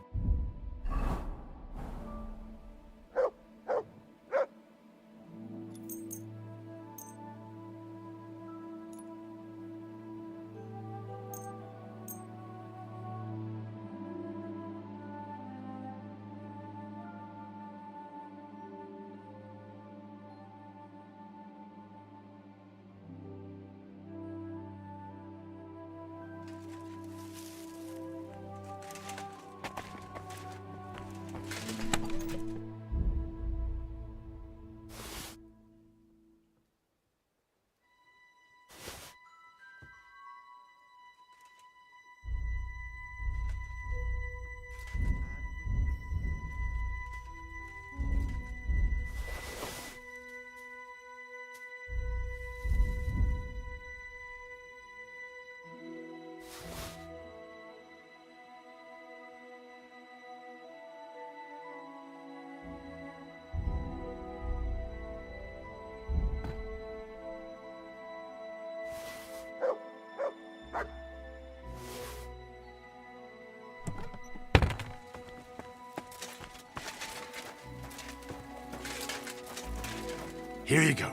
S1: Here you go.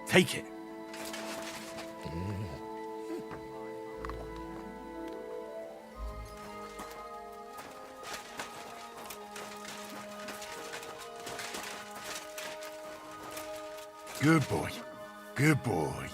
S1: Take it. Good boy. Good boy.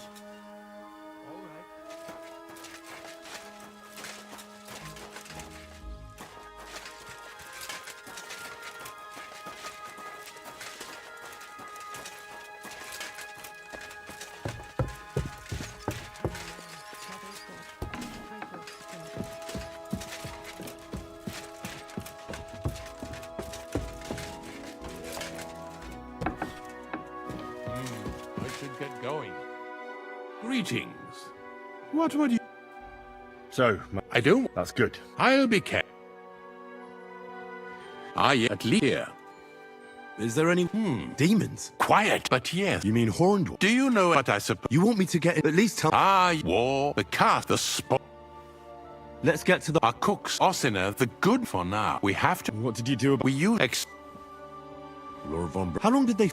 S22: Greetings.
S18: What would you... So,
S22: I don't...
S18: That's good.
S22: I'll be careful. At least here.
S1: Is there any demons?
S22: Quiet, but yes.
S1: You mean horned?
S22: Do you know what I suppose?
S1: You want me to get at least tell?
S22: War, the cast, the spot.
S1: Let's get to the...
S22: Our cooks, Ossiner, the good for now. We have to...
S1: What did you do about...
S22: We use...
S1: Lord Von... How long did they...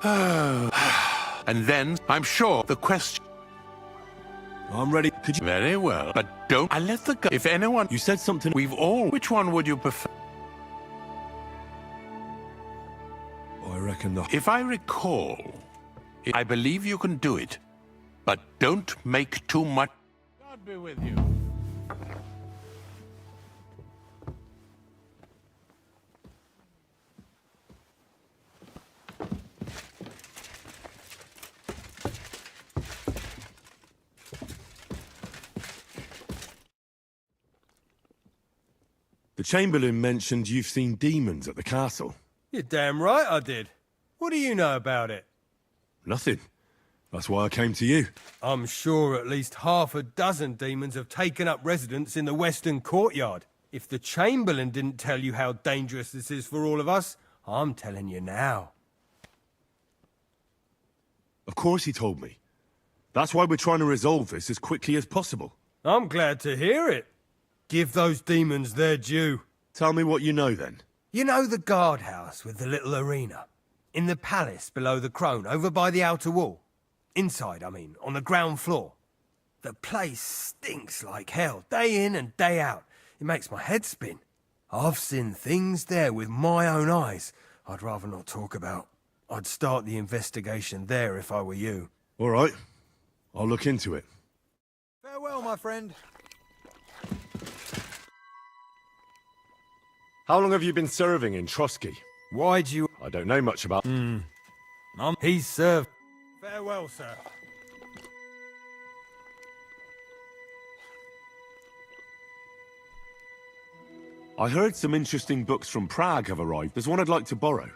S22: And then, I'm sure, the question...
S1: I'm ready. Could you...
S22: Very well, but don't... I let the go... If anyone...
S1: You said something...
S22: We've all... Which one would you prefer?
S1: I reckon the...
S22: If I recall... I believe you can do it. But don't make too much... God be with you.
S1: The Chamberlain mentioned you've seen demons at the castle.
S6: You're damn right I did. What do you know about it?
S1: Nothing. That's why I came to you.
S6: I'm sure at least half a dozen demons have taken up residence in the western courtyard. If the Chamberlain didn't tell you how dangerous this is for all of us, I'm telling you now.
S1: Of course he told me. That's why we're trying to resolve this as quickly as possible.
S6: I'm glad to hear it. Give those demons their due.
S1: Tell me what you know, then.
S6: You know the guardhouse with the little arena? In the palace below the Crone, over by the outer wall? Inside, I mean, on the ground floor. The place stinks like hell, day in and day out. It makes my head spin. I've seen things there with my own eyes I'd rather not talk about. I'd start the investigation there if I were you.
S1: All right. I'll look into it.
S6: Farewell, my friend.
S1: How long have you been serving in Trotsky?
S6: Why'd you...
S1: I don't know much about...
S6: He's served. Farewell, sir.
S1: I heard some interesting books from Prague have arrived. There's one I'd like to borrow.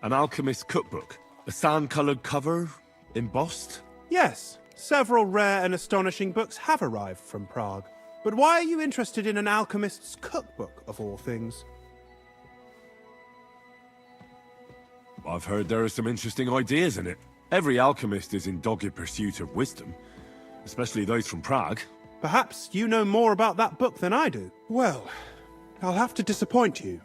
S1: An alchemist's cookbook. A sand-coloured cover, embossed.
S11: Yes, several rare and astonishing books have arrived from Prague. But why are you interested in an alchemist's cookbook, of all things?
S1: I've heard there are some interesting ideas in it. Every alchemist is in dogged pursuit of wisdom, especially those from Prague.
S11: Perhaps you know more about that book than I do. Well, I'll have to disappoint you.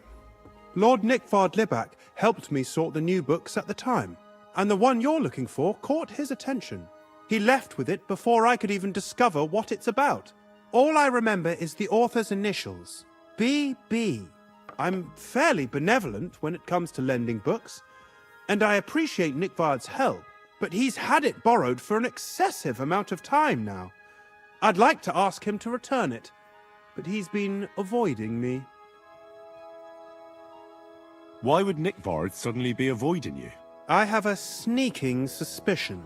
S11: Lord Nickvard Libak helped me sort the new books at the time, and the one you're looking for caught his attention. He left with it before I could even discover what it's about. All I remember is the author's initials, B.B. I'm fairly benevolent when it comes to lending books, and I appreciate Nickvard's help, but he's had it borrowed for an excessive amount of time now. I'd like to ask him to return it, but he's been avoiding me.
S1: Why would Nickvard suddenly be avoiding you?
S11: I have a sneaking suspicion.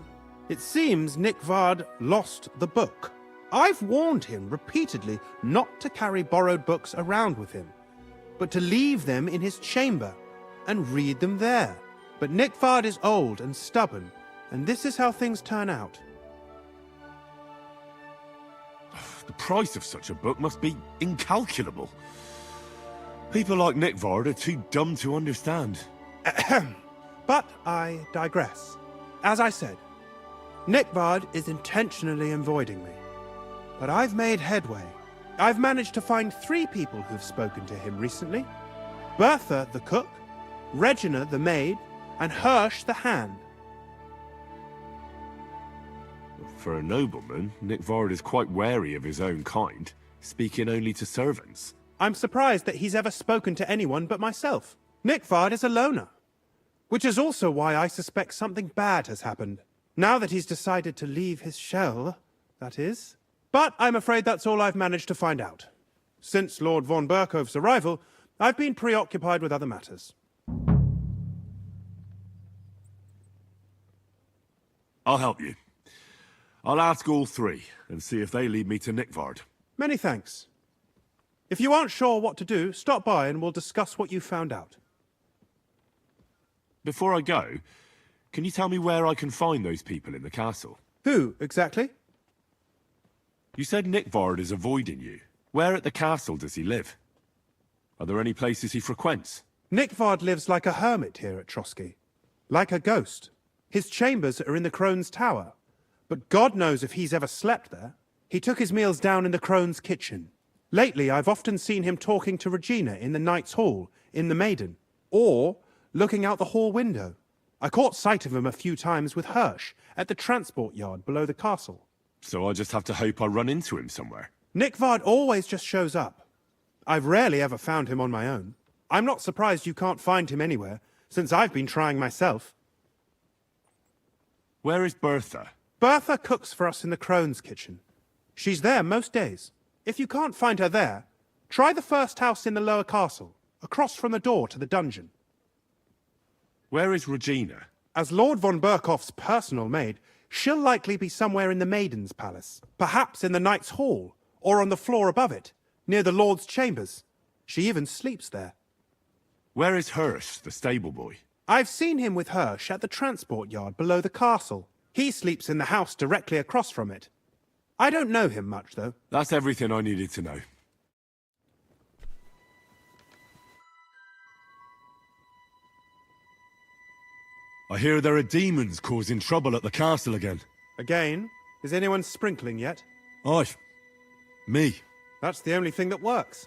S11: It seems Nickvard lost the book. I've warned him repeatedly not to carry borrowed books around with him, but to leave them in his chamber and read them there. But Nickvard is old and stubborn, and this is how things turn out.
S1: The price of such a book must be incalculable. People like Nickvard are too dumb to understand.
S11: But I digress. As I said, Nickvard is intentionally avoiding me. But I've made headway. I've managed to find 3 people who've spoken to him recently. Bertha, the cook, Regina, the maid, and Hirsch, the hand.
S1: For a nobleman, Nickvard is quite wary of his own kind, speaking only to servants.
S11: I'm surprised that he's ever spoken to anyone but myself. Nickvard is a loner. Which is also why I suspect something bad has happened. Now that he's decided to leave his shell, that is. But I'm afraid that's all I've managed to find out. Since Lord von Berkove's arrival, I've been preoccupied with other matters.
S1: I'll help you. I'll ask all 3 and see if they lead me to Nickvard.
S11: Many thanks. If you aren't sure what to do, stop by and we'll discuss what you found out.
S1: Before I go, can you tell me where I can find those people in the castle?
S11: Who, exactly?
S1: You said Nickvard is avoiding you. Where at the castle does he live? Are there any places he frequents?
S11: Nickvard lives like a hermit here at Trotsky. Like a ghost. His chambers are in the Crone's Tower. But God knows if he's ever slept there. He took his meals down in the Crone's kitchen. Lately, I've often seen him talking to Regina in the Knight's Hall, in the Maiden, or looking out the hall window. I caught sight of him a few times with Hirsch at the transport yard below the castle.
S18: So I just have to hope I run into him somewhere.
S11: Nickvard always just shows up. I've rarely ever found him on my own. I'm not surprised you can't find him anywhere, since I've been trying myself.
S18: Where is Bertha?
S11: Bertha cooks for us in the Crone's kitchen. She's there most days. If you can't find her there, try the first house in the lower castle, across from the door to the dungeon.
S18: Where is Regina?
S11: As Lord von Berkoff's personal maid, she'll likely be somewhere in the Maiden's Palace. Perhaps in the Knight's Hall, or on the floor above it, near the Lord's chambers. She even sleeps there.
S18: Where is Hirsch, the stable boy?
S11: I've seen him with Hirsch at the transport yard below the castle. He sleeps in the house directly across from it. I don't know him much, though.
S18: That's everything I needed to know. I hear there are demons causing trouble at the castle again.
S11: Again? Is anyone sprinkling yet?
S18: Aye. Me.
S11: That's the only thing that works.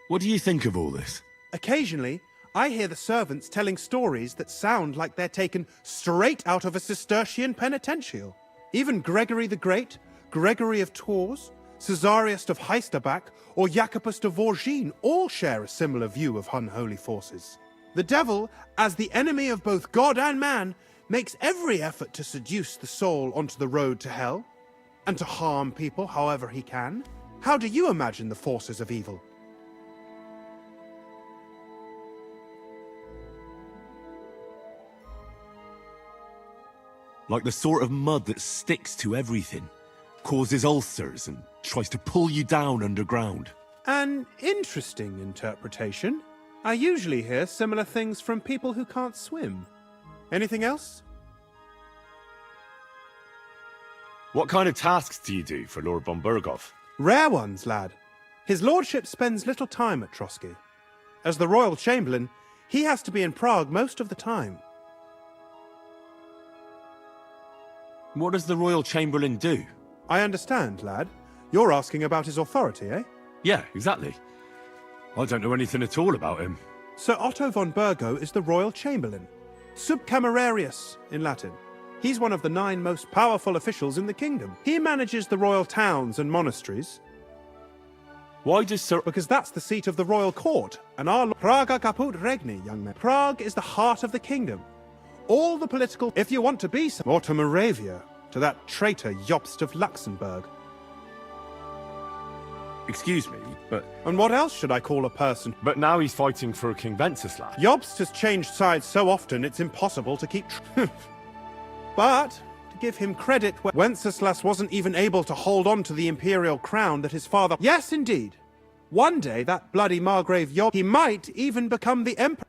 S18: What do you think of all this?
S11: Occasionally, I hear the servants telling stories that sound like they're taken straight out of a Cistercian penitential. Even Gregory the Great, Gregory of Tours, Caesarius of Heisterbach, or Jacobus de Vorgine all share a similar view of unholy forces. The devil, as the enemy of both God and man, makes every effort to seduce the soul onto the road to hell, and to harm people however he can. How do you imagine the forces of evil?
S18: Like the sort of mud that sticks to everything, causes ulcers, and tries to pull you down underground.
S11: An interesting interpretation. I usually hear similar things from people who can't swim. Anything else?
S18: What kind of tasks do you do for Lord von Bergoff?
S11: Rare ones, lad. His lordship spends little time at Trotsky. As the royal chamberlain, he has to be in Prague most of the time.
S18: What does the royal chamberlain do?
S11: I understand, lad. You're asking about his authority, eh?
S18: Yeah, exactly. I don't know anything at all about him.
S11: Sir Otto von Burgo is the royal chamberlain. Subcamerarius in Latin. He's one of the 9 most powerful officials in the kingdom. He manages the royal towns and monasteries.
S18: Why does Sir...
S11: Because that's the seat of the royal court, and our Praga caput regni, young man. Prague is the heart of the kingdom. All the political... If you want to be some... Or to Moravia, to that traitor Jobst of Luxembourg.
S18: Excuse me, but...
S11: And what else should I call a person?
S18: But now he's fighting for King Wenceslas.
S11: Jobst has changed sides so often it's impossible to keep... But, to give him credit, Wenceslas wasn't even able to hold on to the imperial crown that his father... Yes, indeed. One day, that bloody Margrave Jobst... He might even become the emperor.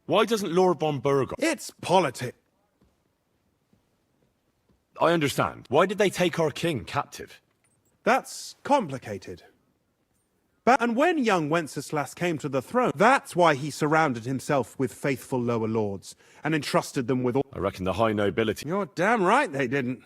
S18: Why doesn't Lord von Bergoff...
S11: It's politics.
S18: I understand. Why did they take our king captive?
S11: That's complicated. And when young Wenceslas came to the throne, that's why he surrounded himself with faithful lower lords and entrusted them with all...
S18: I reckon the high nobility...
S11: You're damn right they didn't.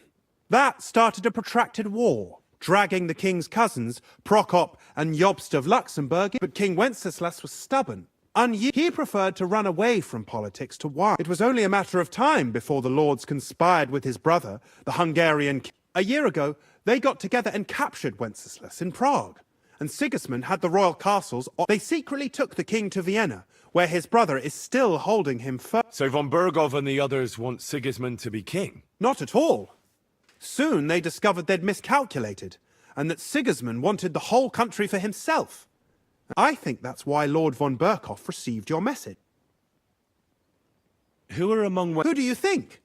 S11: That started a protracted war, dragging the king's cousins, Prokop and Jobst of Luxembourg, but King Wenceslas was stubborn. He preferred to run away from politics to wine. It was only a matter of time before the lords conspired with his brother, the Hungarian king. A year ago, they got together and captured Wenceslas in Prague. And Sigismund had the royal castles. They secretly took the king to Vienna, where his brother is still holding him firm.
S18: So von Bergoff and the others want Sigismund to be king?
S11: Not at all. Soon they discovered they'd miscalculated, and that Sigismund wanted the whole country for himself. I think that's why Lord von Berkoff received your message.
S18: Who are among...
S11: Who do you think?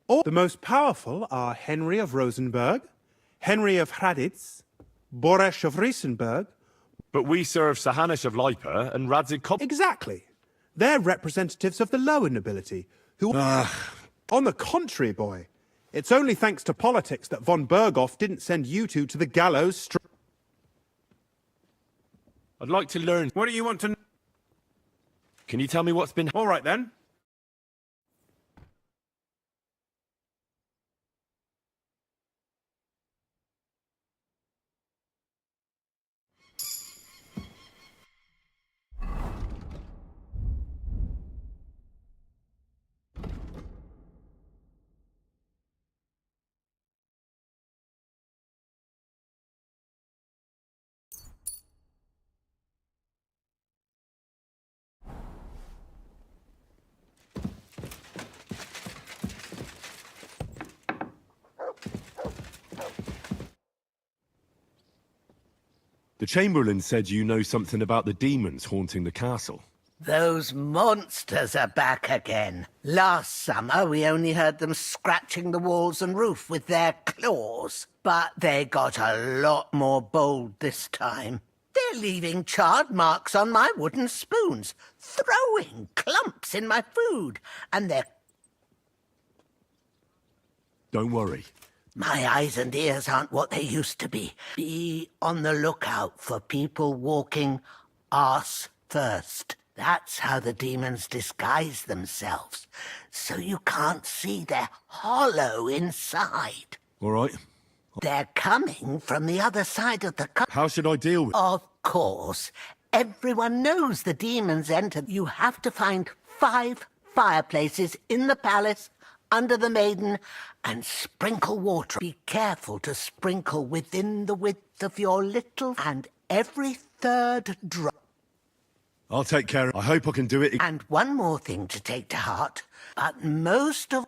S11: All the most powerful are Henry of Rosenberg, Henry of Hraditz, Boresh of Riesenberg.
S18: But we serve Sahanis of Lipa and Radzik Kop...
S11: Exactly. They're representatives of the lower nobility, who... On the contrary, boy. It's only thanks to politics that von Bergoff didn't send you two to the gallows
S18: I'd like to learn.
S11: What do you want to...
S18: Can you tell me what's been...
S11: All right, then.
S18: The Chamberlain said you know something about the demons haunting the castle.
S13: Those monsters are back again. Last summer, we only heard them scratching the walls and roof with their claws. But they got a lot more bold this time. They're leaving charred marks on my wooden spoons, throwing clumps in my food, and they're...
S18: Don't worry.
S13: My eyes and ears aren't what they used to be. Be on the lookout for people walking arse first. That's how the demons disguise themselves, so you can't see they're hollow inside.
S18: All right.
S13: They're coming from the other side of the
S18: How should I deal with...
S13: Of course. Everyone knows the demons enter. You have to find 5 fireplaces in the palace under the maiden and sprinkle water. Be careful to sprinkle within the width of your little and every 3rd drop.
S18: I'll take care of... I hope I can do it...
S13: And one more thing to take to heart, but most of...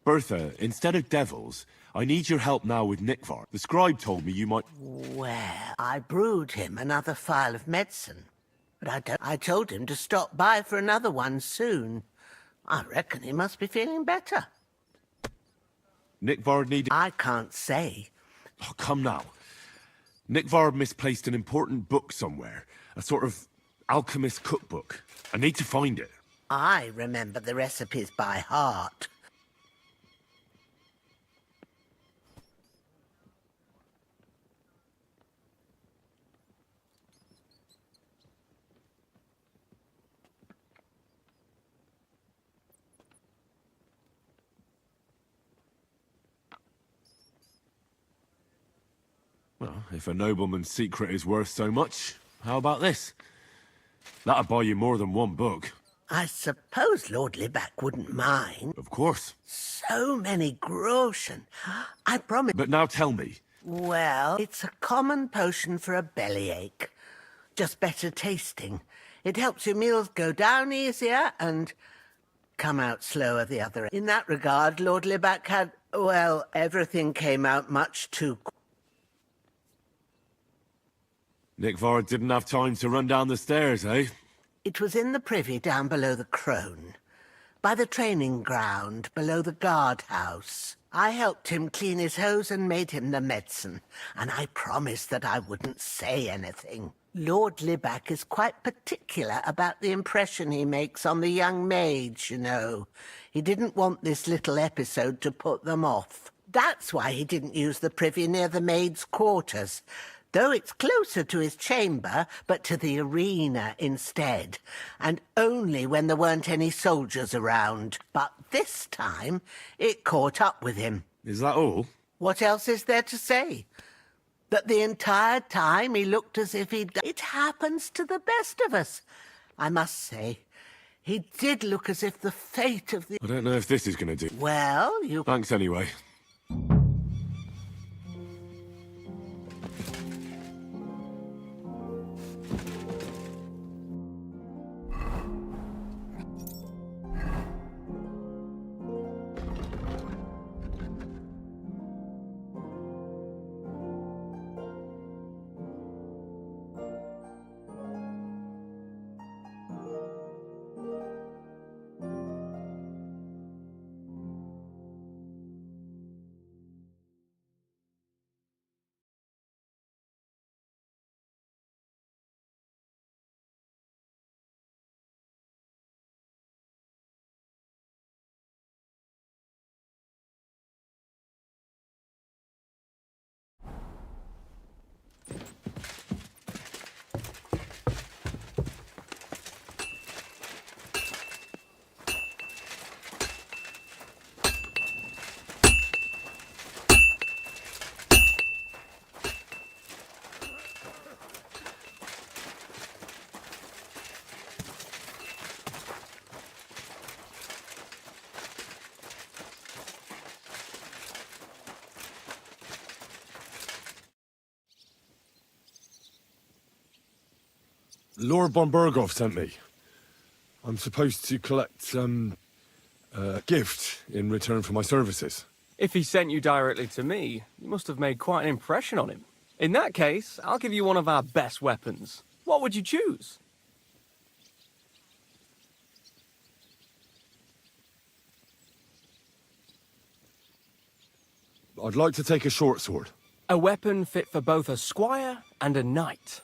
S18: Bertha, instead of devils, I need your help now with Nikvar. The scribe told me you might...
S13: Well, I brewed him another phial of medicine. But I told him to stop by for another one soon. I reckon he must be feeling better.
S18: Nikvar needed...
S13: I can't say.
S18: Oh, come now. Nikvar misplaced an important book somewhere. A sort of alchemist cookbook. I need to find it.
S13: I remember the recipes by heart.
S18: Well, if a nobleman's secret is worth so much, how about this? That'll buy you more than one book.
S13: I suppose Lord Libac wouldn't mind.
S18: Of course.
S13: So many groschen. I promise.
S18: But now tell me.
S13: Well, it's a common potion for a bellyache. Just better tasting. It helps your meals go down easier and come out slower the other end. In that regard, Lord Libac had, well, everything came out much too quick.
S18: Nikvar didn't have time to run down the stairs, eh?
S13: It was in the privy down below the crone, by the training ground below the guardhouse. I helped him clean his hose and made him the medicine, and I promised that I wouldn't say anything. Lord Libac is quite particular about the impression he makes on the young maids, you know. He didn't want this little episode to put them off. That's why he didn't use the privy near the maids' quarters. Though it's closer to his chamber, but to the arena instead, and only when there weren't any soldiers around. But this time, it caught up with him.
S18: Is that all?
S13: What else is there to say? That the entire time he looked as if he'd... It happens to the best of us, I must say. He did look as if the fate of the...
S18: I don't know if this is going to do...
S13: Well, you...
S18: Thanks anyway. Lord von Berghoff sent me. I'm supposed to collect, a gift in return for my services.
S16: If he sent you directly to me, you must have made quite an impression on him. In that case, I'll give you one of our best weapons. What would you choose?
S18: I'd like to take a short sword.
S16: A weapon fit for both a squire and a knight.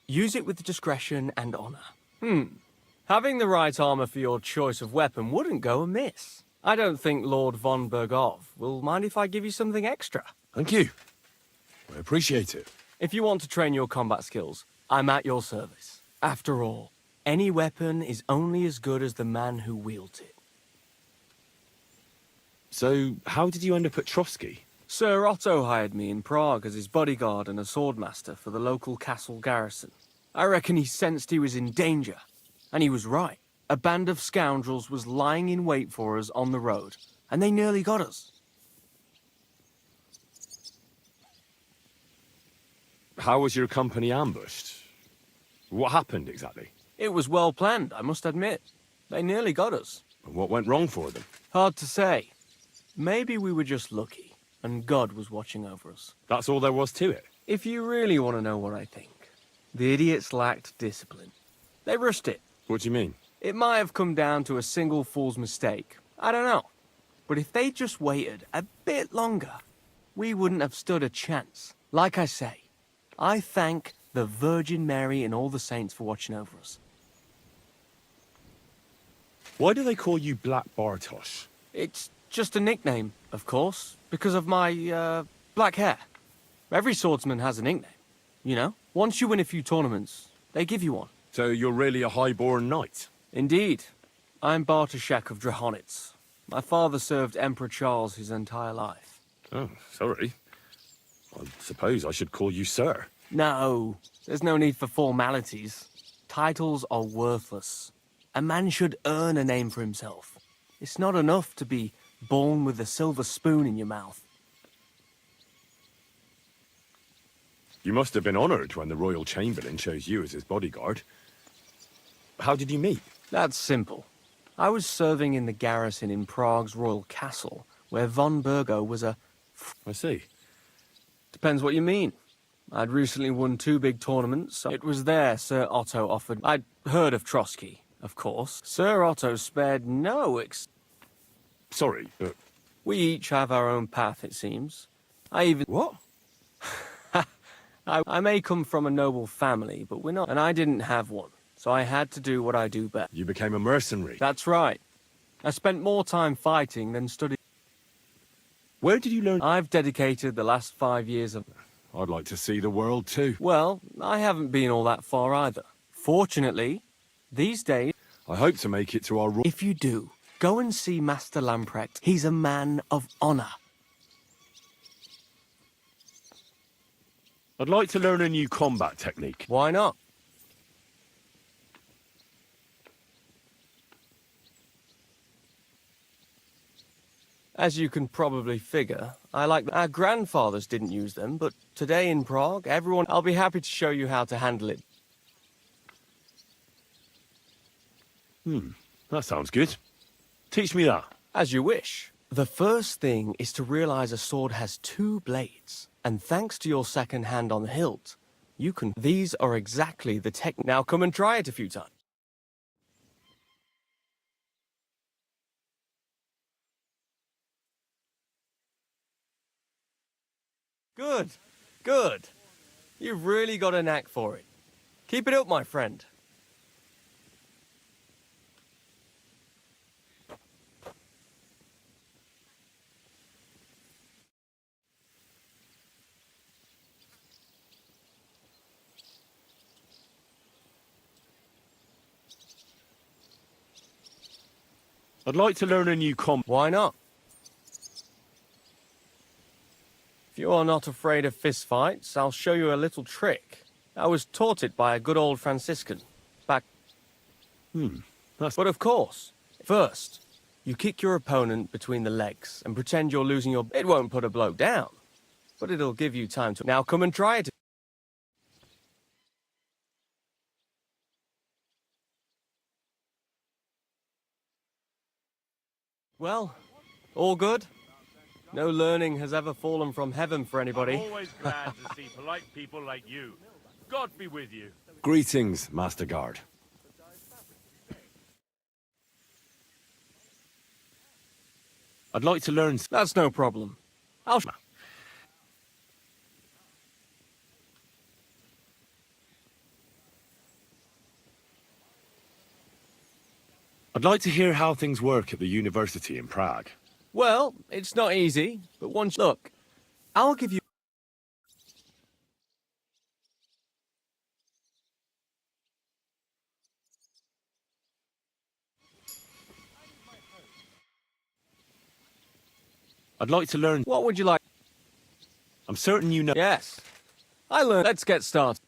S16: Use it with discretion and honor. Having the right armor for your choice of weapon wouldn't go amiss. I don't think Lord von Berghoff will mind if I give you something extra.
S18: Thank you. I appreciate it.
S16: If you want to train your combat skills, I'm at your service. After all, any weapon is only as good as the man who wields it.
S18: So, how did you end up at Trotsky?
S16: Sir Otto hired me in Prague as his bodyguard and a swordmaster for the local castle garrison. I reckon he sensed he was in danger. And he was right. A band of scoundrels was lying in wait for us on the road, and they nearly got us.
S18: How was your company ambushed? What happened exactly?
S16: It was well planned, I must admit. They nearly got us.
S18: What went wrong for them?
S16: Hard to say. Maybe we were just lucky, and God was watching over us.
S18: That's all there was to it?
S16: If you really want to know what I think, the idiots lacked discipline. They rushed it.
S18: What do you mean?
S16: It might have come down to a single fool's mistake. I don't know. But if they just waited a bit longer, we wouldn't have stood a chance. Like I say, I thank the Virgin Mary and all the saints for watching over us.
S18: Why do they call you Black Bartosz?
S16: It's just a nickname, of course, because of my, black hair. Every swordsman has a nickname, you know? Once you win a few tournaments, they give you one.
S18: So you're really a high-born knight?
S16: Indeed. I'm Bartoszek of Drahonitz. My father served Emperor Charles his entire life.
S18: Oh, sorry. I suppose I should call you sir.
S16: No, there's no need for formalities. Titles are worthless. A man should earn a name for himself. It's not enough to be born with a silver spoon in your mouth.
S18: You must have been honored when the royal chamberlain chose you as his bodyguard. How did you meet?
S16: That's simple. I was serving in the garrison in Prague's royal castle, where von Bergo was a...
S18: I see.
S16: Depends what you mean. I'd recently won 2 big tournaments. So it was there Sir Otto offered... I'd heard of Trotsky, of course. Sir Otto spared no
S18: Sorry, but...
S16: We each have our own path, it seems. I even...
S18: What?
S16: I may come from a noble family, but we're not... And I didn't have one. So I had to do what I do best.
S18: You became a mercenary?
S16: That's right. I spent more time fighting than studying.
S18: Where did you learn?
S16: I've dedicated the last 5 years of...
S18: I'd like to see the world too.
S16: Well, I haven't been all that far either. Fortunately, these days...
S18: I hope to make it to our...
S16: If you do, go and see Master Lamprecht. He's a man of honor.
S18: I'd like to learn a new combat technique.
S16: Why not? As you can probably figure, our grandfathers didn't use them, but today in Prague, I'll be happy to show you how to handle it.
S18: That sounds good. Teach me that.
S16: As you wish. The first thing is to realize a sword has 2 blades, and thanks to your second hand on the hilt, you can... These are exactly the technique. Now come and try it a few times. Good, good. You've really got a knack for it. Keep it up, my friend.
S18: I'd like to learn a new
S16: Why not? If you are not afraid of fistfights, I'll show you a little trick. I was taught it by a good old Franciscan. Back... But of course, first, you kick your opponent between the legs and pretend you're losing your... It won't put a bloke down, but it'll give you time to... Now come and try it. Well, all good? No learning has ever fallen from heaven for anybody.
S5: I'm always glad to see polite people like you. God be with you.
S18: Greetings, Master Guard. I'd like to learn...
S16: That's no problem.
S18: I'd like to hear how things work at the university in Prague.
S16: Well, it's not easy, but once... Look, I'll give you...
S18: I'd like to learn...
S16: What would you like?
S18: I'm certain you know...
S16: Yes. I learned... Let's get started.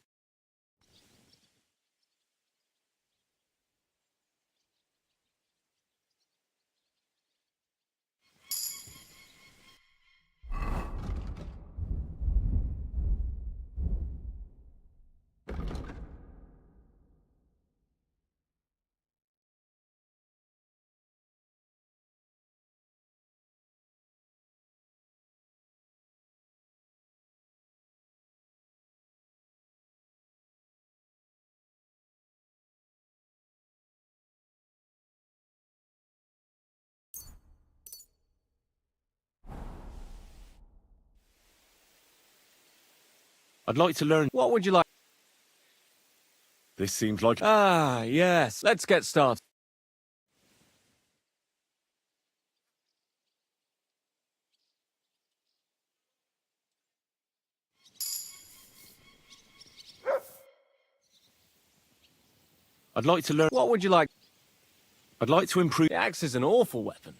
S18: I'd like to learn...
S16: What would you like?
S18: This seems like...
S16: Ah, yes. Let's get started.
S18: I'd like to learn...
S16: What would you like?
S18: I'd like to improve...
S16: The axe is an awful weapon.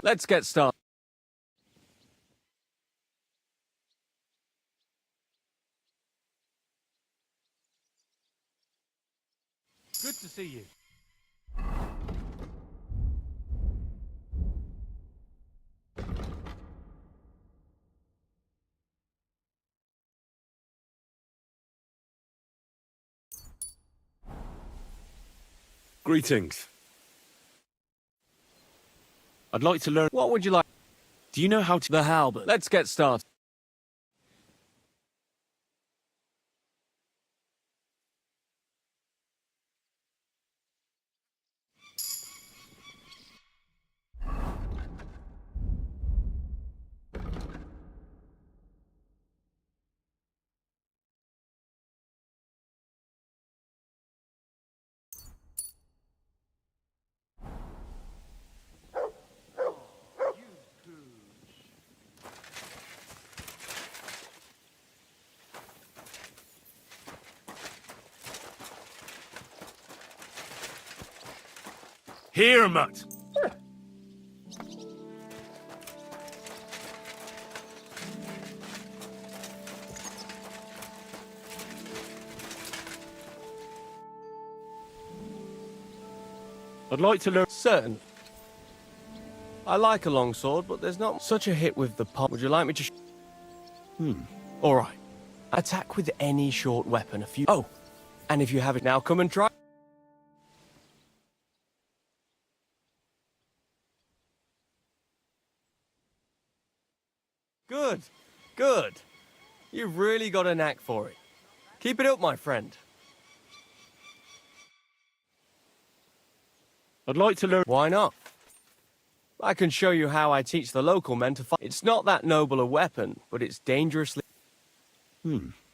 S16: Let's get started.
S5: Good to see you.
S18: Greetings. I'd like to learn...
S16: What would you like?
S18: Do you know how to...
S16: The halberd. Let's get started.
S18: Here, mutt. I'd like to learn...
S16: Certainly. I like a longsword, but there's not such a hit with the pop. Would you like me to... All right. Attack with any short weapon. A few... Oh, and if you have it now, come and try... Good. Good. You've really got a knack for it. Keep it up, my friend.
S18: I'd like to learn...
S16: Why not? I can show you how I teach the local men to fight. It's not that noble a weapon, but it's dangerously...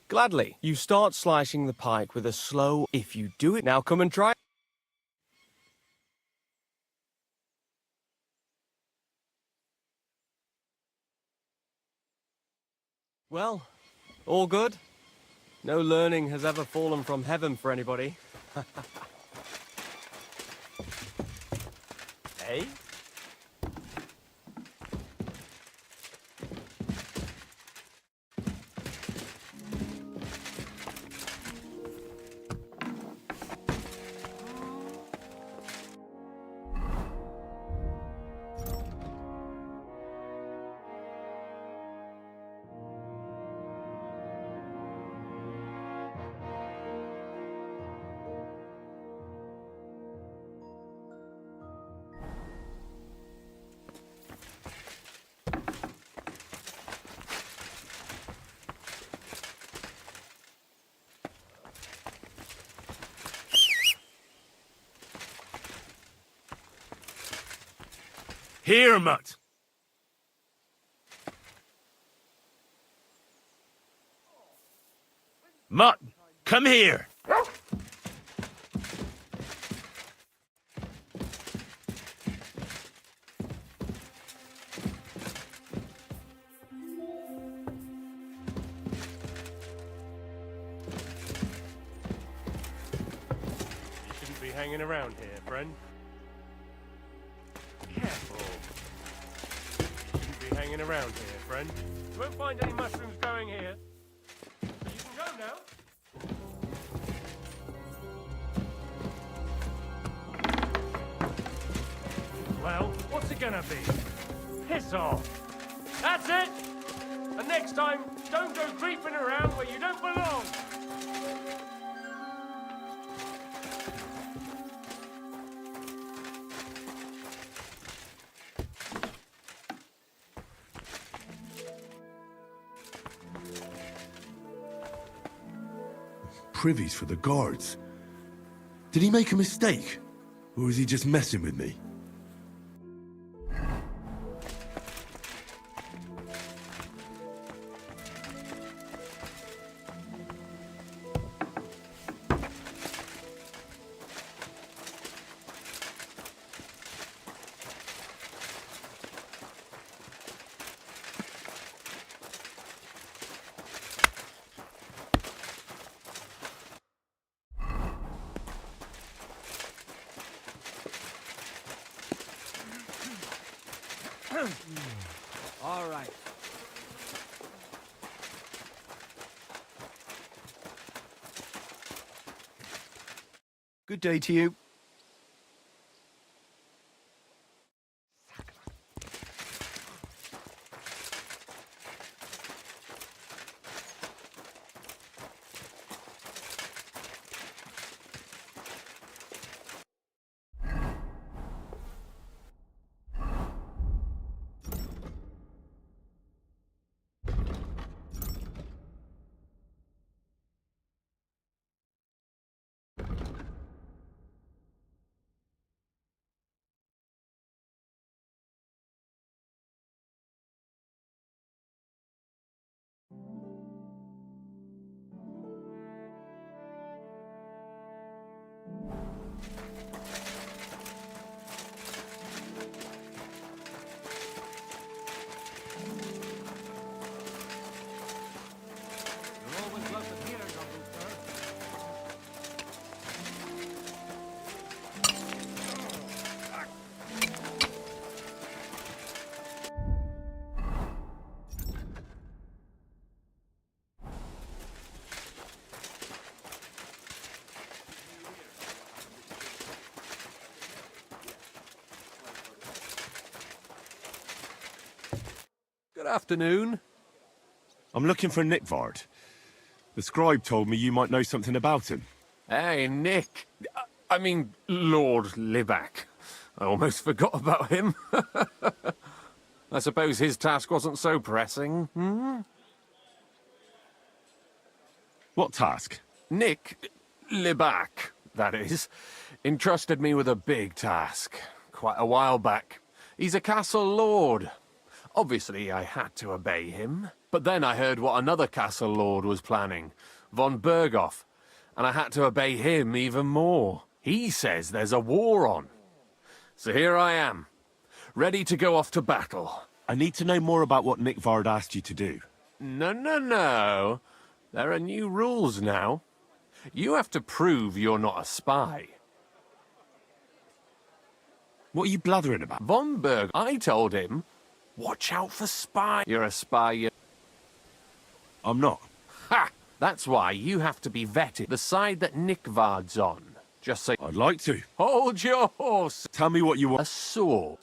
S16: Gladly. You start slicing the pike with a slow... If you do it... Now come and try... Well, all good? No learning has ever fallen from heaven for anybody. Hey?
S9: Here, Mutt. Mutt, come here.
S19: You shouldn't be hanging around here, friend. Careful. You shouldn't be hanging around here, friend. You won't find any mushrooms growing here. But you can go now. Well, what's it gonna be? Piss off. That's it! And next time, don't go creeping around where you don't belong!
S1: Privies for the guards. Did he make a mistake? Or is he just messing with me?
S4: All right.
S20: Good day to you.
S2: Good afternoon.
S18: I'm looking for Nickvard. The scribe told me you might know something about him.
S2: Hey, Nick. I mean, Lord Libac. I almost forgot about him. I suppose his task wasn't so pressing, hmm?
S18: What task?
S2: Nick Libac, that is, entrusted me with a big task quite a while back. He's a castle lord. Obviously, I had to obey him. But then I heard what another castle lord was planning, von Berghoff, and I had to obey him even more. He says there's a war on. So here I am, ready to go off to battle.
S18: I need to know more about what Nickvard asked you to do.
S2: No. There are new rules now. You have to prove you're not a spy.
S18: What are you blathering about?
S2: Von Berg, I told him, watch out for spy. You're a spy, you...
S18: I'm not.
S2: Ha! That's why you have to be vetted. The side that Nickvard's on. Just say...
S18: I'd like to.
S2: Hold your horse.
S18: Tell me what you want.
S2: A sword.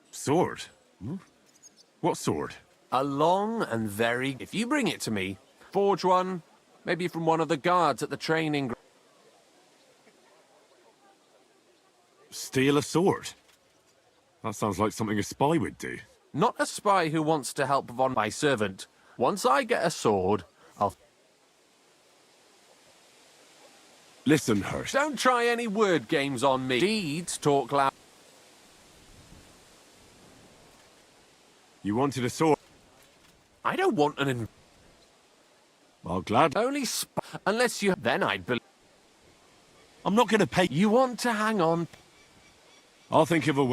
S18: Sword? Hmm? What sword?
S2: A long and very... If you bring it to me, forge one, maybe from one of the guards at the training...
S18: Steal a sword? That sounds like something a spy would do.
S2: Not a spy who wants to help Von, my servant. Once I get a sword, I'll...
S18: Listen, Hurst.
S2: Don't try any word games on me. Deeds talk loud.
S18: You wanted a sword?
S2: I don't want an...
S18: Well, glad.
S2: Only unless you... Then I'd believe...
S18: I'm not going to pay...
S2: You want to hang on?
S18: I'll think of a way.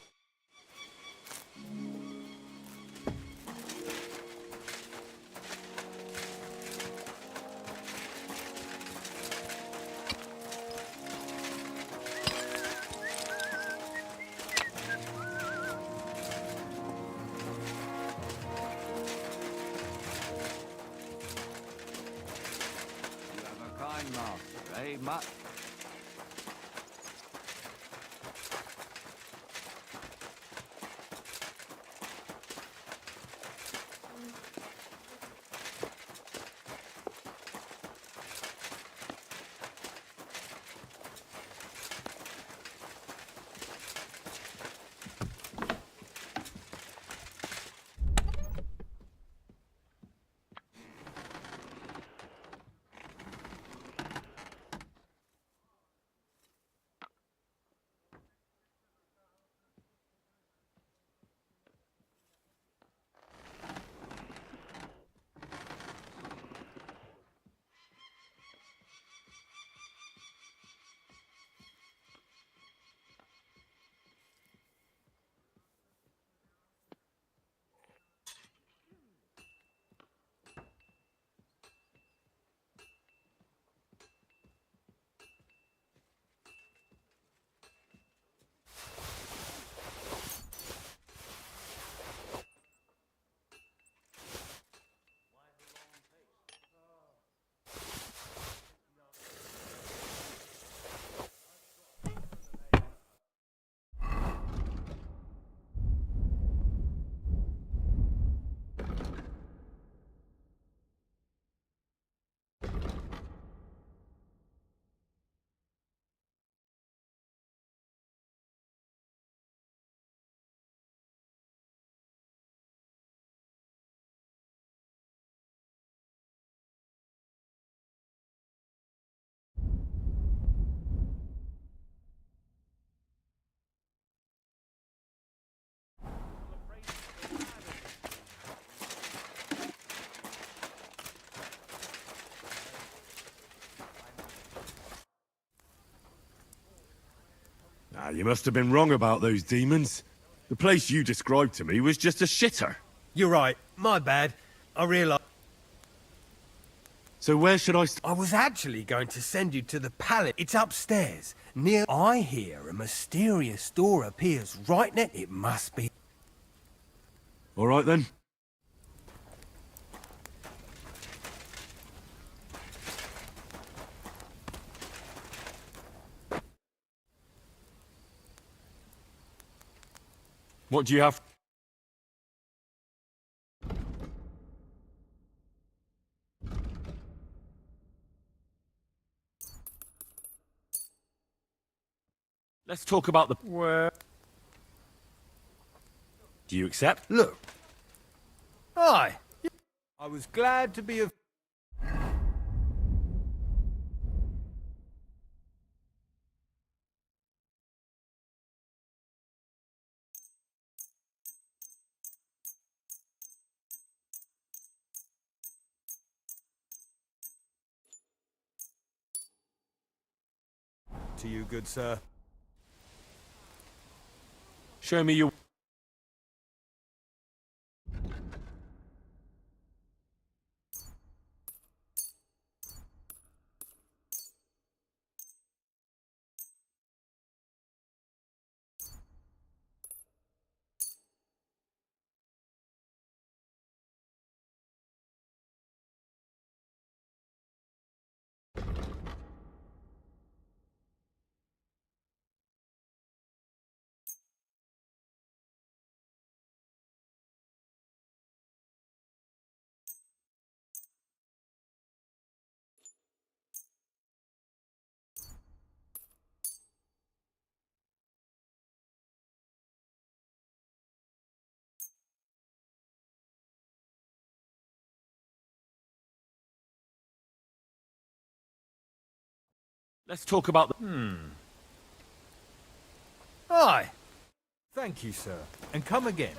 S18: Ah, you must have been wrong about those demons. The place you described to me was just a shitter.
S6: You're right. My bad. I realise...
S18: So where should I...
S6: I was actually going to send you to the palace. It's upstairs. Near... I hear a mysterious door appears right next... It must be...
S18: All right, then. What do you have? Let's talk about the...
S6: Where?
S18: Do you accept?
S6: Look. Aye. I was glad to be of... To you, good sir.
S18: Show me your... Let's talk about the...
S6: Aye. Thank you, sir. And come again.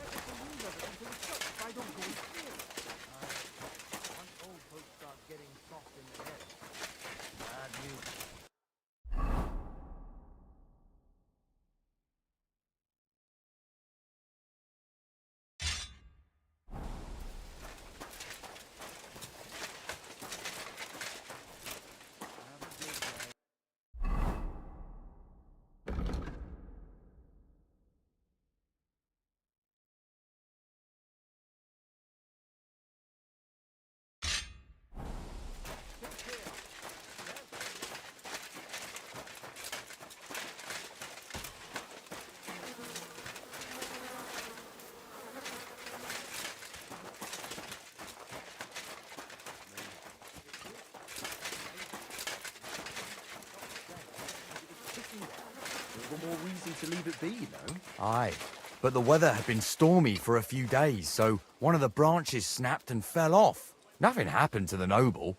S20: more reason to leave it be, you know?
S7: Aye, but the weather had been stormy for a few days, so one of the branches snapped and fell off. Nothing happened to the noble,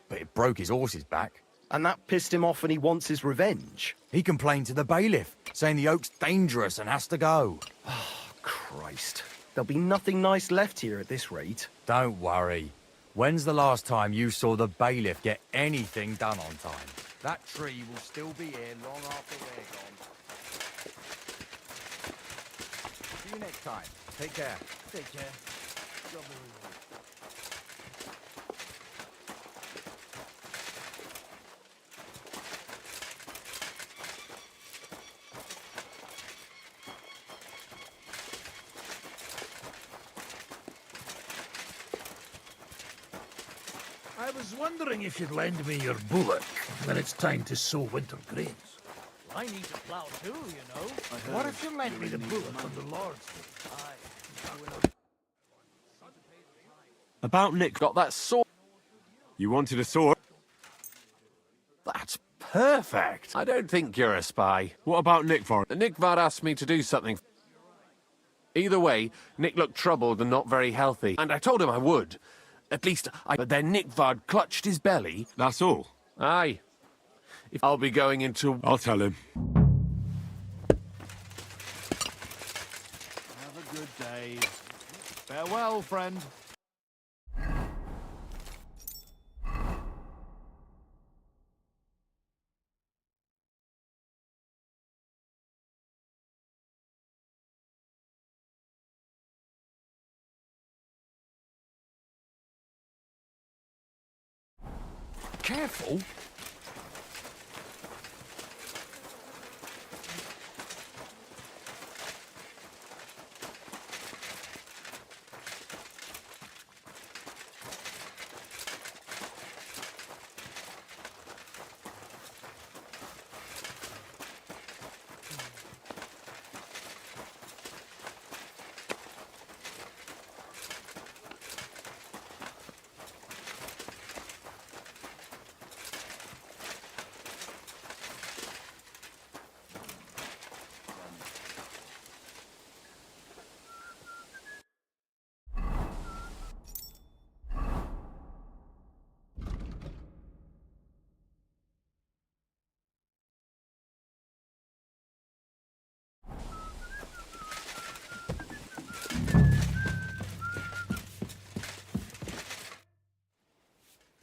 S7: but it broke his horse's back.
S20: And that pissed him off and he wants his revenge.
S7: He complained to the bailiff, saying the oak's dangerous and has to go.
S20: Christ. There'll be nothing nice left here at this rate.
S7: Don't worry. When's the last time you saw the bailiff get anything done on time? That tree will still be here long after we're gone. See you next time. Take care.
S20: Take care.
S4: I was wondering if you'd lend me your bullock when it's time to sow winter grains. I need to plough too, you know. What if you lent me the bullock on the Lord's Day?
S18: About Nick.
S14: Got that sword?
S18: You wanted a sword?
S14: That's perfect. I don't think you're a spy.
S18: What about Nickvar?
S14: Nickvar asked me to do something. Either way, Nick looked troubled and not very healthy, and I told him I would. At least, but then Nickvar clutched his belly.
S18: That's all?
S14: Aye. If I'll be going into...
S18: I'll tell him.
S19: Have a good day. Farewell, friend.
S7: Careful.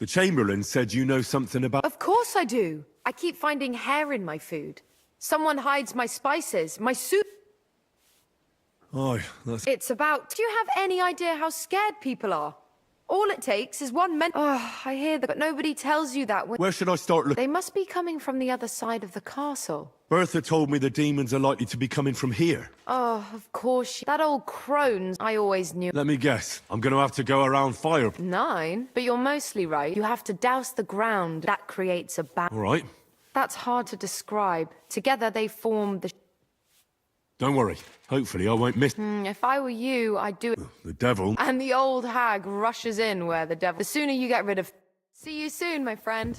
S18: The Chamberlain said you know something about...
S21: Of course I do. I keep finding hair in my food. Someone hides my spices, my soup.
S18: Oh, that's...
S21: It's about... Do you have any idea how scared people are? All it takes is one Oh, I hear that, but nobody tells you that when...
S18: Where should I start looking?
S21: They must be coming from the other side of the castle.
S18: Bertha told me the demons are likely to be coming from here.
S21: Oh, of course. That old crone, I always knew.
S18: Let me guess. I'm going to have to go around fire.
S21: 9? But you're mostly right. You have to douse the ground. That creates a
S18: All right.
S21: That's hard to describe. Together they form the...
S18: Don't worry. Hopefully I won't miss...
S21: If I were you, I'd do it.
S18: The devil.
S21: And the old hag rushes in where the devil... The sooner you get rid of... See you soon, my friend.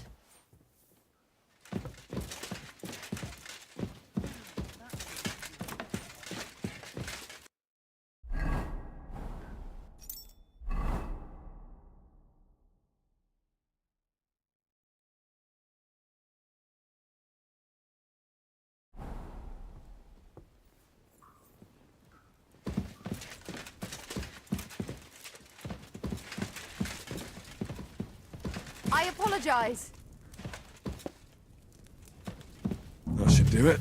S21: I apologize.
S18: That should do it.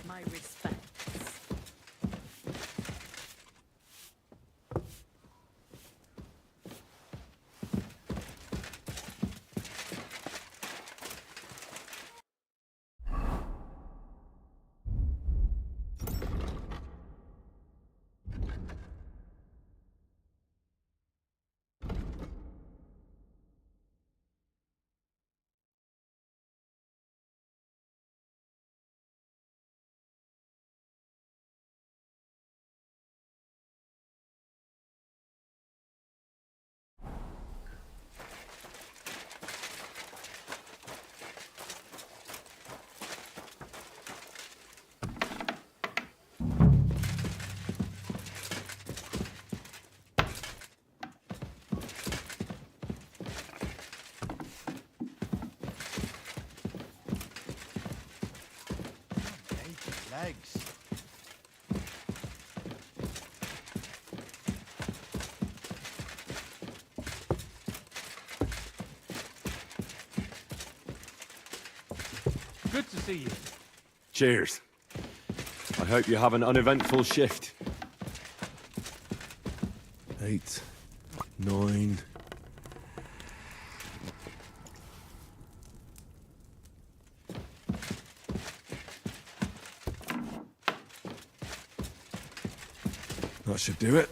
S3: My respects.
S19: Good to see you.
S18: Cheers. I hope you have an uneventful shift. 8, 9... That should do it.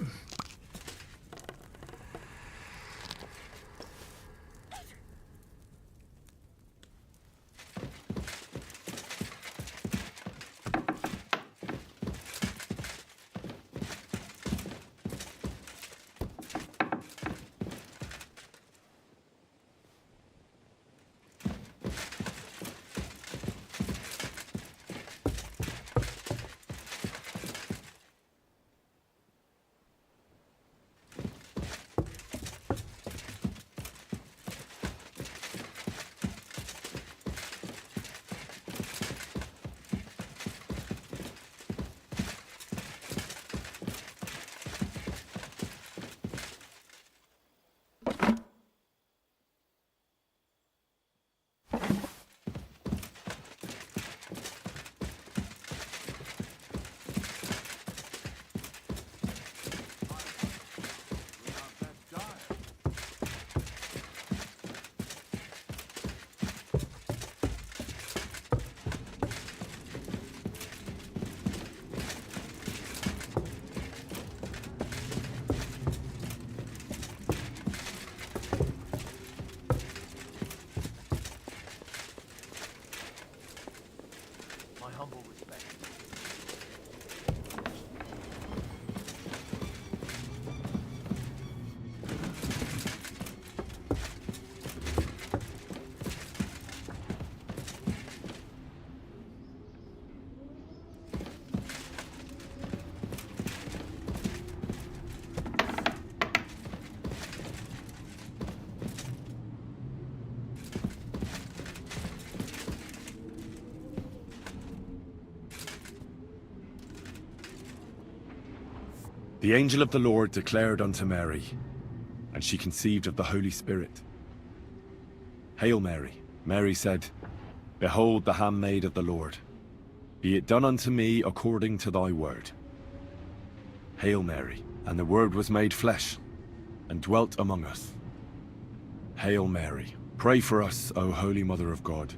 S19: My humble respect.
S18: The angel of the Lord declared unto Mary, and she conceived of the Holy Spirit. Hail Mary. Mary said, Behold the handmaid of the Lord. Be it done unto me according to thy word. Hail Mary. And the Word was made flesh, and dwelt among us. Hail Mary. Pray for us, O Holy Mother of God,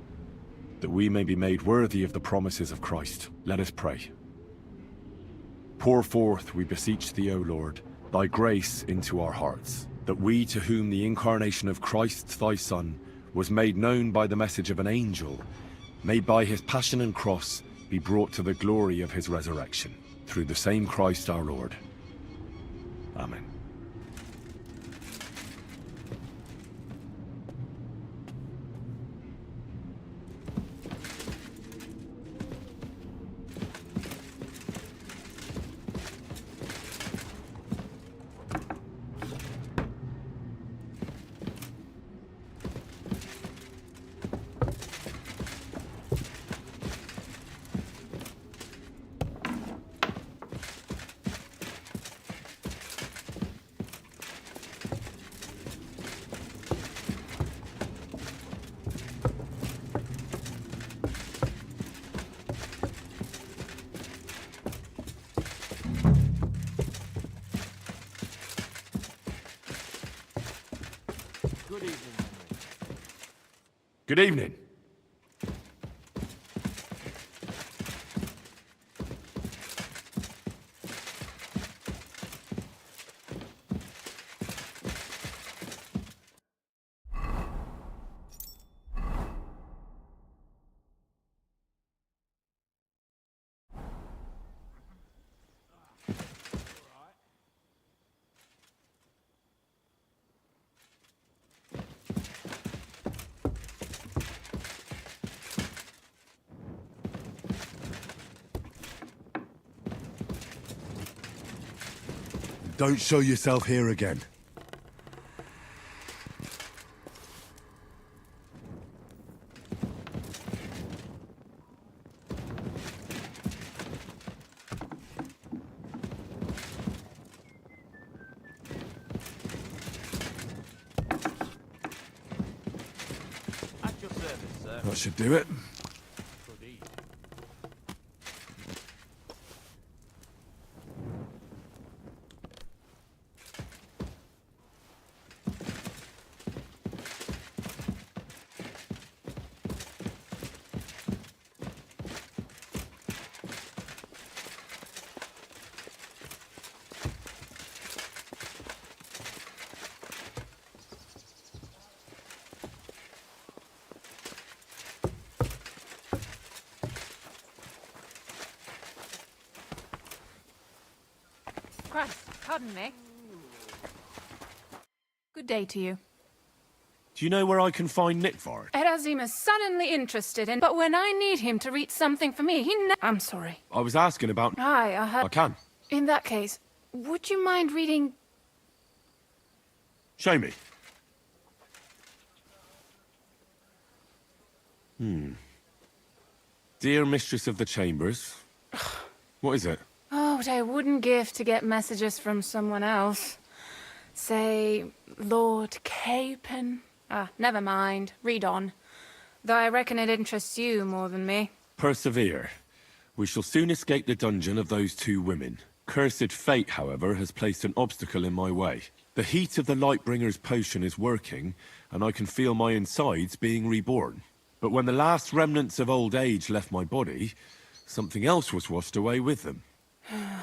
S18: that we may be made worthy of the promises of Christ. Let us pray. Pour forth, we beseech thee, O Lord, thy grace into our hearts, that we, to whom the incarnation of Christ thy Son was made known by the message of an angel, may by his passion and cross be brought to the glory of his resurrection, through the same Christ our Lord. Amen.
S19: Good evening, Henry.
S18: Good evening.
S1: Don't show yourself here again.
S19: At your service, sir.
S1: That should do it.
S8: Christ, pardon me. Good day to you.
S18: Do you know where I can find Nickford?
S8: Erazim is suddenly interested in, but when I need him to read something for me, I'm sorry.
S18: I was asking about...
S8: Aye,
S18: I can.
S8: In that case, would you mind reading...
S18: Show me. Dear Mistress of the Chambers. What is it?
S8: Oh, what I wouldn't give to get messages from someone else. Say, Lord Capon. Ah, never mind. Read on. Though I reckon it interests you more than me.
S18: Persevere. We shall soon escape the dungeon of those two women. Cursed fate, however, has placed an obstacle in my way. The heat of the Lightbringer's potion is working, and I can feel my insides being reborn. But when the last remnants of old age left my body, something else was washed away with them.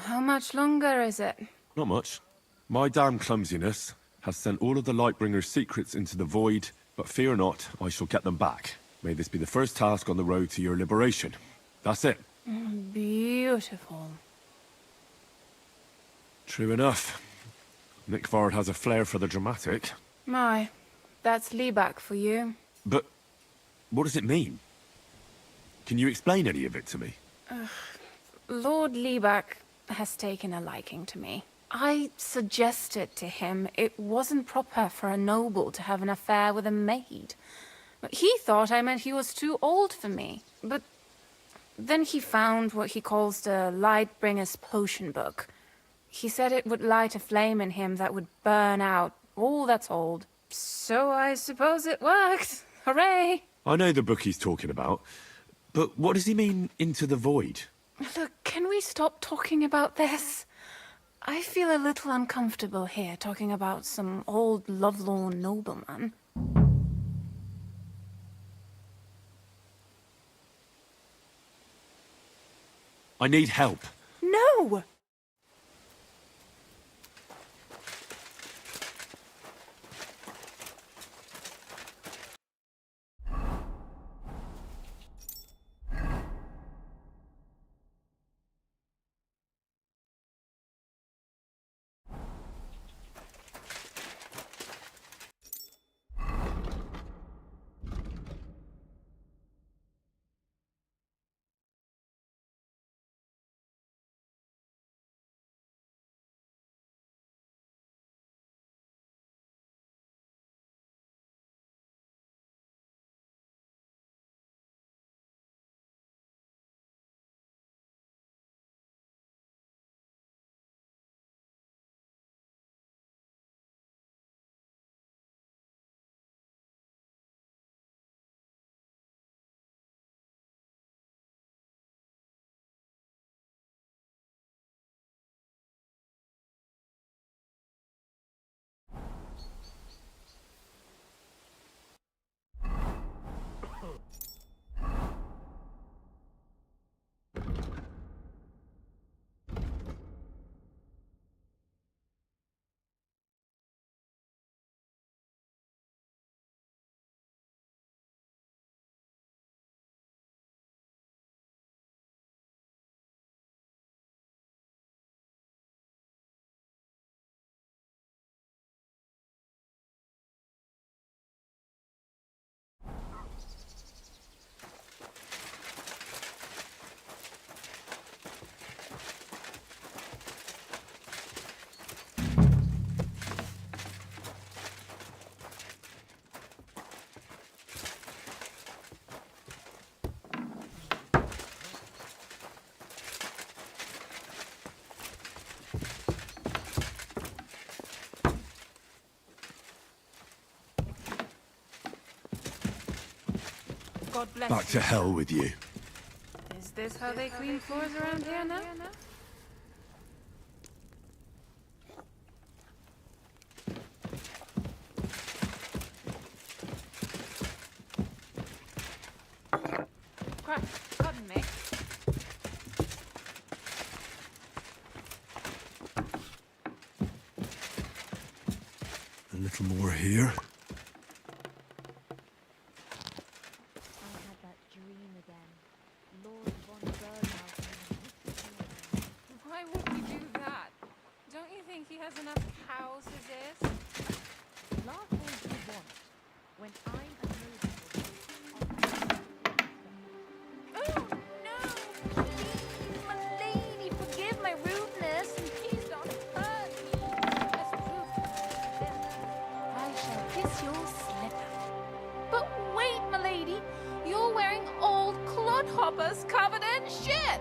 S8: How much longer is it?
S18: Not much. My damn clumsiness has sent all of the Lightbringer's secrets into the void, but fear not, I shall get them back. May this be the first task on the road to your liberation. That's it.
S8: Beautiful.
S18: True enough. Nickford has a flair for the dramatic.
S8: My, that's Liebach for you.
S18: But what does it mean? Can you explain any of it to me?
S8: Lord Liebach has taken a liking to me. I suggested to him it wasn't proper for a noble to have an affair with a maid. He thought I meant he was too old for me. But then he found what he calls the Lightbringer's potion book. He said it would light a flame in him that would burn out all that's old. So I suppose it worked. Hooray!
S18: I know the book he's talking about, but what does he mean, into the void?
S8: Look, can we stop talking about this? I feel a little uncomfortable here, talking about some old lovelorn nobleman.
S18: I need help.
S8: No! God bless
S18: Back to hell with you.
S8: Is this how they clean floors around here now? Christ, pardon me.
S18: A little more here.
S8: Why would you do that? Don't think he has enough cows as is?
S3: Laugh all you want. When I'm a noble,
S8: Oh, no! Please, my lady, forgive my rudeness, and please don't hurt me. As proof of this, I shall kiss your slipper. But wait, my lady, you're wearing old clodhoppers covered in shit!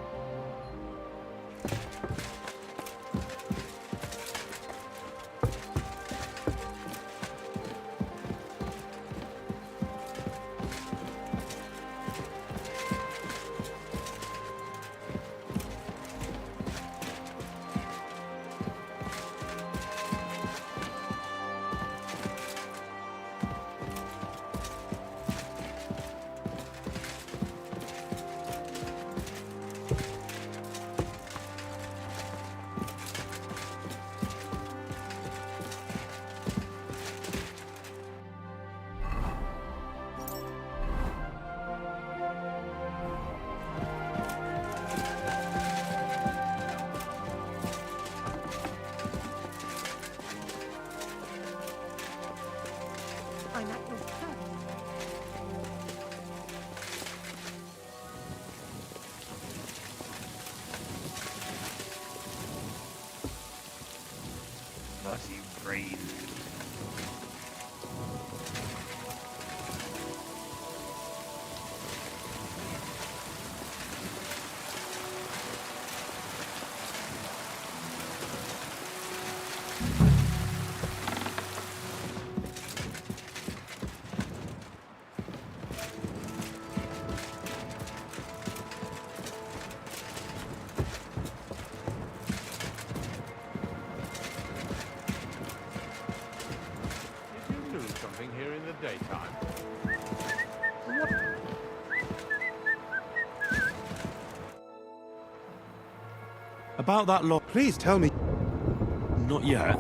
S3: I'm at your service.
S17: Bloody brain.
S22: Did you do something here in the daytime?
S18: About that lot.
S11: Please tell me.
S18: Not yet.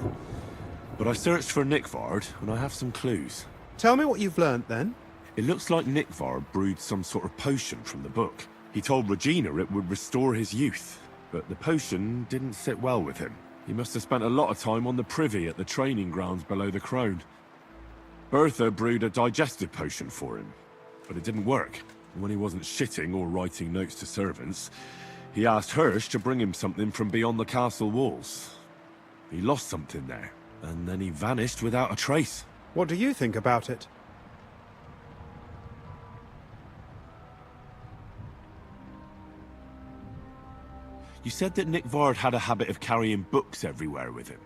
S18: But I searched for Nickvard, and I have some clues.
S11: Tell me what you've learnt then.
S18: It looks like Nickvard brewed some sort of potion from the book. He told Regina it would restore his youth, but the potion didn't sit well with him. He must have spent a lot of time on the privy at the training grounds below the Crone. Bertha brewed a digestive potion for him, but it didn't work. And when he wasn't shitting or writing notes to servants, he asked Hirsch to bring him something from beyond the castle walls. He lost something there, and then he vanished without a trace.
S11: What do you think about it?
S18: You said that Nickvard had a habit of carrying books everywhere with him.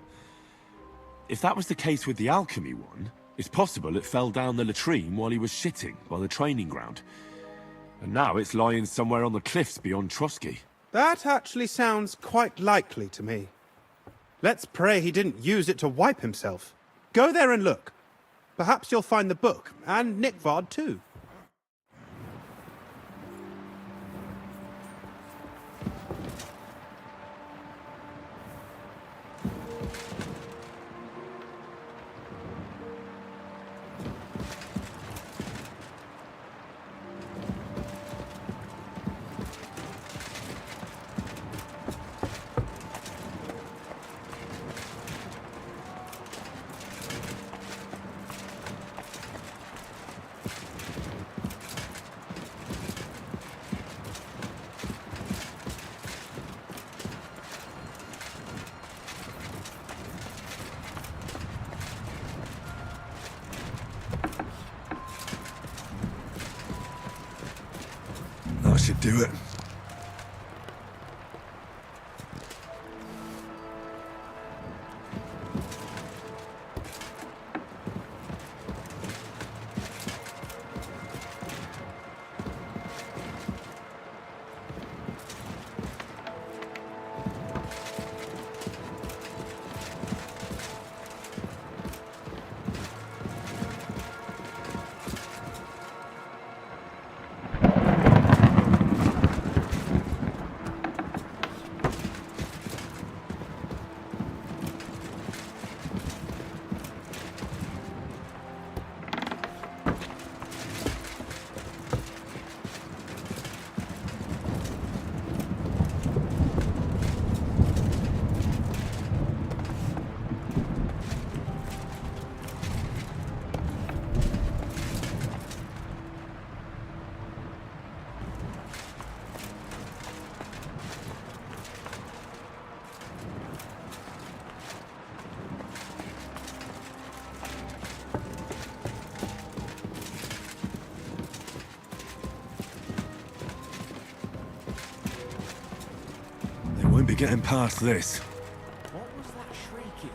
S18: If that was the case with the alchemy one, it's possible it fell down the latrine while he was shitting by the training ground. And now it's lying somewhere on the cliffs beyond Trotsky.
S11: That actually sounds quite likely to me. Let's pray he didn't use it to wipe himself. Go there and look. Perhaps you'll find the book, and Nickvard too.
S18: That should do it. getting past this.
S16: What was that shrieking?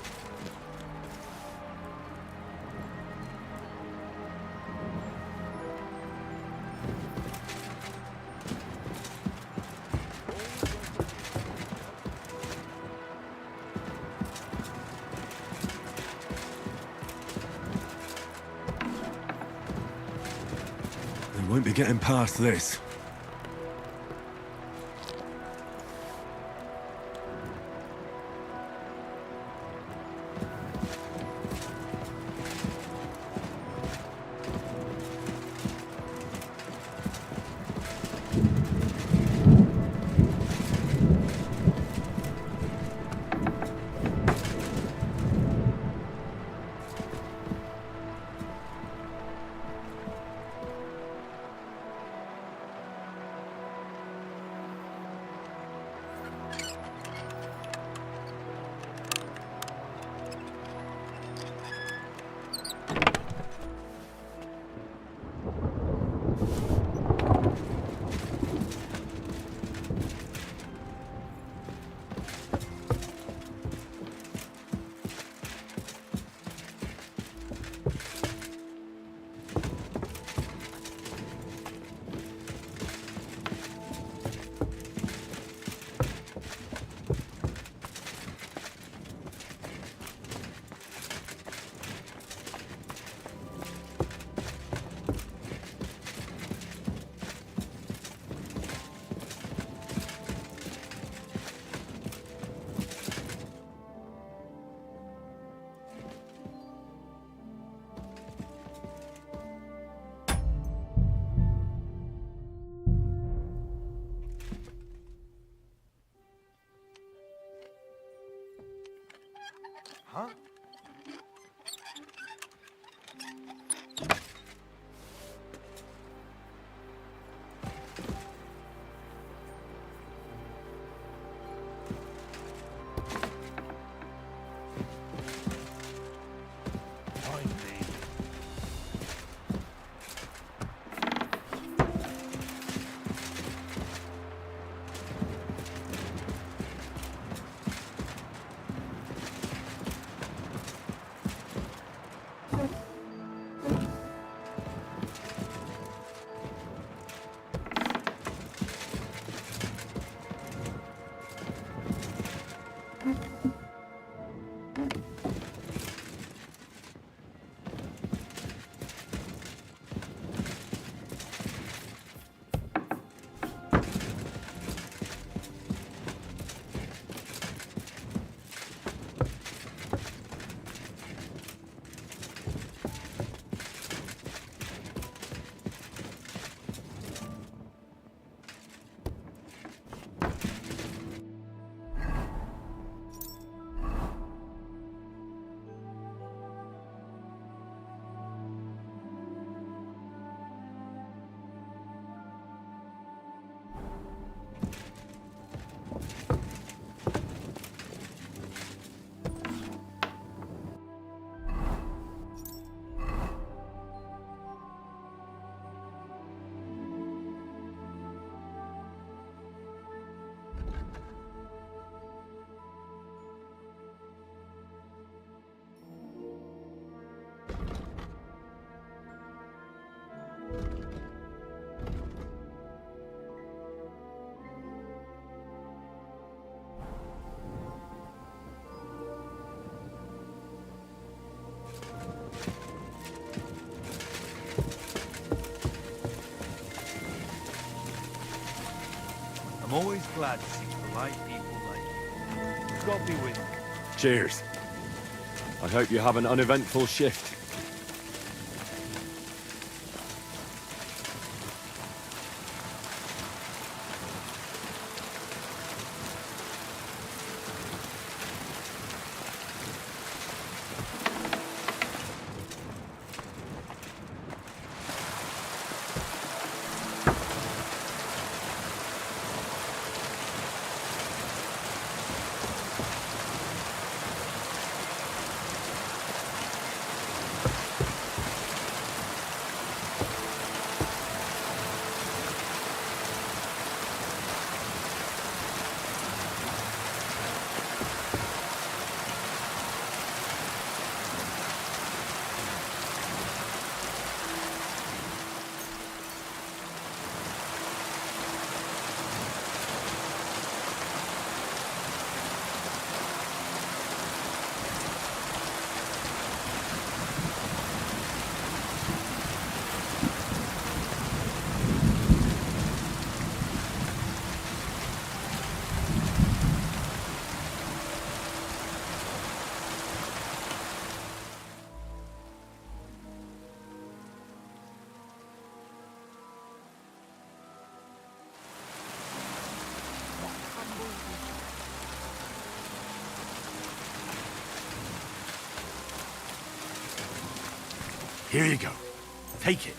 S18: They won't be getting past this.
S6: Huh? I'm always glad to see polite people like you. God be with you.
S18: Cheers. I hope you have an uneventful shift.
S1: Here you go. Take it.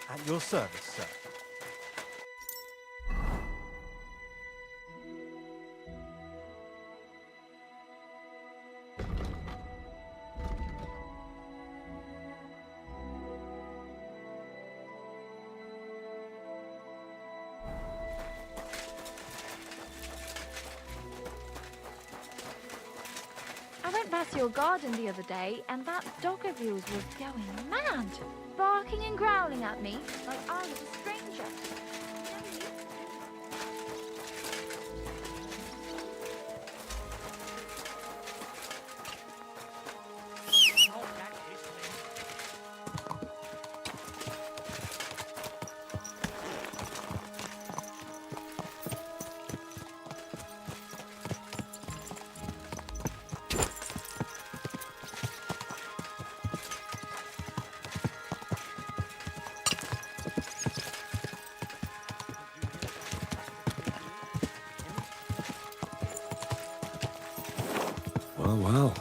S10: At your service, sir.
S3: I went past your garden the other day, and that dog of yours was going mad, barking and growling at me like I was a stranger.
S18: Well, well.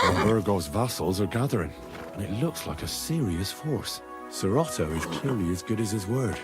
S18: Von Burgo's vassals are gathering, and it looks like a serious force. Sir Otto is clearly as good as his word.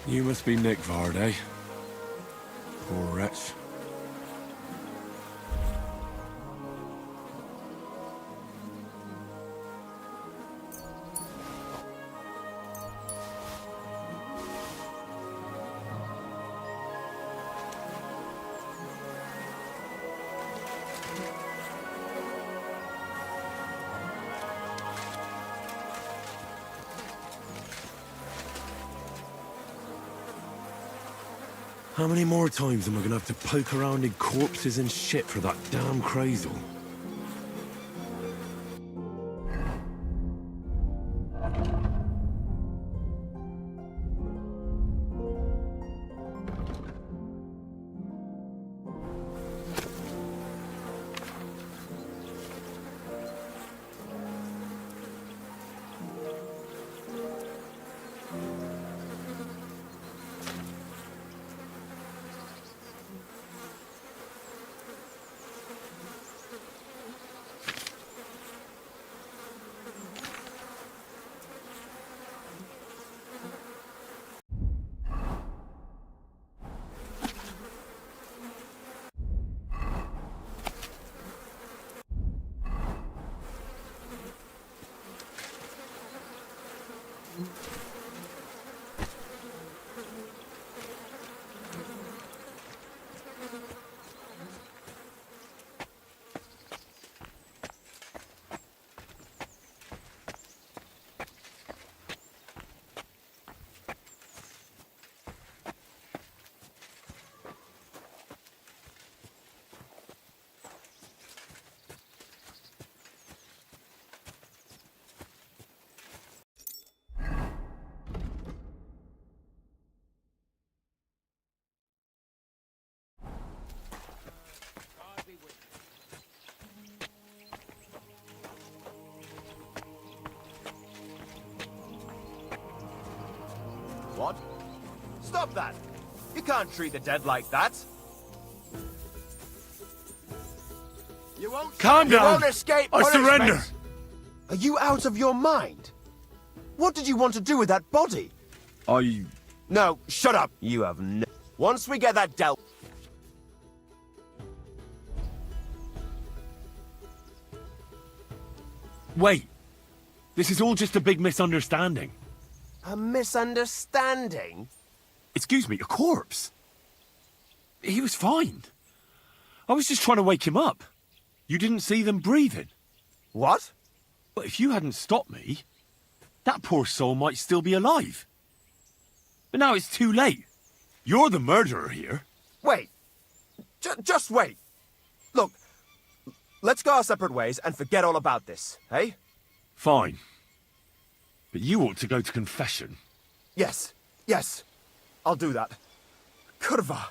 S18: You must be Nick Vard, eh? Poor wretch.
S1: How many more times am I gonna have to poke around in corpses and shit for that damn cradle?
S10: What? Stop that! You can't treat the dead like that! You won't...
S18: Calm down!
S10: You won't escape
S18: I
S10: punishment.
S18: surrender!
S10: Are you out of your mind? What did you want to do with that body? No, shut up! You have no... Once we get that dealt...
S18: Wait. This is all just a big misunderstanding.
S10: A misunderstanding?
S18: Excuse me, a corpse? He was fine. I was just trying to wake him up. You didn't see them breathing.
S10: What?
S18: But if you hadn't stopped me, that poor soul might still be alive. But now it's too late. You're the murderer here.
S10: Wait. Just wait. Look, let's go our separate ways and forget all about this, eh?
S18: Fine. But you ought to go to confession.
S10: Yes, yes. I'll do that. Kurva.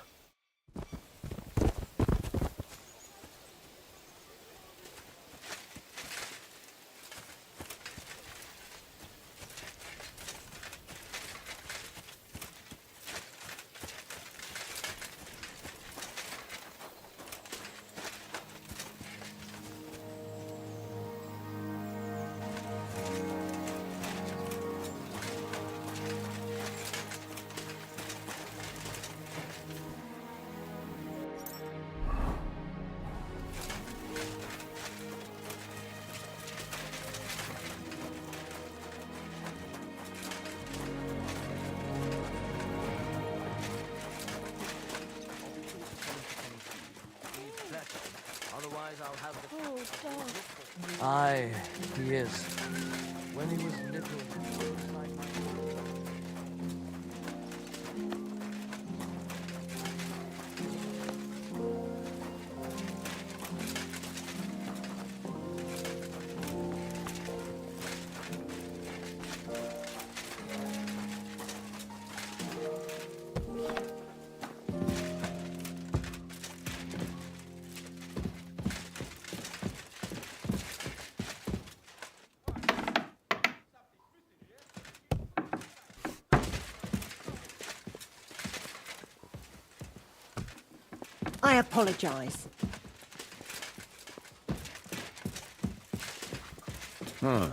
S20: Aye, he is. When he was little...
S15: I apologize.
S18: Huh.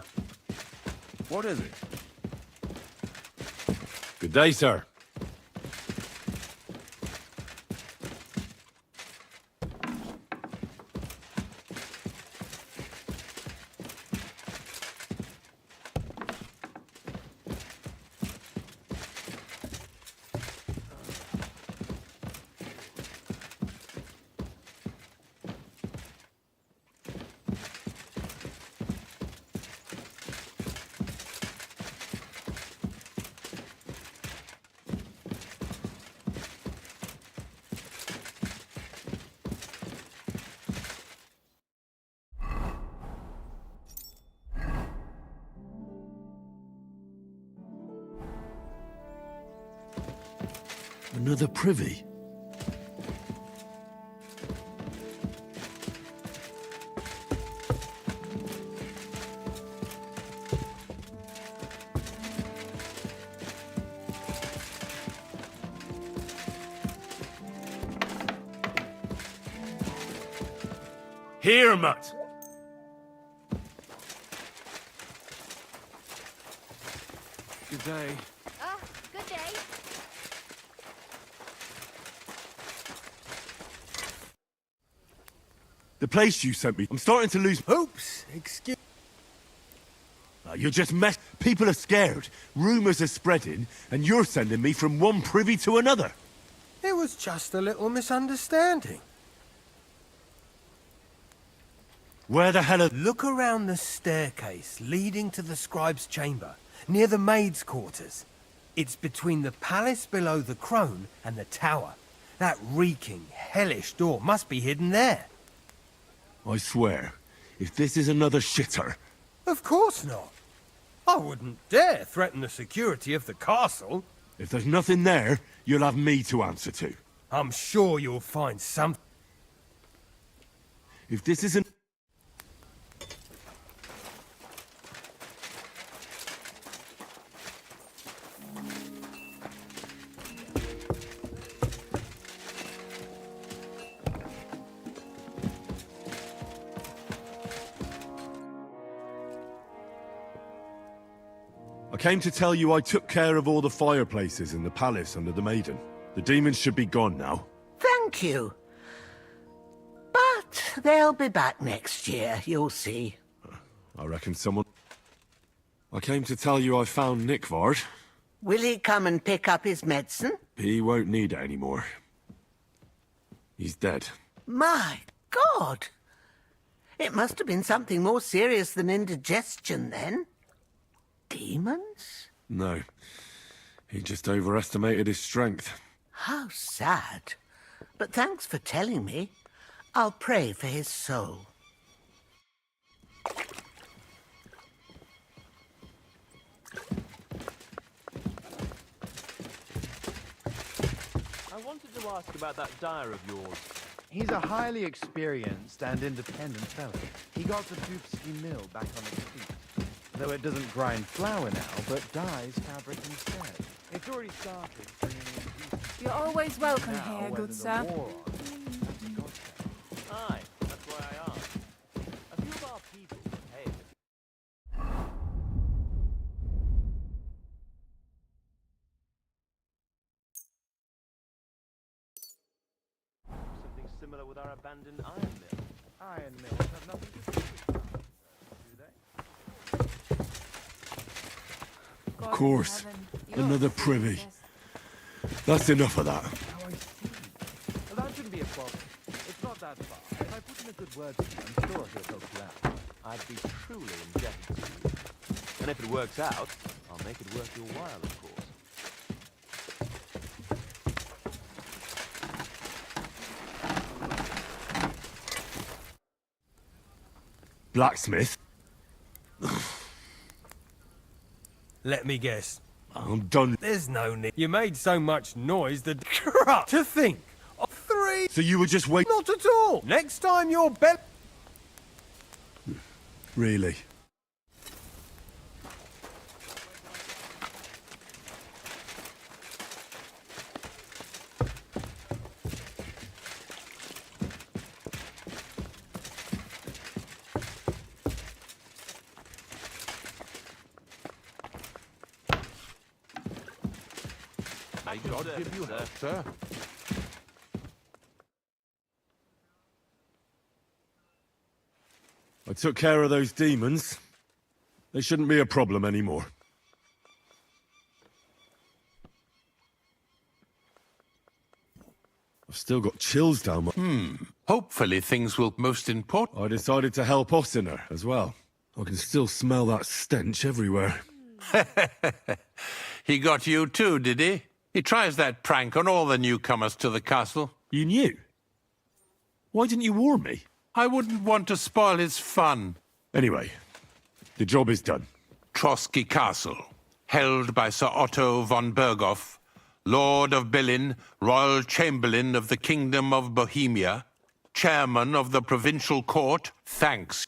S18: What is it? Good day, sir.
S1: Another privy?
S9: Here, Mutt!
S2: Good day.
S3: Ah, good day.
S1: The place you sent me. I'm starting to lose.
S6: Oops, excuse.
S1: You're just mess. People are scared. Rumors are spreading, and you're sending me from one privy to another.
S6: It was just a little misunderstanding.
S1: Where the hell are...
S6: Look around the staircase leading to the scribe's chamber, near the maid's quarters. It's between the palace below the crone and the tower. That reeking, hellish door must be hidden there.
S1: I swear, if this is another shitter...
S6: Of course not. I wouldn't dare threaten the security of the castle.
S1: If there's nothing there, you'll have me to answer to.
S6: I'm sure you'll find something.
S1: If this isn't... I came to tell you I took care of all the fireplaces in the palace under the Maiden. The demons should be gone now.
S13: Thank you. But they'll be back next year, you'll see.
S1: I reckon someone... I came to tell you I found Nickvard.
S13: Will he come and pick up his medicine?
S1: He won't need it anymore. He's dead.
S13: My God! It must have been something more serious than indigestion, then. Demons?
S1: No. He just overestimated his strength.
S13: How sad. But thanks for telling me. I'll pray for his soul.
S12: I wanted to ask about that dyer of yours.
S15: He's a highly experienced and independent fellow. He got the Dubsky mill back on its feet. Though it doesn't grind flour now, but dyes fabric instead. It's already started bringing in pieces.
S8: You're always welcome
S15: Now,
S8: here,
S15: whether
S8: good
S15: the
S8: sir.
S15: war on it, that's a godsend.
S12: Aye, that's why I asked. A few of our people behave. Something similar with our abandoned iron mill.
S15: Iron mills have nothing to do with farms, do they?
S1: Of course. Another privy. That's enough of that.
S15: Oh, I see. Well, that shouldn't be a problem. It's not that far. If I put in a good word for you, I'm sure he'll help you out.
S12: I'd be truly indebted to you. And if it works out, I'll make it worth your while, of course.
S1: Blacksmith?
S6: Let me guess.
S1: I'm done.
S6: There's no need. You made so much noise that... Crap! To think of 3...
S1: So you were just waiting...
S6: Not at all! Next time you're
S1: Really?
S22: May God give you health, sir.
S18: I took care of those demons. They shouldn't be a problem anymore. I've still got chills down my...
S22: Hopefully things will most important.
S18: I decided to help Ossiner as well. I can still smell that stench everywhere.
S22: He got you too, did he? He tries that prank on all the newcomers to the castle.
S18: You knew? Why didn't you warn me?
S22: I wouldn't want to spoil his fun.
S18: Anyway, the job is done.
S22: Trotsky Castle, held by Sir Otto von Berghoff, Lord of Billin, Royal Chamberlain of the Kingdom of Bohemia, Chairman of the Provincial Court, thanks.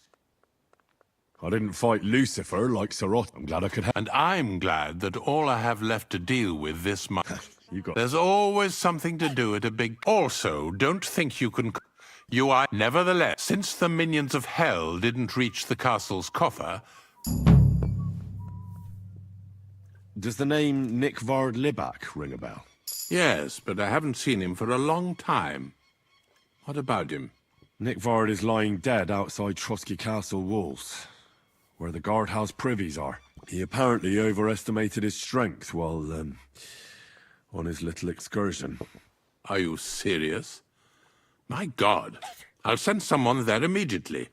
S18: I didn't fight Lucifer like Sir Otto. I'm glad I could help.
S22: And I'm glad that all I have left to deal with this month. There's always something to do at a big... Also, don't think you can... You are... Nevertheless, since the minions of hell didn't reach the castle's coffer...
S18: Does the name Nikvard Libak ring a bell?
S22: Yes, but I haven't seen him for a long time. What about him?
S18: Nikvard is lying dead outside Trotsky Castle walls, where the guardhouse privies are. He apparently overestimated his strength while, on his little excursion.
S22: Are you serious? My God. I'll send someone there immediately.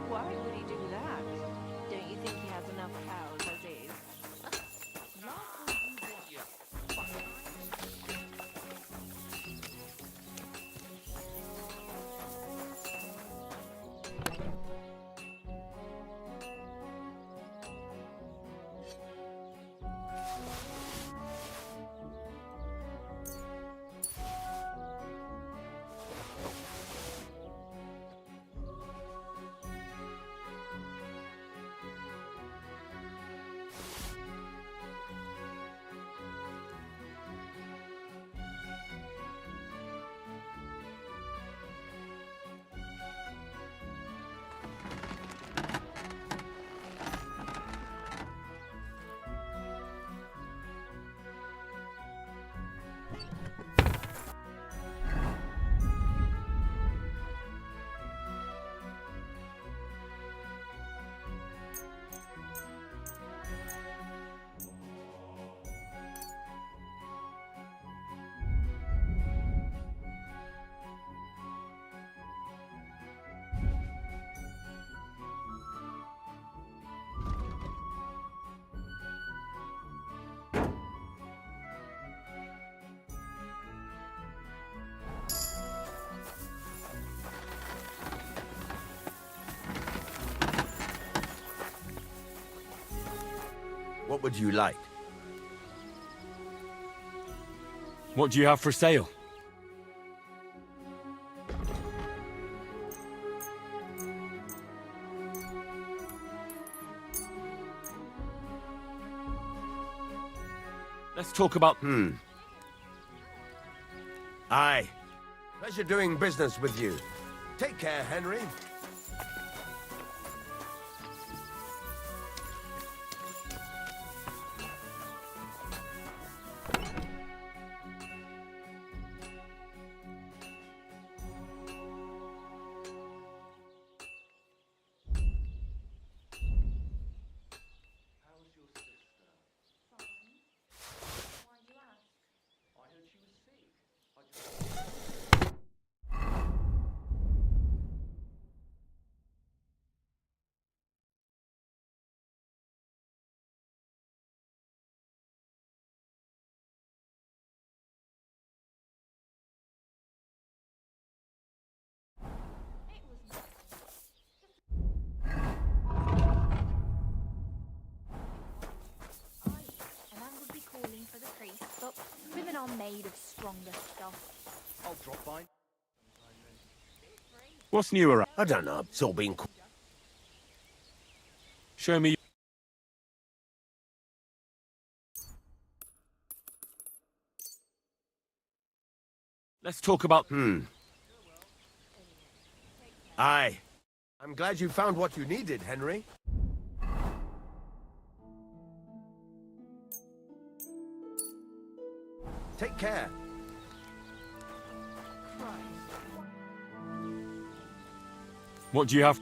S3: Why would he do that? Don't you think he has enough cows as is?
S4: What would you like?
S18: What do you have for sale?
S2: Let's talk about...
S10: Aye. Pleasure doing business with you. Take care, Henry.
S3: A man would be calling for the priest, but women are made of stronger stuff.
S10: I'll drop by.
S18: What's new around?
S10: I don't know. It's all been...
S18: Show me.
S2: Let's talk about...
S10: Aye. I'm glad you found what you needed, Henry. Take care.
S2: What do you have?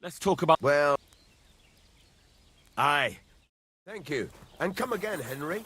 S2: Let's talk about...
S10: Well... Aye. Thank you. And come again, Henry.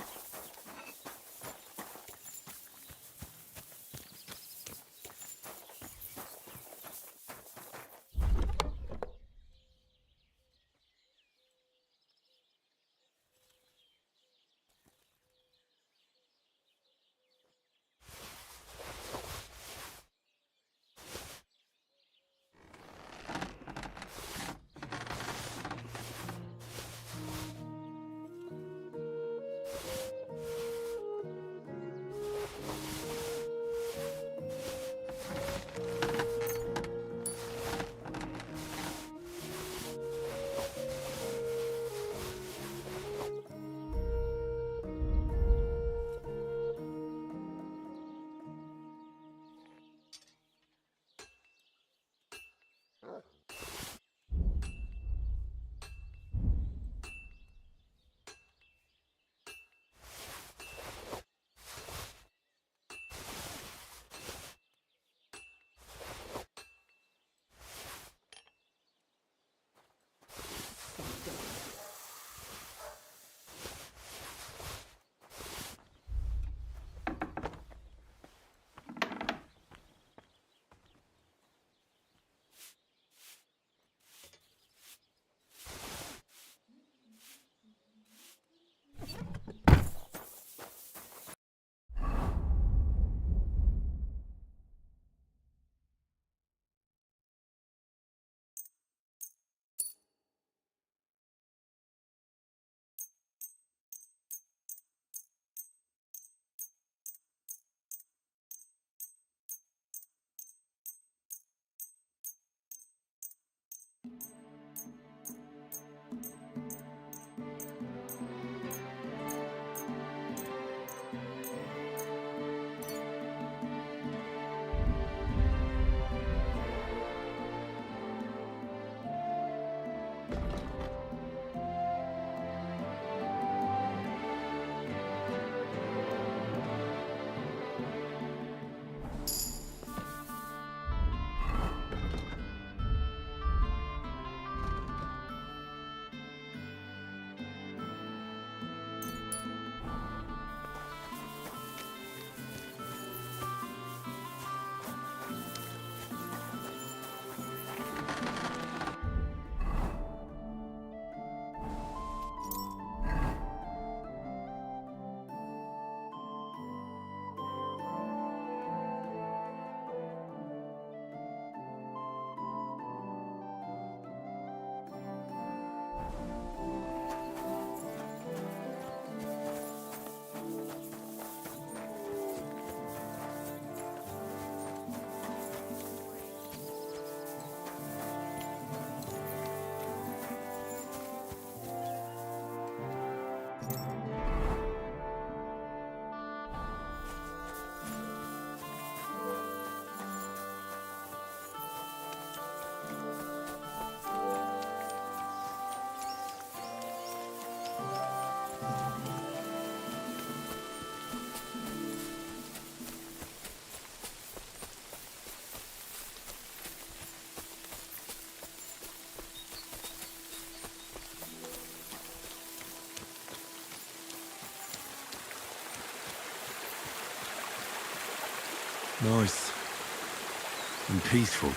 S1: Nice. And peaceful.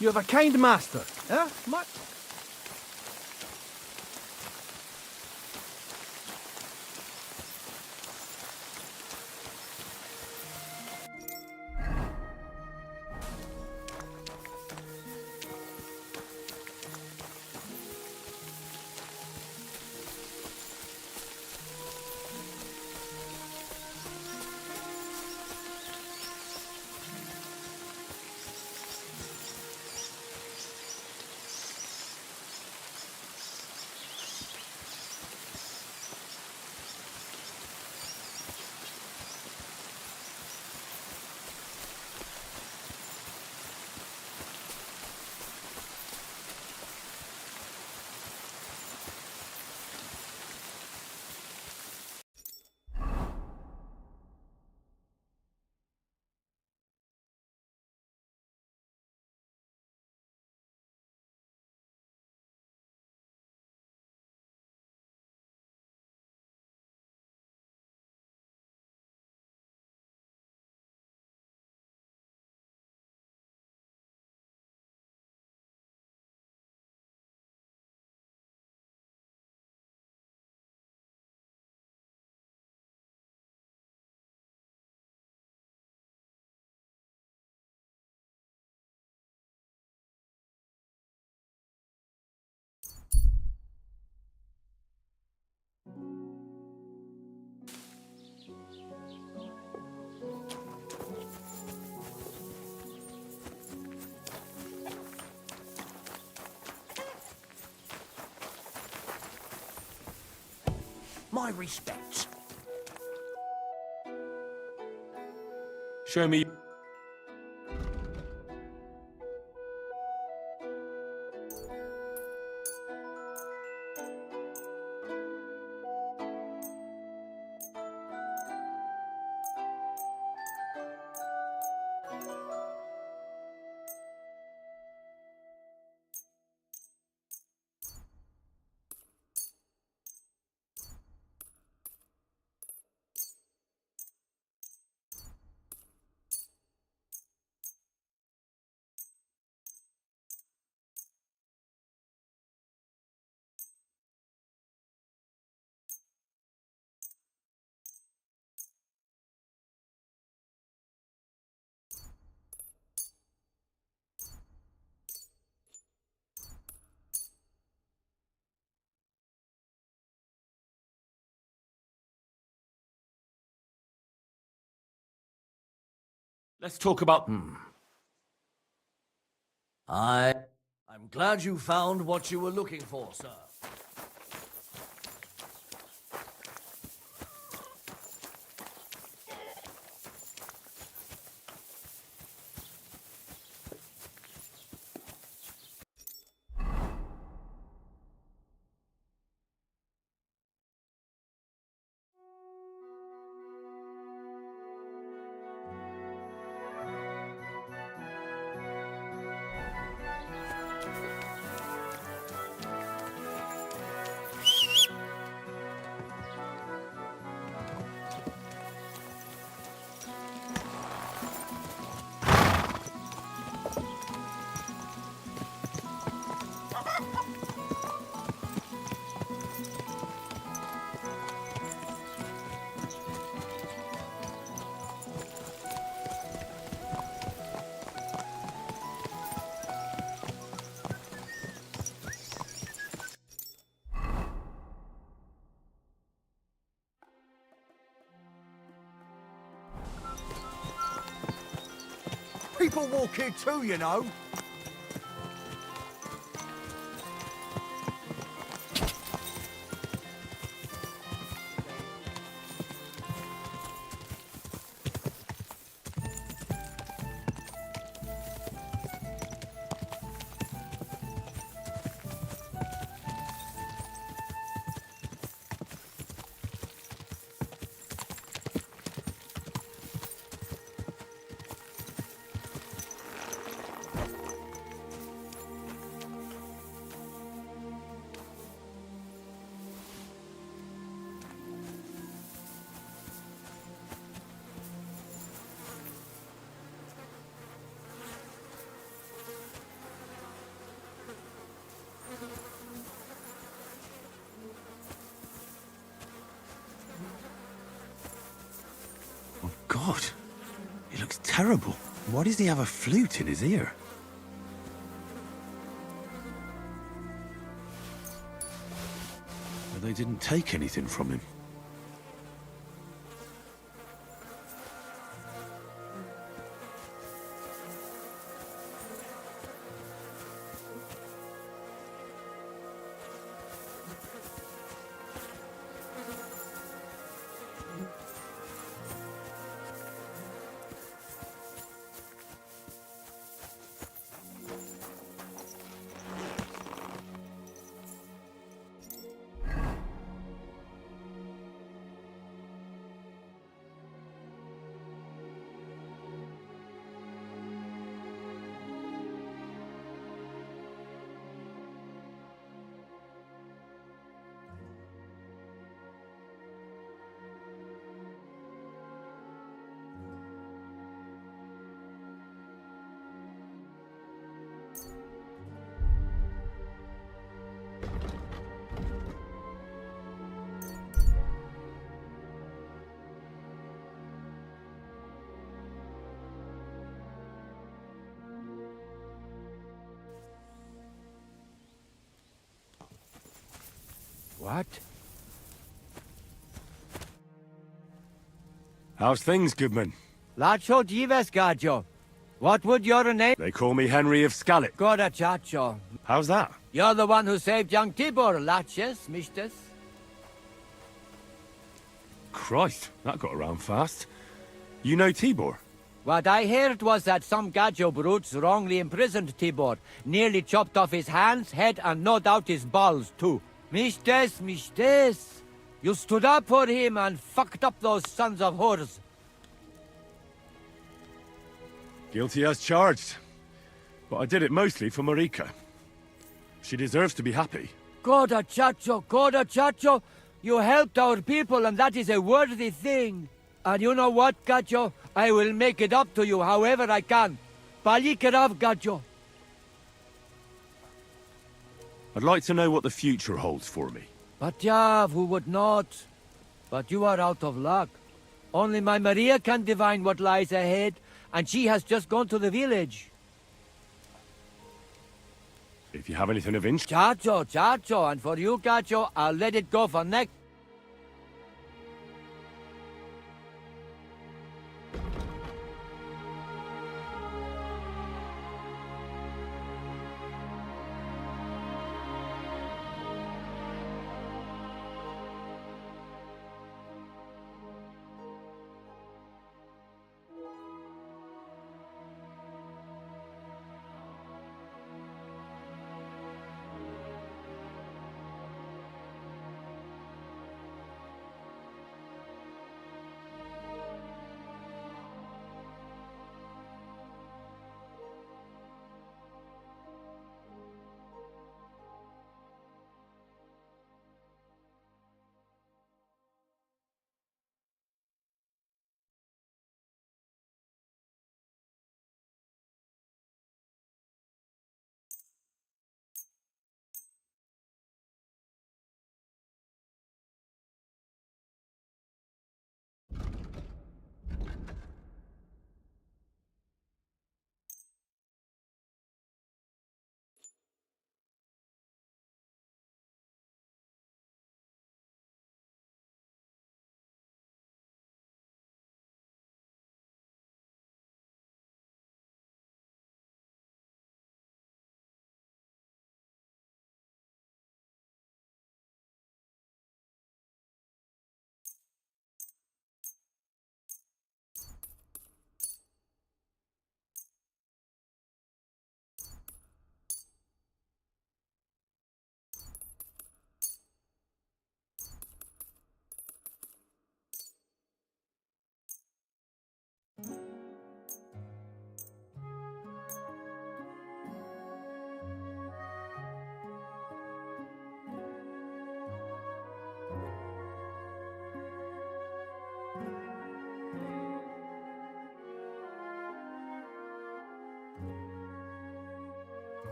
S6: You have a kind master, eh?
S4: My respects.
S18: Show me. Let's talk about...
S4: I'm glad you found what you were looking for, sir.
S6: People walk here too, you know.
S1: God, he looks terrible. Why does he have a flute in his ear? Well, they didn't take anything from him.
S17: What?
S18: How's things, goodman?
S17: Lacho Dives Gajo. What would your name?
S18: They call me Henry of Scalit.
S17: Goda Chacho.
S18: How's that?
S17: You're the one who saved young Tibor, Laches, Mistes.
S18: Christ, that got around fast. You know Tibor?
S17: What I heard was that some Gajo brutes wrongly imprisoned Tibor, nearly chopped off his hands, head, and no doubt his balls, too. Mistes, Mistes. You stood up for him and fucked up those sons of whores.
S18: Guilty as charged. But I did it mostly for Marika. She deserves to be happy.
S17: Goda Chacho. You helped our people, and that is a worthy thing. And you know what, Gajo? I will make it up to you however I can. Balikerav, Gajo.
S18: I'd like to know what the future holds for me.
S17: Batyav, who would not? But you are out of luck. Only my Maria can divine what lies ahead, and she has just gone to the village.
S18: If you have anything of interest...
S17: Chacho, and for you, Gajo, I'll let it go for next.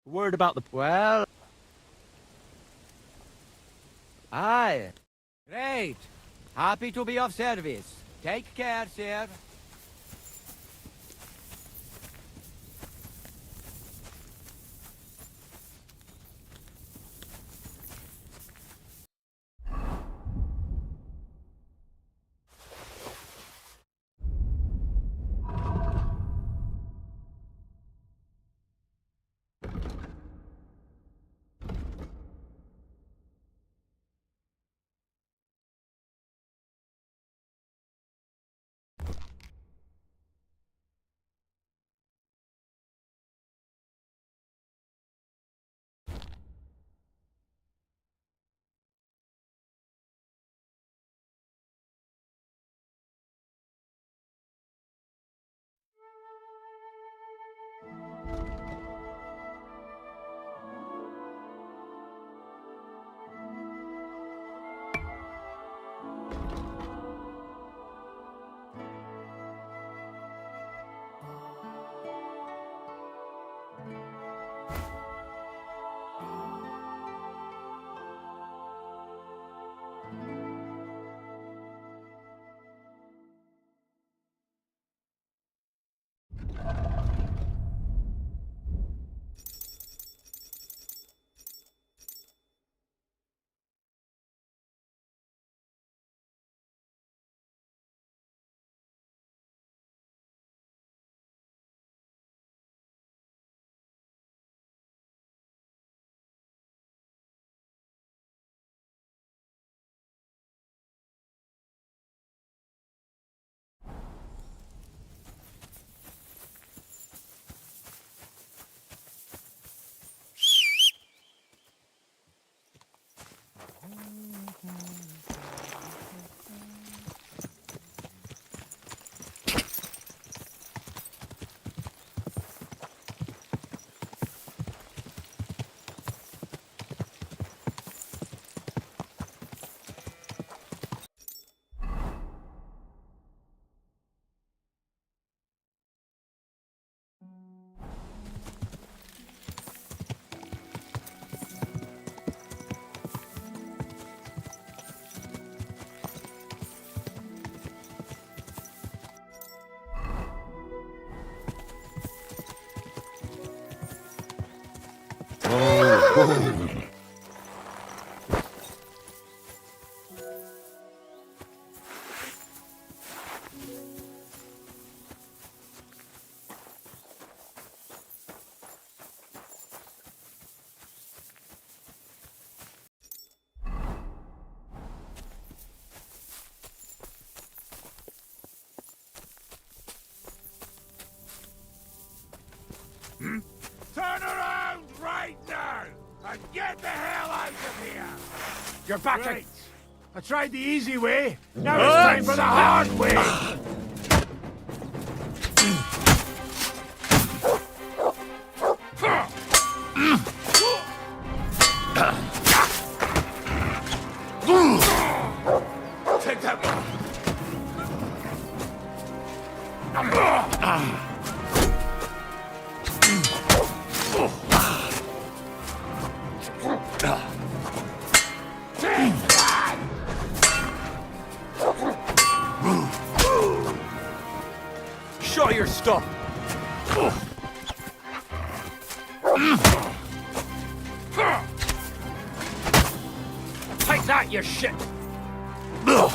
S16: Word about the...
S17: Well... Aye. Great. Happy to be of service. Take care, sir.
S9: Turn around right now and get the hell out of here! You're back. Right. I tried the easy way. Now it's time for the hard way. Take that one.
S16: Show your stuff! Take that, you shit!
S1: Look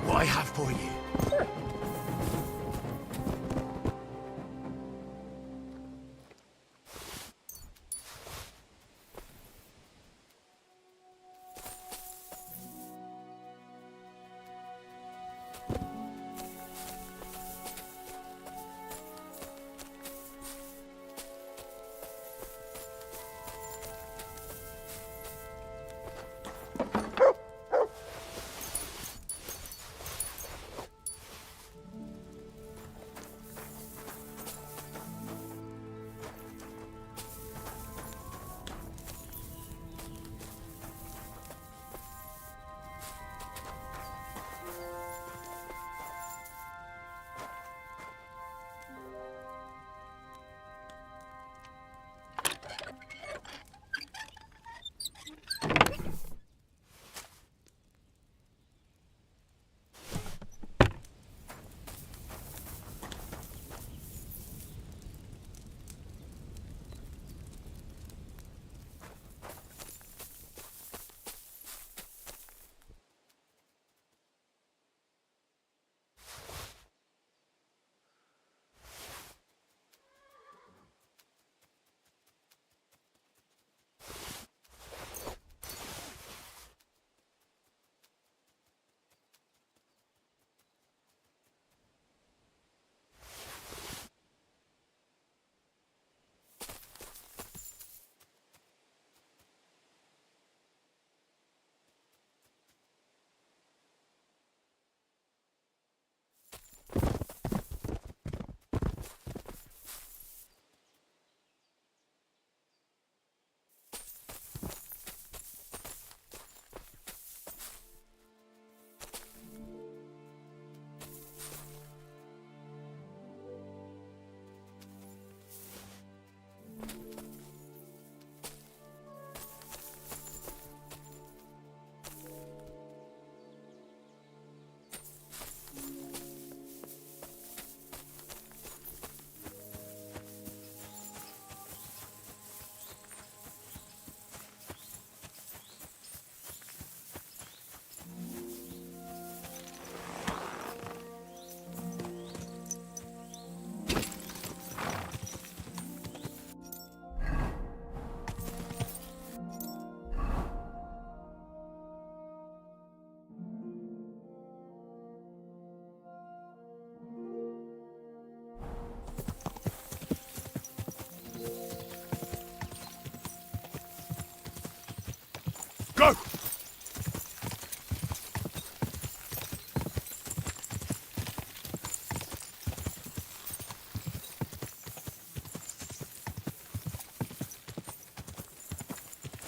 S1: what I have for you.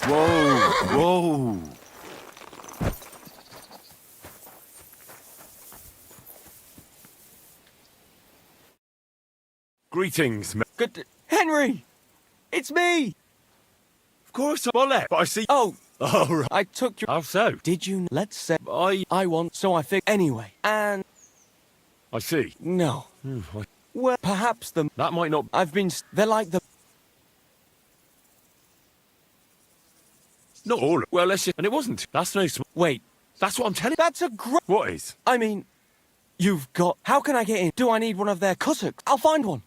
S18: Whoa, whoa. Greetings,
S16: Good... Henry! It's me!
S18: Of course, Bollet, but I see...
S16: Oh!
S18: Oh, right.
S16: I took your...
S18: How so?
S16: Did you... Let's say... I want, so I think... Anyway, and...
S18: I see.
S16: No. Well, perhaps the...
S18: That might not...
S16: I've been... They're like the...
S18: Not all. Well, let's just... And it wasn't. That's no...
S16: Wait.
S18: That's what I'm telling...
S16: That's a great...
S18: What is?
S16: I mean... You've got... How can I get in? Do I need one of their kusuks? I'll find one.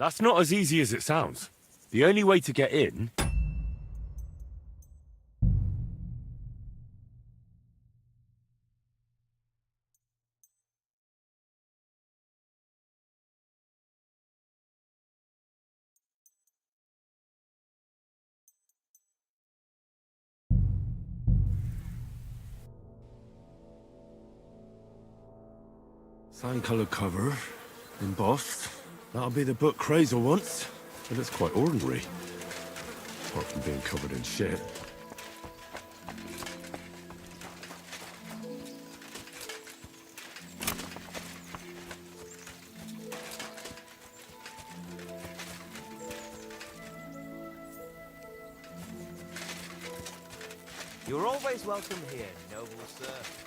S18: That's not as easy as it sounds. The only way to get in...
S1: Same colour cover, embossed. That'll be the book Crazel wants.
S18: But it's quite ordinary. Apart from being covered in shit.
S12: You're always welcome here, noble sir.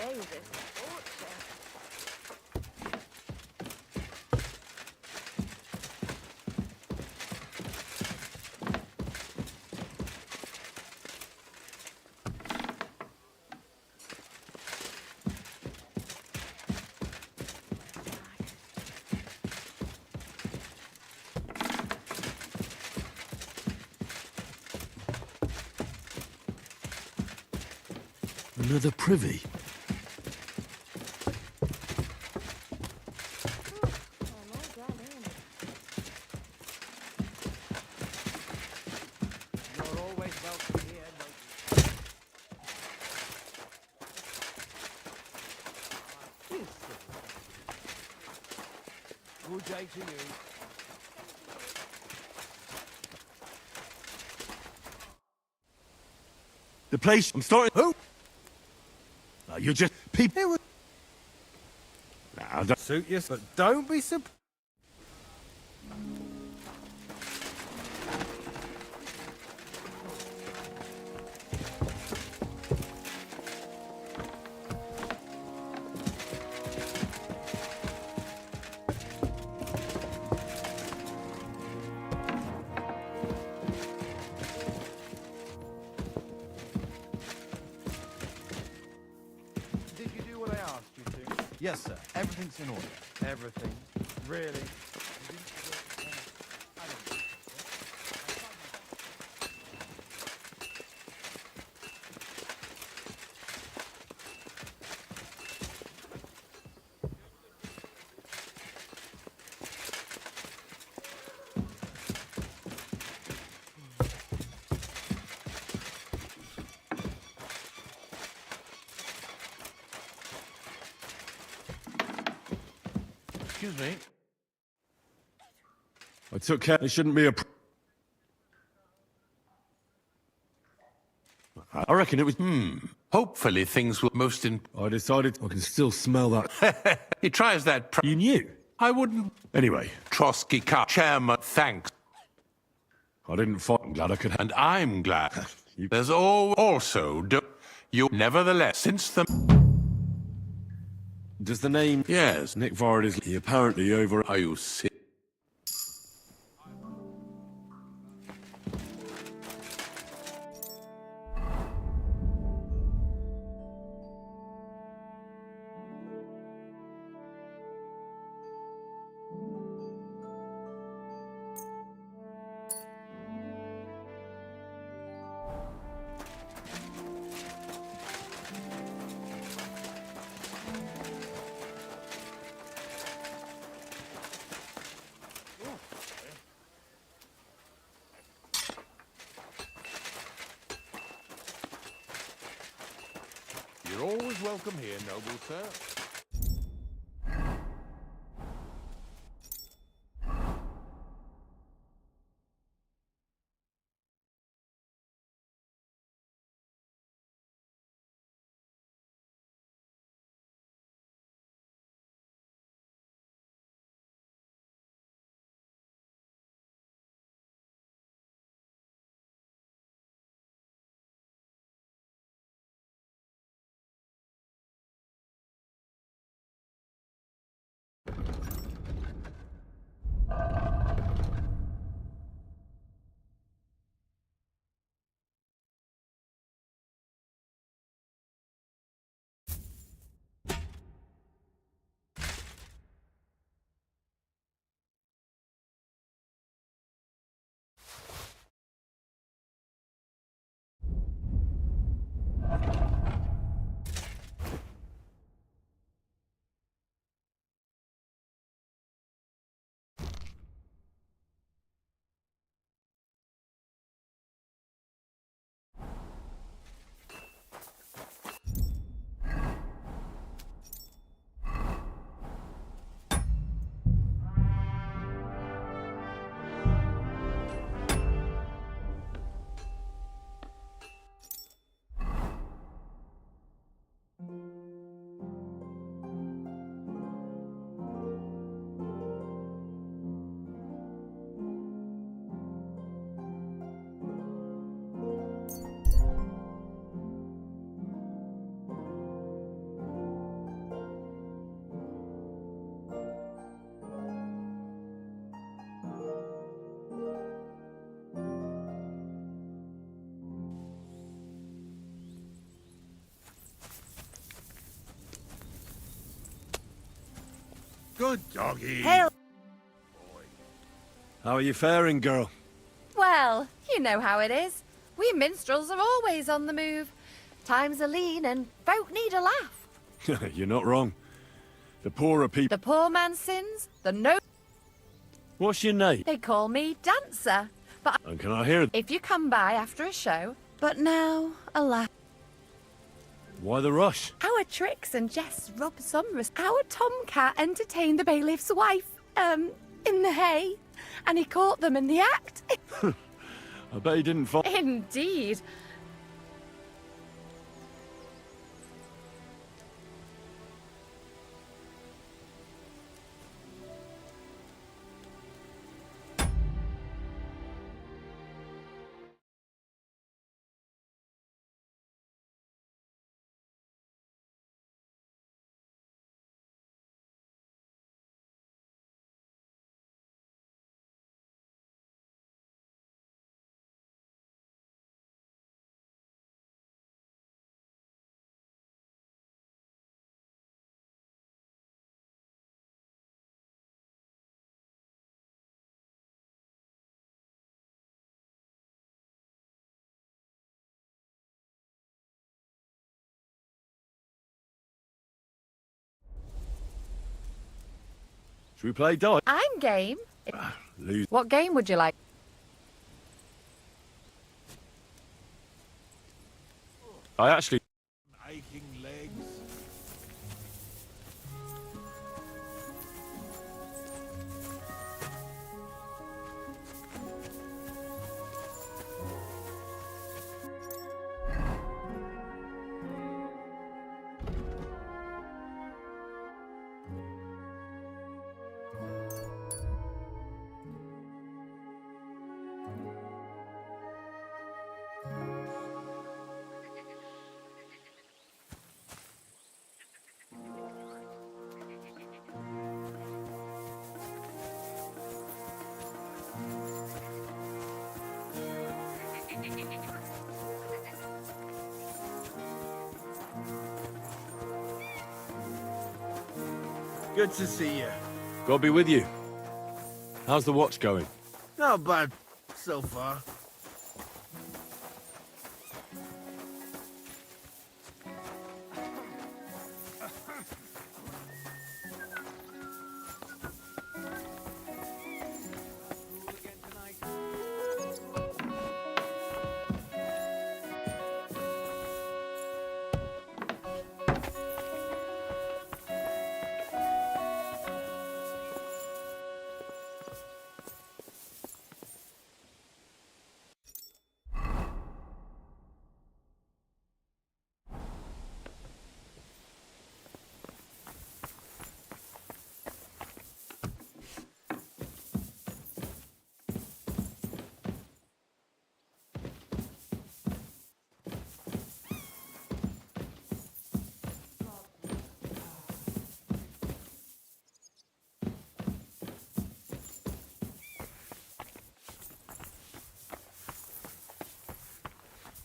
S3: Jesus, torture.
S1: Another privy.
S17: You're always welcome here,
S4: Good day to you.
S1: The place I'm starting. Who? You just people. Nah, don't
S6: Suit you, but don't be surprised.
S15: Did you do what I asked you to? Yes, sir. Everything's in order. Everything. Really?
S22: Excuse me.
S18: I took care. It shouldn't be a. I reckon it was.
S22: Hopefully things will most in.
S18: I decided I can still smell that.
S22: He tries that.
S18: You knew.
S22: I wouldn't.
S18: Anyway,
S22: Trotsky car chairman. Thanks.
S18: I didn't fight. I'm glad I could.
S22: And I'm glad. There's also. You nevertheless, since the.
S18: Does the name?
S22: Yes.
S18: Nick Vard is. He apparently over.
S22: Are you sick? You're always welcome here, noble sir.
S9: Good doggy.
S21: Hail.
S18: How are you faring, girl?
S21: Well, you know how it is. We minstrels are always on the move. Times are lean and folk need a laugh.
S18: You're not wrong. The poorer people...
S21: The poor man sins, the no...
S18: What's your name?
S21: They call me Dancer. But
S18: And can I hear...
S21: if you come by after a show... But now, alas...
S18: Why the rush?
S21: Our tricks and jests rub some Our tomcat entertained the bailiff's wife, in the hay. And he caught them in the act.
S18: I bet he didn't fall...
S21: Indeed.
S18: Should we play dice?
S21: I'm game.
S18: Lose.
S21: What game would you like?
S18: I actually...
S9: Aching legs.
S5: Good to see you.
S18: God be with you. How's the watch going?
S5: Not bad so far.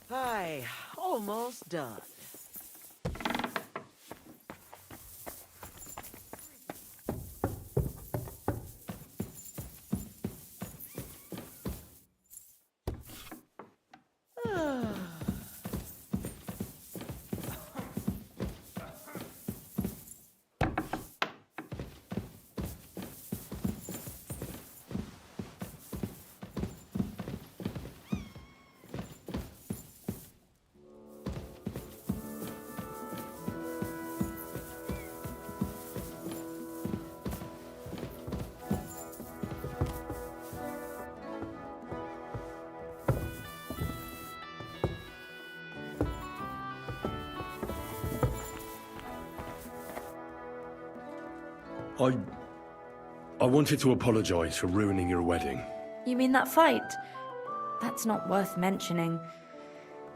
S13: Hi, almost done.
S18: I wanted to apologize for ruining your wedding.
S14: You mean that fight? That's not worth mentioning.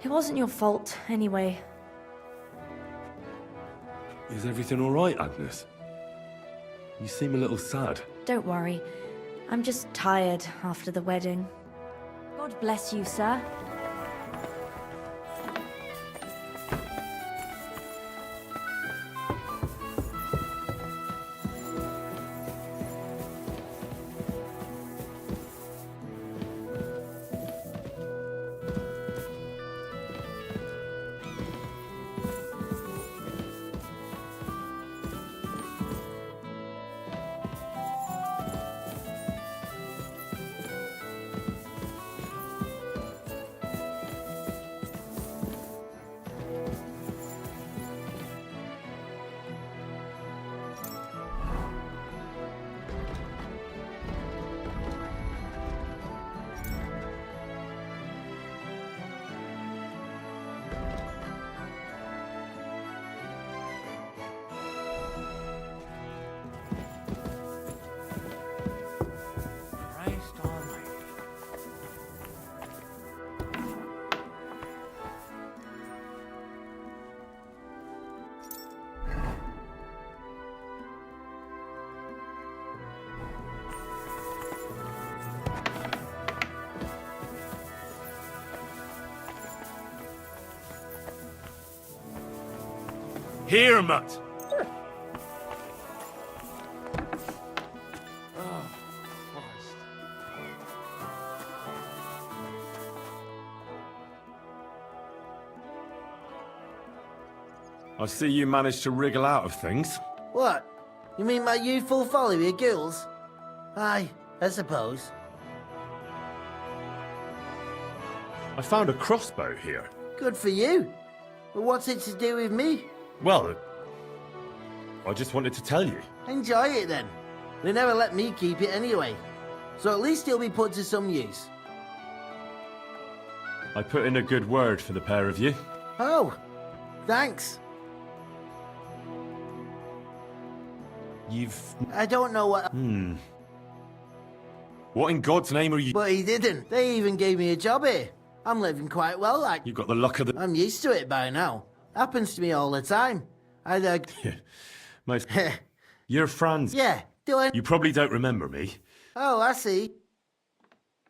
S14: It wasn't your fault, anyway.
S18: Is everything all right, Agnes? You seem a little sad.
S14: Don't worry. I'm just tired after the wedding. God bless you, sir.
S18: Here, Mutt. I see you managed to wriggle out of things.
S13: What? You mean my youthful folly with gills? Aye, I suppose.
S18: I found a crossbow here.
S13: Good for you. But what's it to do with me?
S18: Well, I just wanted to tell you.
S13: Enjoy it then. They never let me keep it anyway. So at least it'll be put to some use.
S18: I put in a good word for the pair of you.
S13: Oh, thanks. I don't know what...
S18: What in God's name are you...
S13: But he didn't. They even gave me a job here. I'm living quite well, like...
S18: You've got the luck of the...
S13: I'm used to it by now. Happens to me all the time.
S18: Most... You're Franz.
S13: Yeah, do I...
S18: You probably don't remember me.
S13: Oh, I see.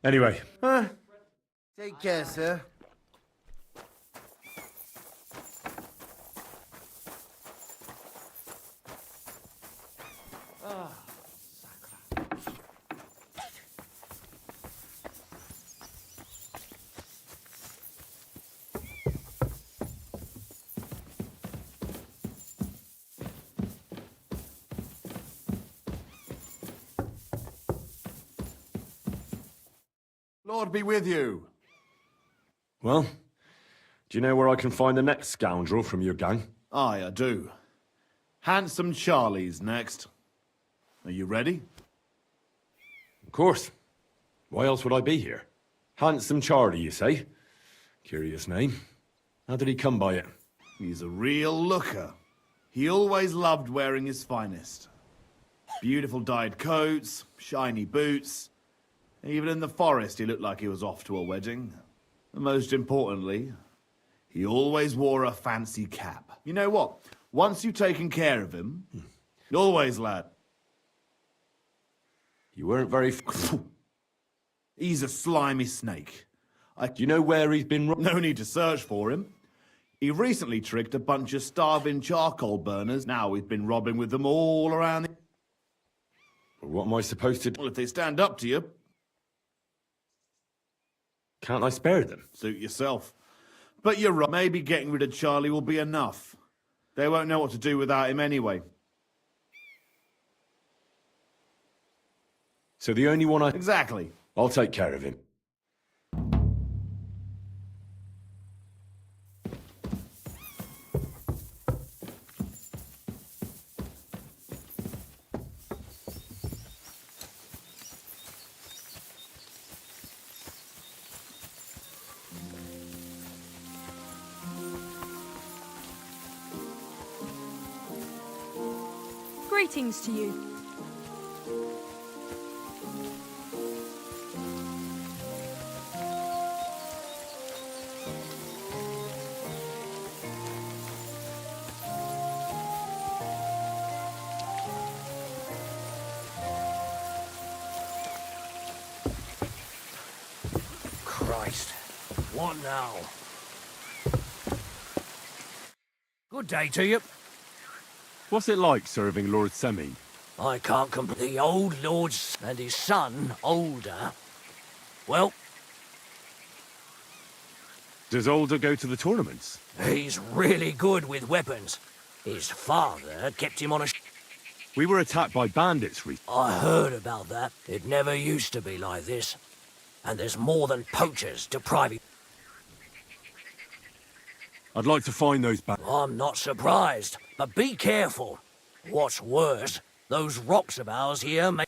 S18: Anyway.
S13: Take care, sir.
S7: Lord be with you.
S18: Well, do you know where I can find the next scoundrel from your gang?
S7: Aye, I do. Handsome Charlie's next. Are you ready?
S18: Of course. Why else would I be here? Handsome Charlie, you say? Curious name. How did he come by it?
S7: He's a real looker. He always loved wearing his finest. Beautiful dyed coats, shiny boots. Even in the forest, he looked like he was off to a wedding. And most importantly, he always wore a fancy cap. You know what? Once you've taken care of him, always, lad.
S18: You weren't very...
S7: He's a slimy snake.
S18: Do you know where he's been...
S7: No need to search for him. He recently tricked a bunch of starving charcoal burners. Now he's been robbing with them all around the...
S18: What am I supposed to...
S7: Well, if they stand up to you...
S18: Can't I spare them?
S7: Suit yourself. But you're right. Maybe getting rid of Charlie will be enough. They won't know what to do without him anyway.
S18: So the only one I...
S7: Exactly.
S18: I'll take care of him.
S19: Greetings to you.
S4: Christ. What now? Good day to you.
S18: What's it like serving Lord Semi?
S4: I can't compare the old lord's and his son older. Well...
S18: Does Older go to the tournaments?
S4: He's really good with weapons. His father kept him on a...
S18: We were attacked by bandits recently.
S4: I heard about that. It never used to be like this. And there's more than poachers depriving...
S18: I'd like to find those bandits.
S4: I'm not surprised, but be careful. What's worse, those rocks of ours here make...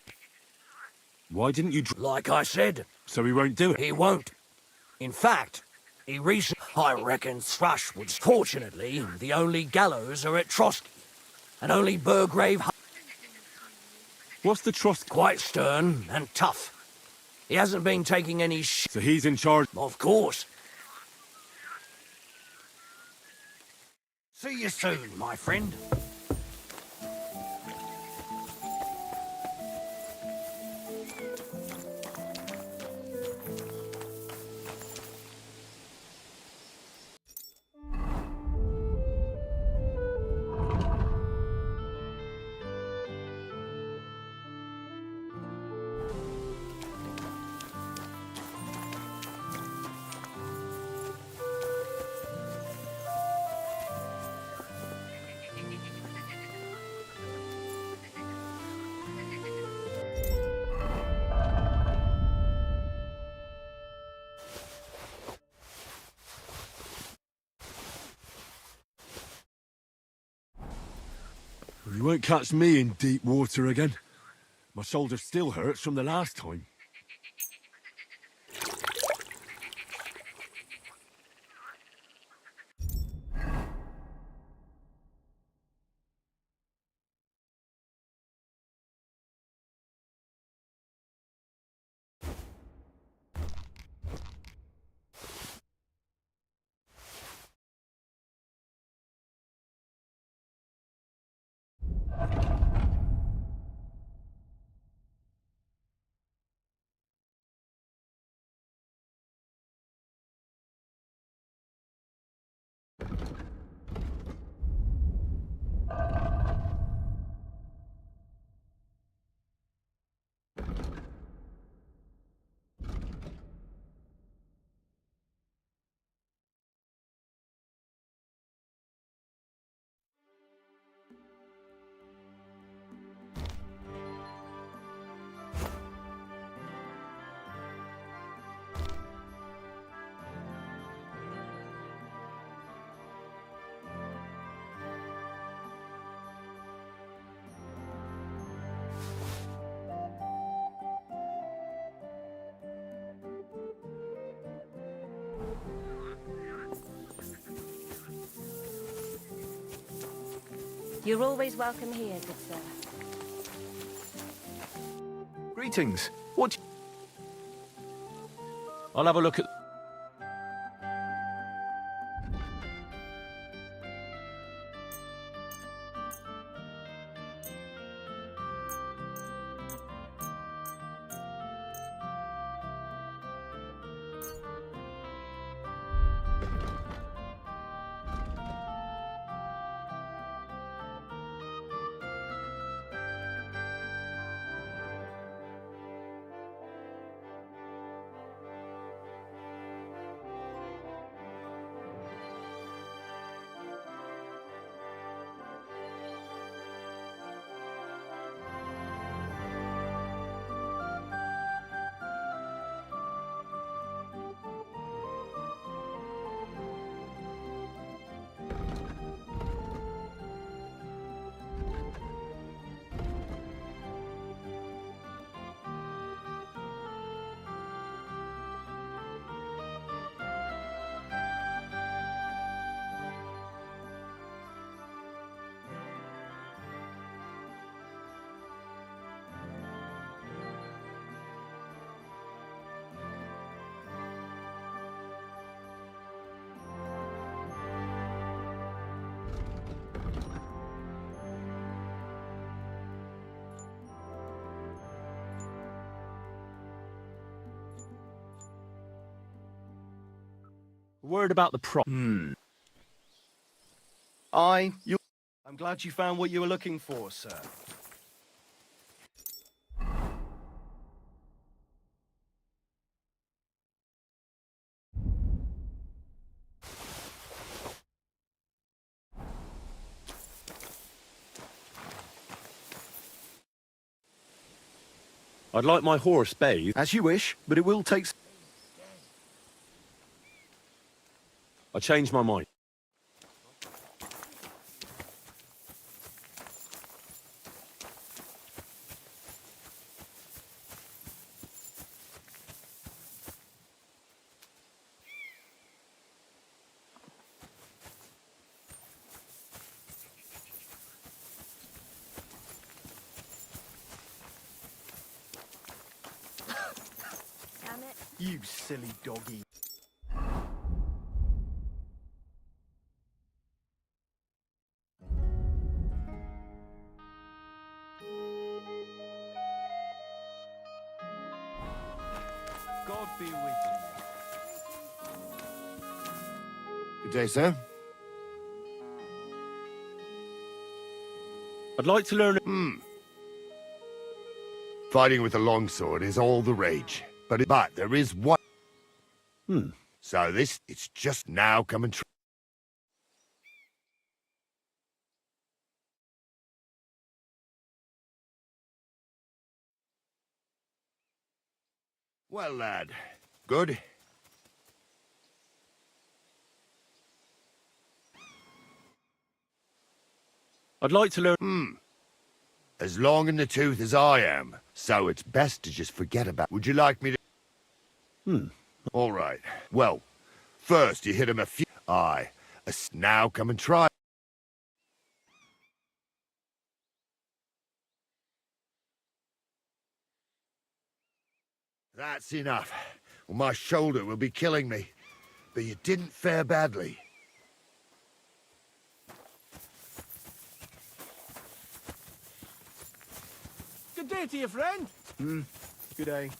S18: Why didn't you...
S4: Like I said.
S18: So he won't do it?
S4: He won't. In fact, he I reckon Thrush would... Fortunately, the only gallows are at Trosk, and only Burgrave...
S18: What's the Trosk?
S4: Quite stern and tough. He hasn't been taking any
S18: So he's in charge?
S4: Of course. See you soon, my friend.
S18: You won't catch me in deep water again. My shoulder still hurts from the last time.
S11: You're always welcome here, good sir.
S2: Greetings. What? I'll have a look at.
S20: Word about the I'm glad you found what you were looking for, sir.
S2: I'd like my horse bathed.
S20: As you wish, but it will take...
S2: I changed my mind.
S3: Damn it.
S20: You silly doggy. God be with you.
S10: Good day, sir.
S2: I'd like to learn...
S19: Fighting with a longsword is all the rage, but there is one... So it's just now coming true. Well, lad, good?
S2: I'd like to learn...
S19: as long in the tooth as I am, so it's best to just forget about. Would you like me to? All right. Well, first you hit him a few. Aye. Now come and try. That's enough. Well, my shoulder will be killing me. But you didn't fare badly.
S9: Good day to you, friend.
S20: Good day.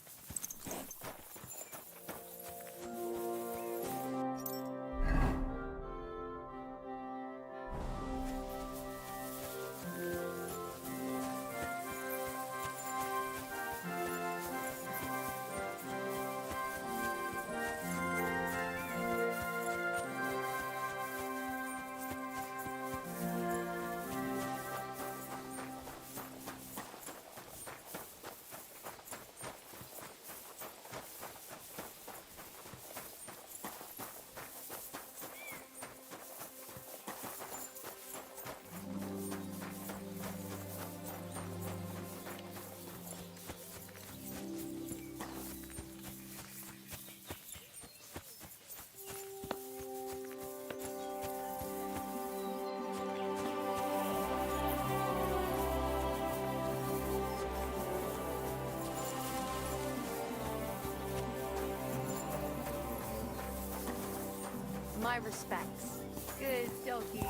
S3: My respects. Good doggy.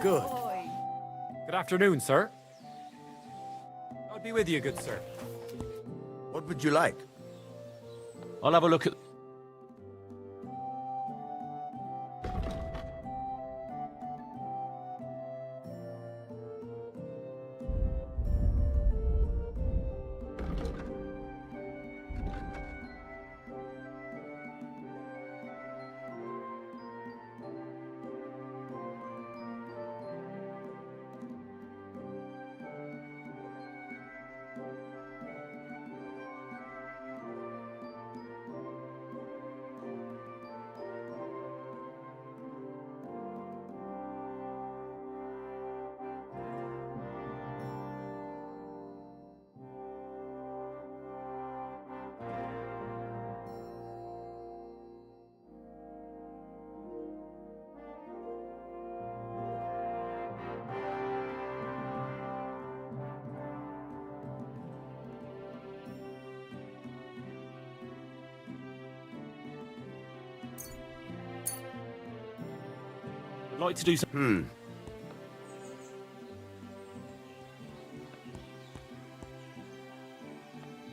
S20: Good.
S3: Boy.
S2: Good afternoon, sir. I'll be with you, good sir.
S10: What would you like?
S2: I'll have a look at... I'd like to do some...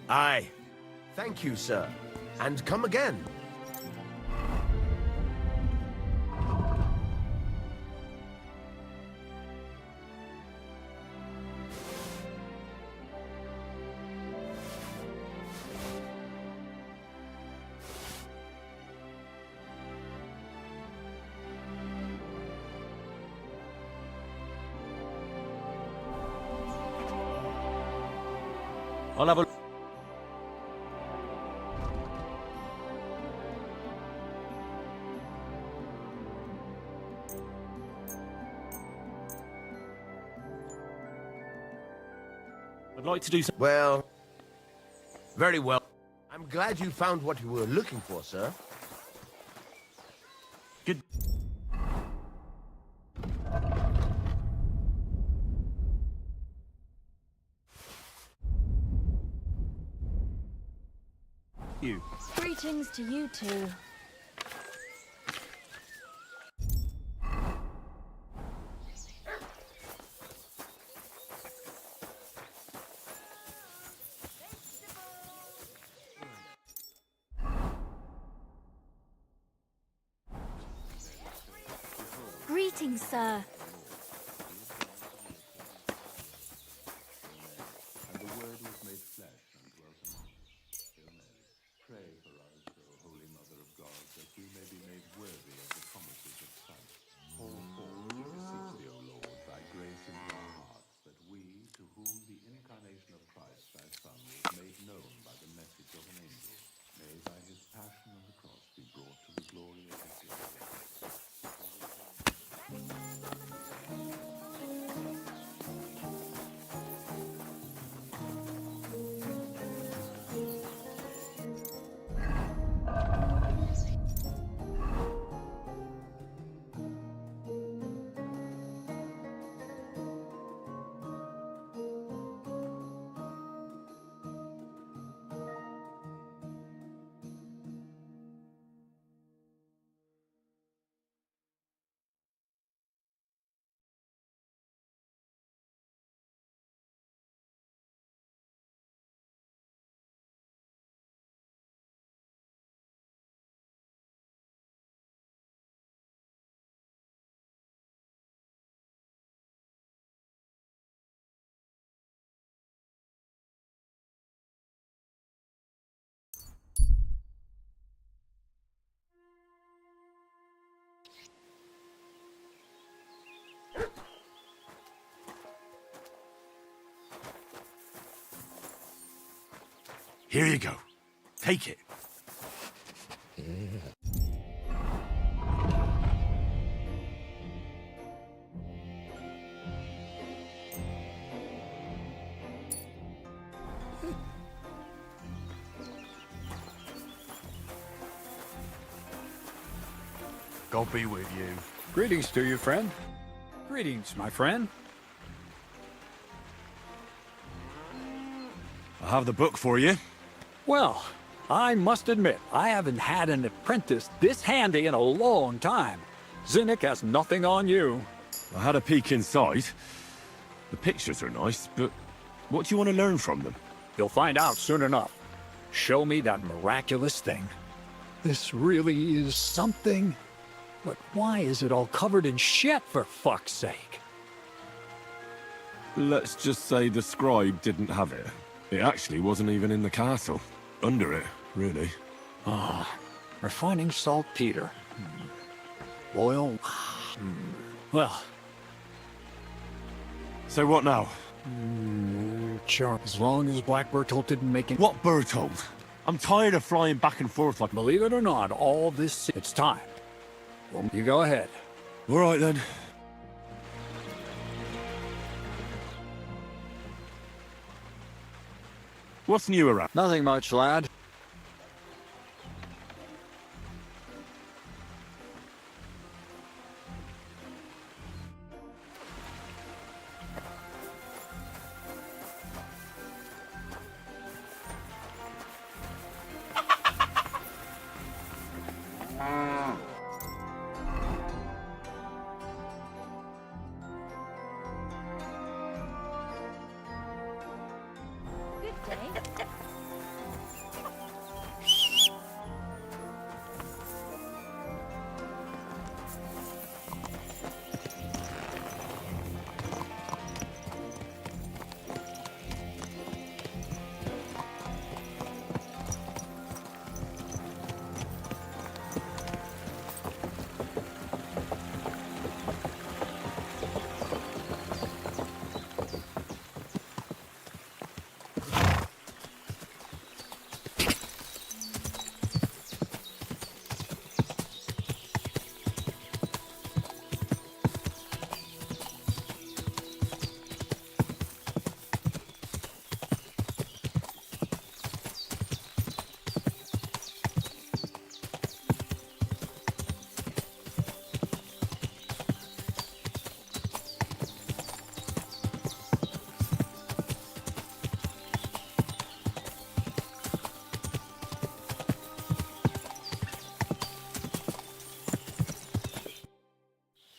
S10: Aye. Thank you, sir. And come again.
S2: I'll have a... I'd like to do some...
S10: Well, very well. I'm glad you found what you were looking for, sir.
S2: Good... You.
S3: Greetings to you two. Greetings, sir.
S22: And the Word was made flesh and dwelt among us. Hail Mary, pray for us, O Holy Mother of God, that we may be made worthy of the promises of Christ. Call forth, we beseech thee, O Lord, thy grace into our hearts, that we, to whom the incarnation of Christ, thy Son, was made known by the message of an angel, may by his passion on the cross be brought to the glory of his glory.
S1: Here you go. Take it.
S8: God be with you. Greetings to you, friend. Greetings, my friend.
S18: I have the book for you.
S8: Well, I must admit, I haven't had an apprentice this handy in a long time. Zinnik has nothing on you.
S18: I had a peek inside. The pictures are nice, but what do you want to learn from them?
S8: You'll find out soon enough. Show me that miraculous thing. This really is something. But why is it all covered in shit, for fuck's sake?
S18: Let's just say the scribe didn't have it. It actually wasn't even in the castle. Under it, really.
S8: Ah, refining saltpeter. Oil. Well.
S18: So what now?
S8: Sure, as long as Black Bertolt didn't make it.
S18: What Bertolt? I'm tired of flying back and forth like...
S8: Believe it or not, all this... It's time. Well, you go ahead.
S18: All right, then. What's new around?
S8: Nothing much, lad.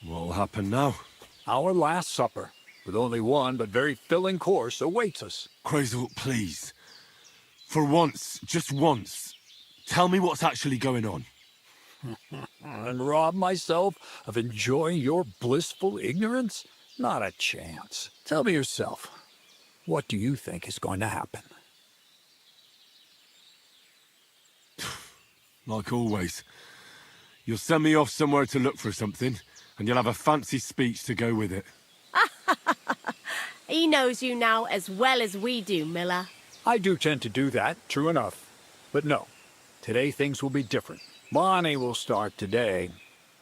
S18: What'll happen now?
S8: Our last supper, with only one but very filling course, awaits us.
S18: Crazel, please. For once, just once, tell me what's actually going on.
S8: And rob myself of enjoying your blissful ignorance? Not a chance. Tell me yourself, what do you think is going to happen?
S18: Like always. You'll send me off somewhere to look for something, and you'll have a fancy speech to go with it.
S11: He knows you now as well as we do, Miller.
S8: I do tend to do that, true enough. But no, today things will be different. Bonnie will start today.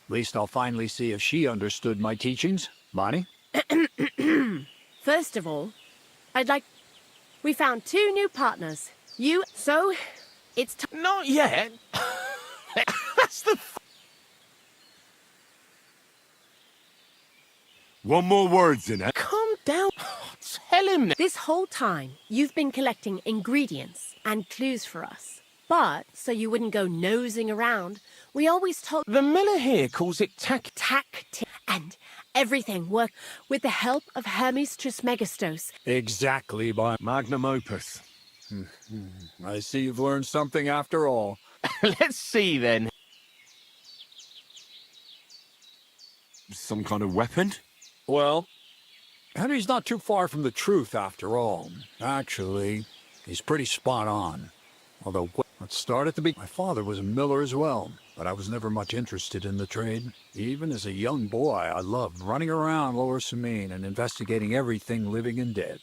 S8: At least I'll finally see if she understood my teachings. Bonnie?
S11: First of all, we found 2 new partners. You, so, it's
S10: Not yet. That's the...
S18: One more word's in it.
S11: Calm down.
S10: Tell him.
S11: This whole time, you've been collecting ingredients and clues for us. But, so you wouldn't go nosing around, we always told...
S10: The miller here calls it
S11: tactic. And everything worked with the help of Hermes Trismegistos.
S8: Exactly, Bonnie.
S18: Magnum opus.
S8: I see you've learned something after all.
S10: Let's see, then.
S18: Some kind of weapon?
S8: Well, Henry's not too far from the truth after all. Actually, he's pretty spot on. Although, let's start at the beginning. My father was a miller as well, but I was never much interested in the trade. Even as a young boy, I loved running around Lower Samine and investigating everything living and dead.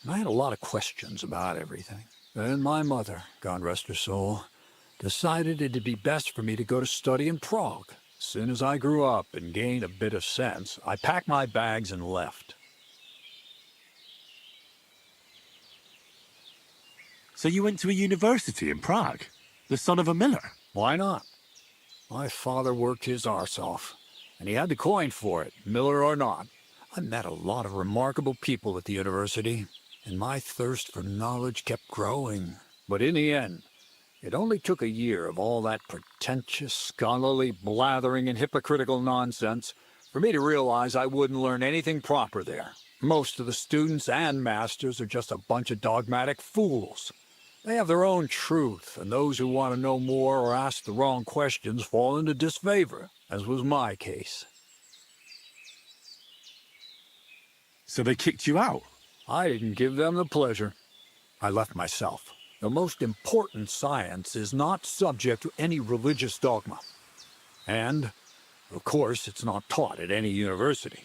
S8: And I had a lot of questions about everything. Then my mother, God rest her soul, decided it'd be best for me to go to study in Prague. As soon as I grew up and gained a bit of sense, I packed my bags and left.
S1: So you went to a university in Prague? The son of a miller?
S8: Why not? My father worked his arse off, and he had the coin for it, miller or not. I met a lot of remarkable people at the university, and my thirst for knowledge kept growing. But in the end, it only took a year of all that pretentious, scholarly blathering and hypocritical nonsense for me to realize I wouldn't learn anything proper there. Most of the students and masters are just a bunch of dogmatic fools. They have their own truth, and those who want to know more or ask the wrong questions fall into disfavor, as was my case.
S1: So they kicked you out?
S8: I didn't give them the pleasure. I left myself. The most important science is not subject to any religious dogma. And, of course, it's not taught at any university.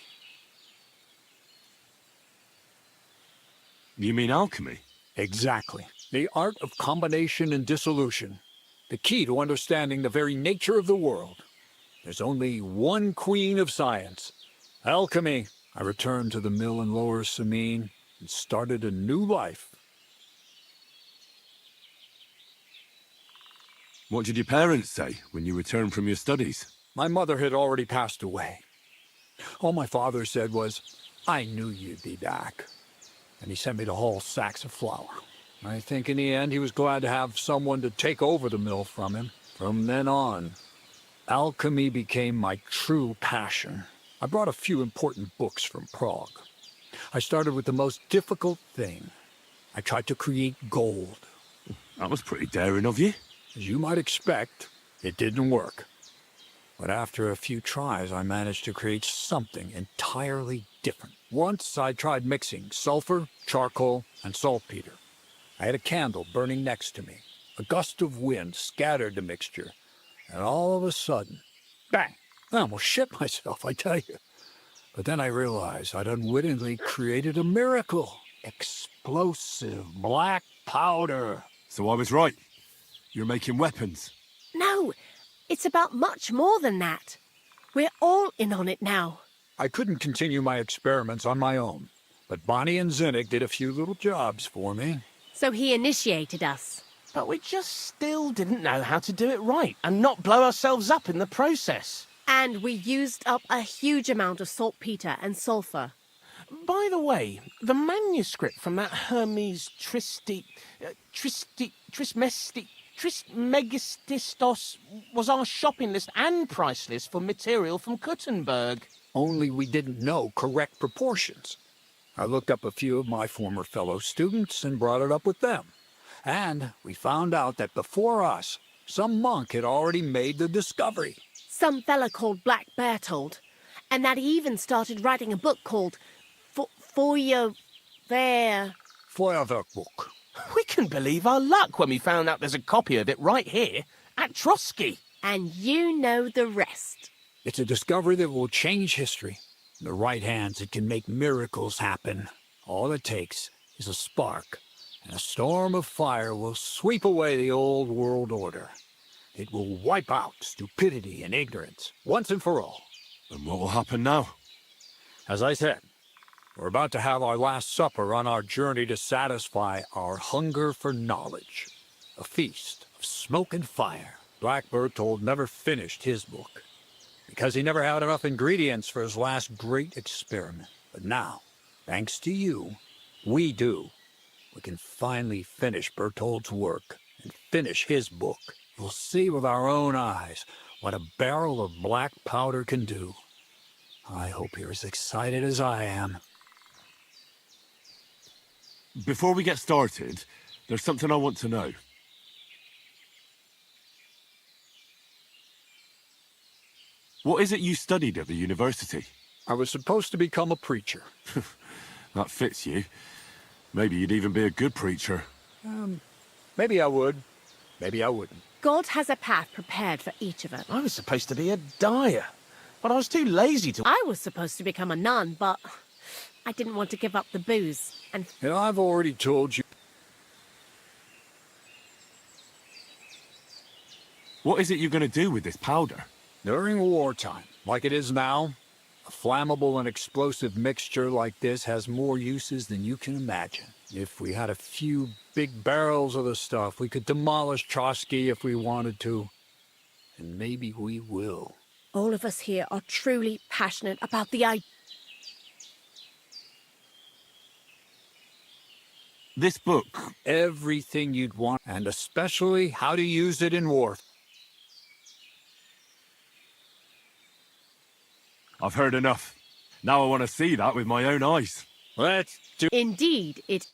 S1: You mean alchemy?
S8: Exactly. The art of combination and dissolution. The key to understanding the very nature of the world. There's only one queen of science. Alchemy. I returned to the mill in Lower Samine and started a new life.
S1: What did your parents say when you returned from your studies?
S8: My mother had already passed away. All my father said was, "I knew you'd be back." And he sent me to haul sacks of flour. I think in the end he was glad to have someone to take over the mill from him. From then on, alchemy became my true passion. I brought a few important books from Prague. I started with the most difficult thing. I tried to create gold.
S1: That was pretty daring of you.
S8: As you might expect, it didn't work. But after a few tries, I managed to create something entirely different. Once I tried mixing sulfur, charcoal, and saltpeter. I had a candle burning next to me. A gust of wind scattered the mixture, and all of a sudden, bang! I almost shit myself, I tell you. But then I realized I'd unwittingly created a miracle. Explosive black powder.
S1: So I was right. You're making weapons.
S11: No, it's about much more than that. We're all in on it now.
S8: I couldn't continue my experiments on my own, but Bonnie and Zinnik did a few little jobs for me.
S11: So he initiated us.
S20: But we just still didn't know how to do it right and not blow ourselves up in the process.
S11: And we used up a huge amount of saltpeter and sulfur.
S20: By the way, the manuscript from that Hermes Trismegistos was our shopping list and price list for material from Kuttenberg.
S8: Only we didn't know correct proportions. I looked up a few of my former fellow students and brought it up with them. And we found out that before us, some monk had already made the discovery.
S11: Some fella called Black Bertold. And that he even started writing a book called
S8: Feuerwerkbuch.
S20: We can believe our luck when we found out there's a copy of it right here at Trotsky.
S11: And you know the rest.
S8: It's a discovery that will change history. In the right hands, it can make miracles happen. All it takes is a spark, and a storm of fire will sweep away the old world order. It will wipe out stupidity and ignorance, once and for all.
S1: And what will happen now?
S8: As I said, we're about to have our last supper on our journey to satisfy our hunger for knowledge. A feast of smoke and fire. Black Bertold never finished his book, because he never had enough ingredients for his last great experiment. But now, thanks to you, we do. We can finally finish Bertold's work and finish his book. We'll see with our own eyes what a barrel of black powder can do. I hope you're as excited as I am.
S1: Before we get started, there's something I want to know. What is it you studied at the university?
S8: I was supposed to become a preacher.
S1: That fits you. Maybe you'd even be a good preacher.
S8: Maybe I would. Maybe I wouldn't.
S11: God has a path prepared for each of us.
S20: I was supposed to be a dyer, but I was too lazy to...
S11: I was supposed to become a nun, but I didn't want to give up the booze. And
S8: I've already told you.
S18: What is it you're going to do with this powder?
S8: During wartime, like it is now, a flammable and explosive mixture like this has more uses than you can imagine. If we had a few big barrels of the stuff, we could demolish Trotsky if we wanted to. And maybe we will.
S11: All of us here are truly passionate about the idea.
S18: This book.
S8: Everything you'd want, and especially how to use it in war.
S18: I've heard enough. Now I want to see that with my own eyes.
S8: Let's do...
S11: Indeed, it...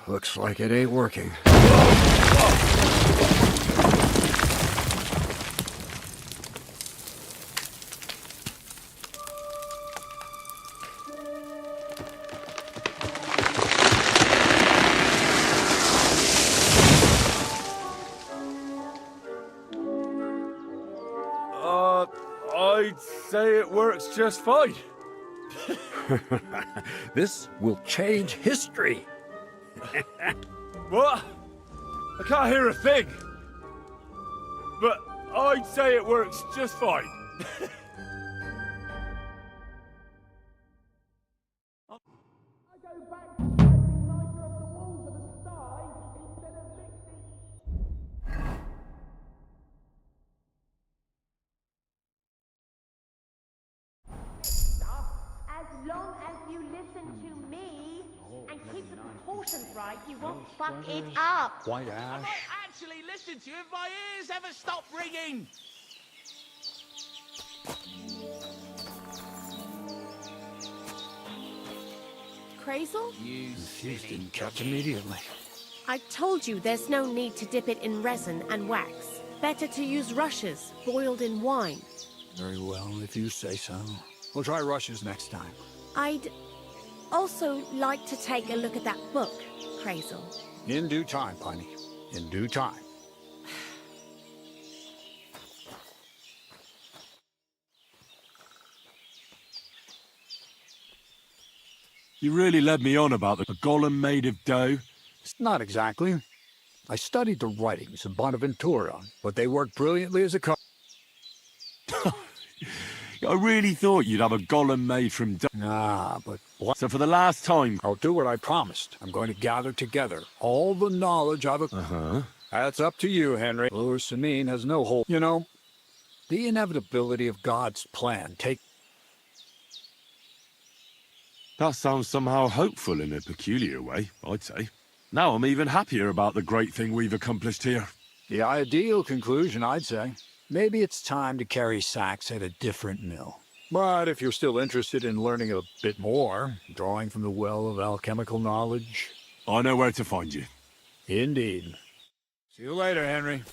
S10: Looks like it ain't working.
S18: I'd say it works just fine.
S8: This will change history.
S18: What? I can't hear a thing. But I'd say it works just fine.
S12: As long as you listen to me and keep the proportions right, you won't fuck it up.
S8: White
S20: I
S8: ash.
S20: might actually listen to you if my ears ever stop ringing.
S11: Crazel?
S8: Infused didn't catch immediately.
S11: I told you there's no need to dip it in resin and wax. Better to use rushes, boiled in wine.
S8: Very well, if you say so. We'll try rushes next time.
S11: I'd also like to take a look at that book, Crazel.
S8: In due time, Piney. In due time.
S18: You really led me on about the golem made of dough.
S8: Not exactly. I studied the writings of Bonaventura, but they worked brilliantly as a
S18: I really thought you'd have a golem made from dough.
S8: Nah, but what?
S18: So for the last time...
S8: I'll do what I promised. I'm going to gather together all the knowledge I've... That's up to you, Henry. Lure Samine has no hold. You know, the inevitability of God's plan
S18: That sounds somehow hopeful in a peculiar way, I'd say. Now I'm even happier about the great thing we've accomplished here.
S8: The ideal conclusion, I'd say. Maybe it's time to carry sacks at a different mill. But if you're still interested in learning a bit more, drawing from the well of alchemical knowledge...
S18: I know where to find you.
S8: Indeed. See you later, Henry.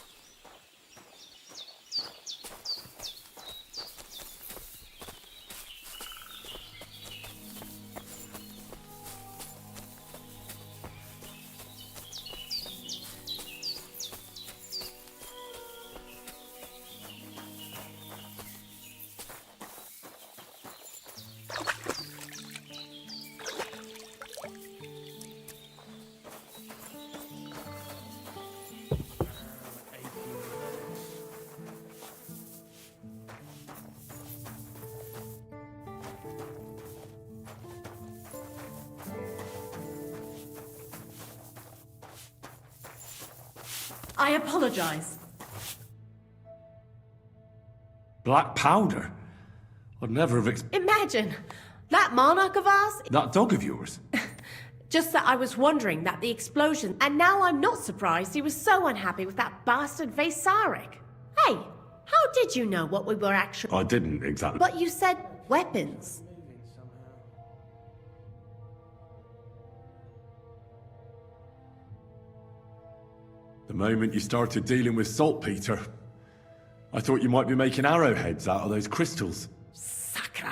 S11: I apologize.
S18: Black powder? I'd never have
S11: Imagine, that monarch of ours.
S18: That dog of yours?
S11: Just that I was wondering that the explosion, and now I'm not surprised he was so unhappy with that bastard Vasarik. Hey, how did you know what we were actually?
S18: I didn't exactly.
S11: But you said weapons.
S18: The moment you started dealing with saltpeter, I thought you might be making arrowheads out of those crystals.
S11: Sakra.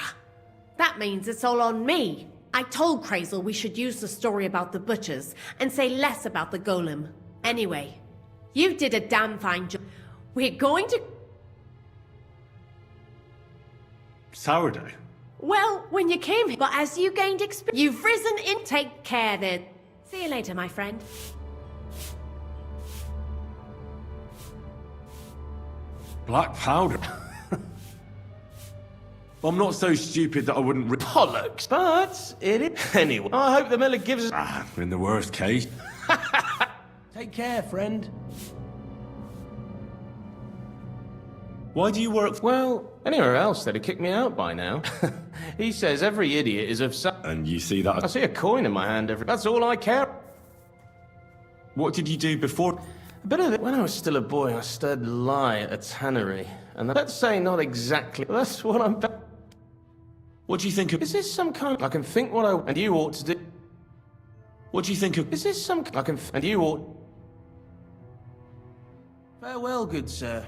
S11: That means it's all on me. I told Crazel we should use the story about the butchers and say less about the golem. Anyway, you did a damn fine job. We're going to...
S18: Sourdough?
S11: Well, when you came here, but as you gained experience, you've risen in... Take care then. See you later, my friend.
S18: Black powder? I'm not so stupid that I wouldn't...
S20: Bollocks, but it is... Anyway, I hope the miller gives us...
S18: Ah, in the worst case.
S20: Take care, friend.
S18: Why do you work...
S20: Well, anywhere else they'd have kicked me out by now. He says every idiot is of some...
S18: And you see that...
S20: I see a coin in my hand every... That's all I care...
S18: What did you do before...
S20: A bit of it. When I was still a boy, I stirred lye at a tannery. And let's say not exactly... That's what I'm...
S18: What do you think of...
S20: Is this some kind... I can think what I... And you ought to do...
S18: What do you think of...
S20: Is this some... I can... And you ought... Farewell, good sir.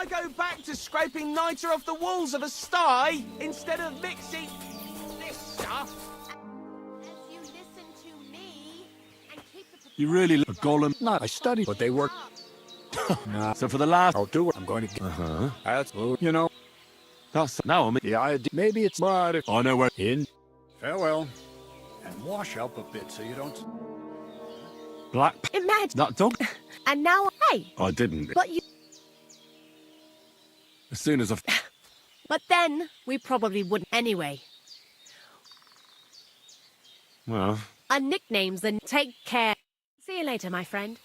S16: go back to scraping niter off the walls of a sty instead of mixing this stuff?
S12: As you listen to me and keep the
S18: You really a golem?
S8: No, I studied, but they work. Nah.
S18: So for the last...
S8: I'll do it. I'm going to get...
S18: Uh-huh.
S8: That's... You know...
S18: That's... Now I'm...
S8: The idea... Maybe it's... But
S18: I know where...
S8: In... Farewell. And wash up a bit so you don't...
S18: Black...
S11: Imagine.
S18: That dog?
S11: And now, hey.
S18: I didn't.
S11: But you.
S18: As soon as I...
S11: But then we probably wouldn't anyway.
S18: Well...
S11: Our nicknames and take care. See you later, my friend.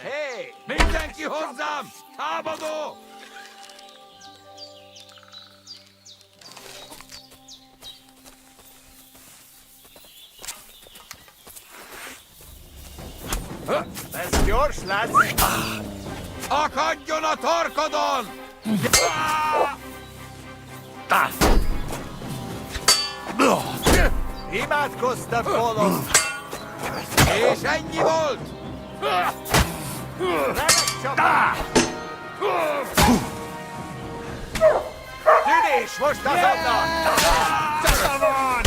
S9: Hey! Mindenki hozzám! Támadó!
S10: That's yours, lads.
S22: Akadjon a torkodon!
S10: Imádkoztak volna!
S22: És ennyi volt!
S10: Remek csapás! Tűnés most azonnal! Csata van!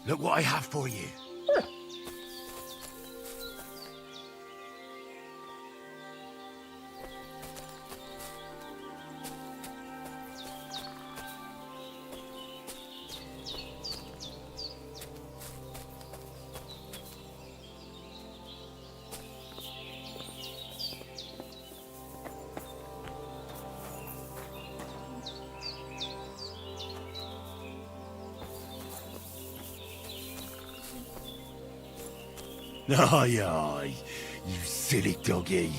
S1: Look what I have for you. Aye, aye, you silly doggy.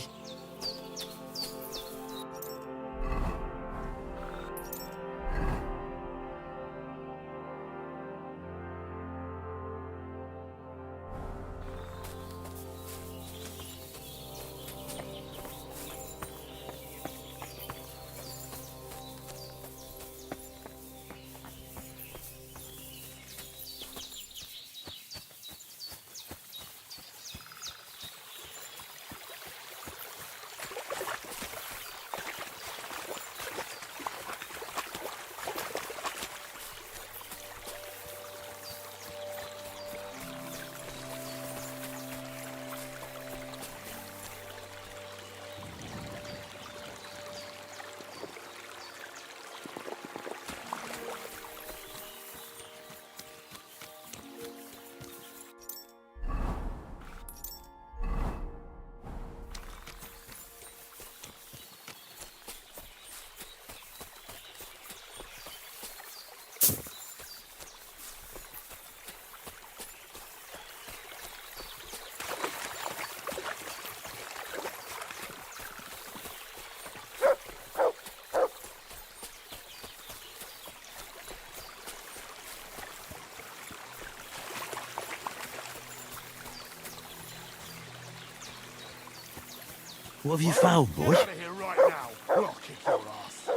S1: What have you found, boy?
S9: Get out of here right now. Or I'll kick your ass.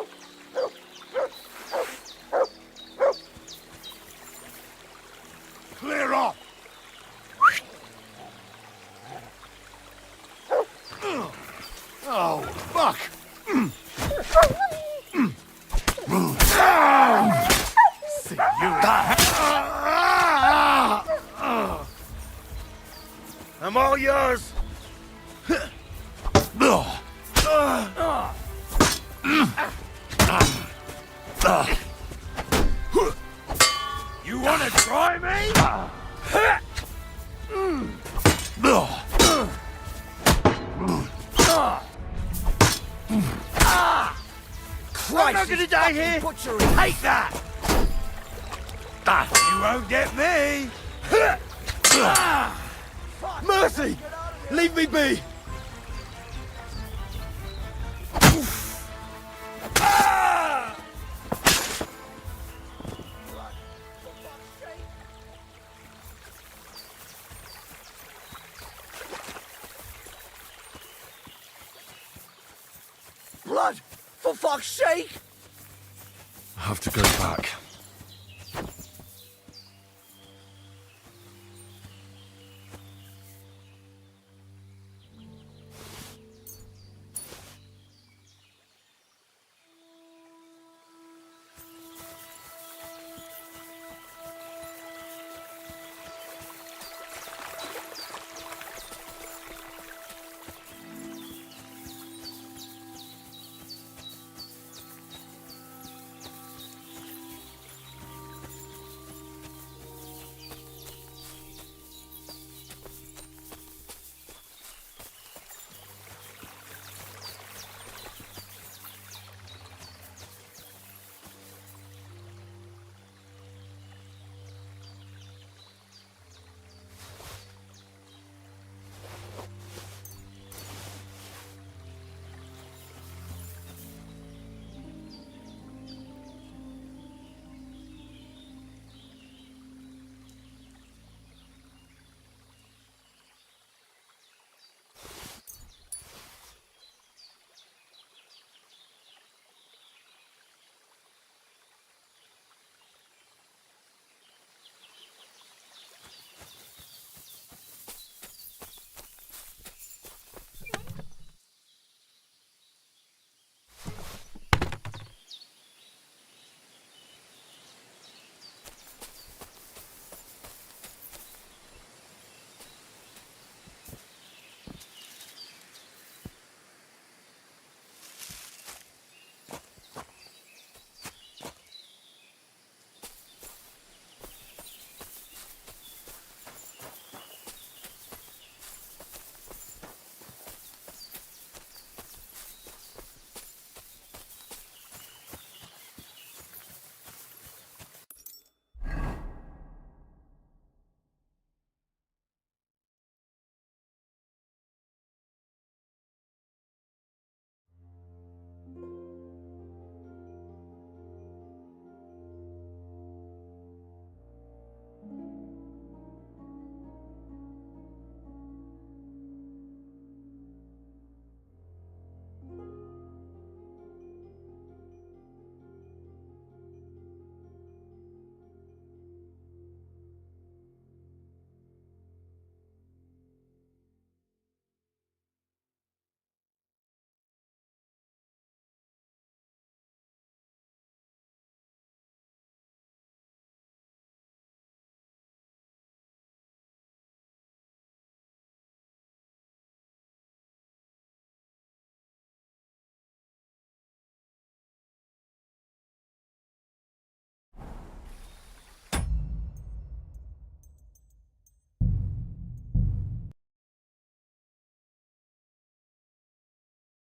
S9: Clear off! Oh, fuck! See you.
S10: I'm all yours.
S9: You wanna try me?
S10: I'm not gonna die here. Take that.
S9: You won't get me!
S10: Mercy! Leave me be. Blood! For fuck's sake!
S18: I have to go back.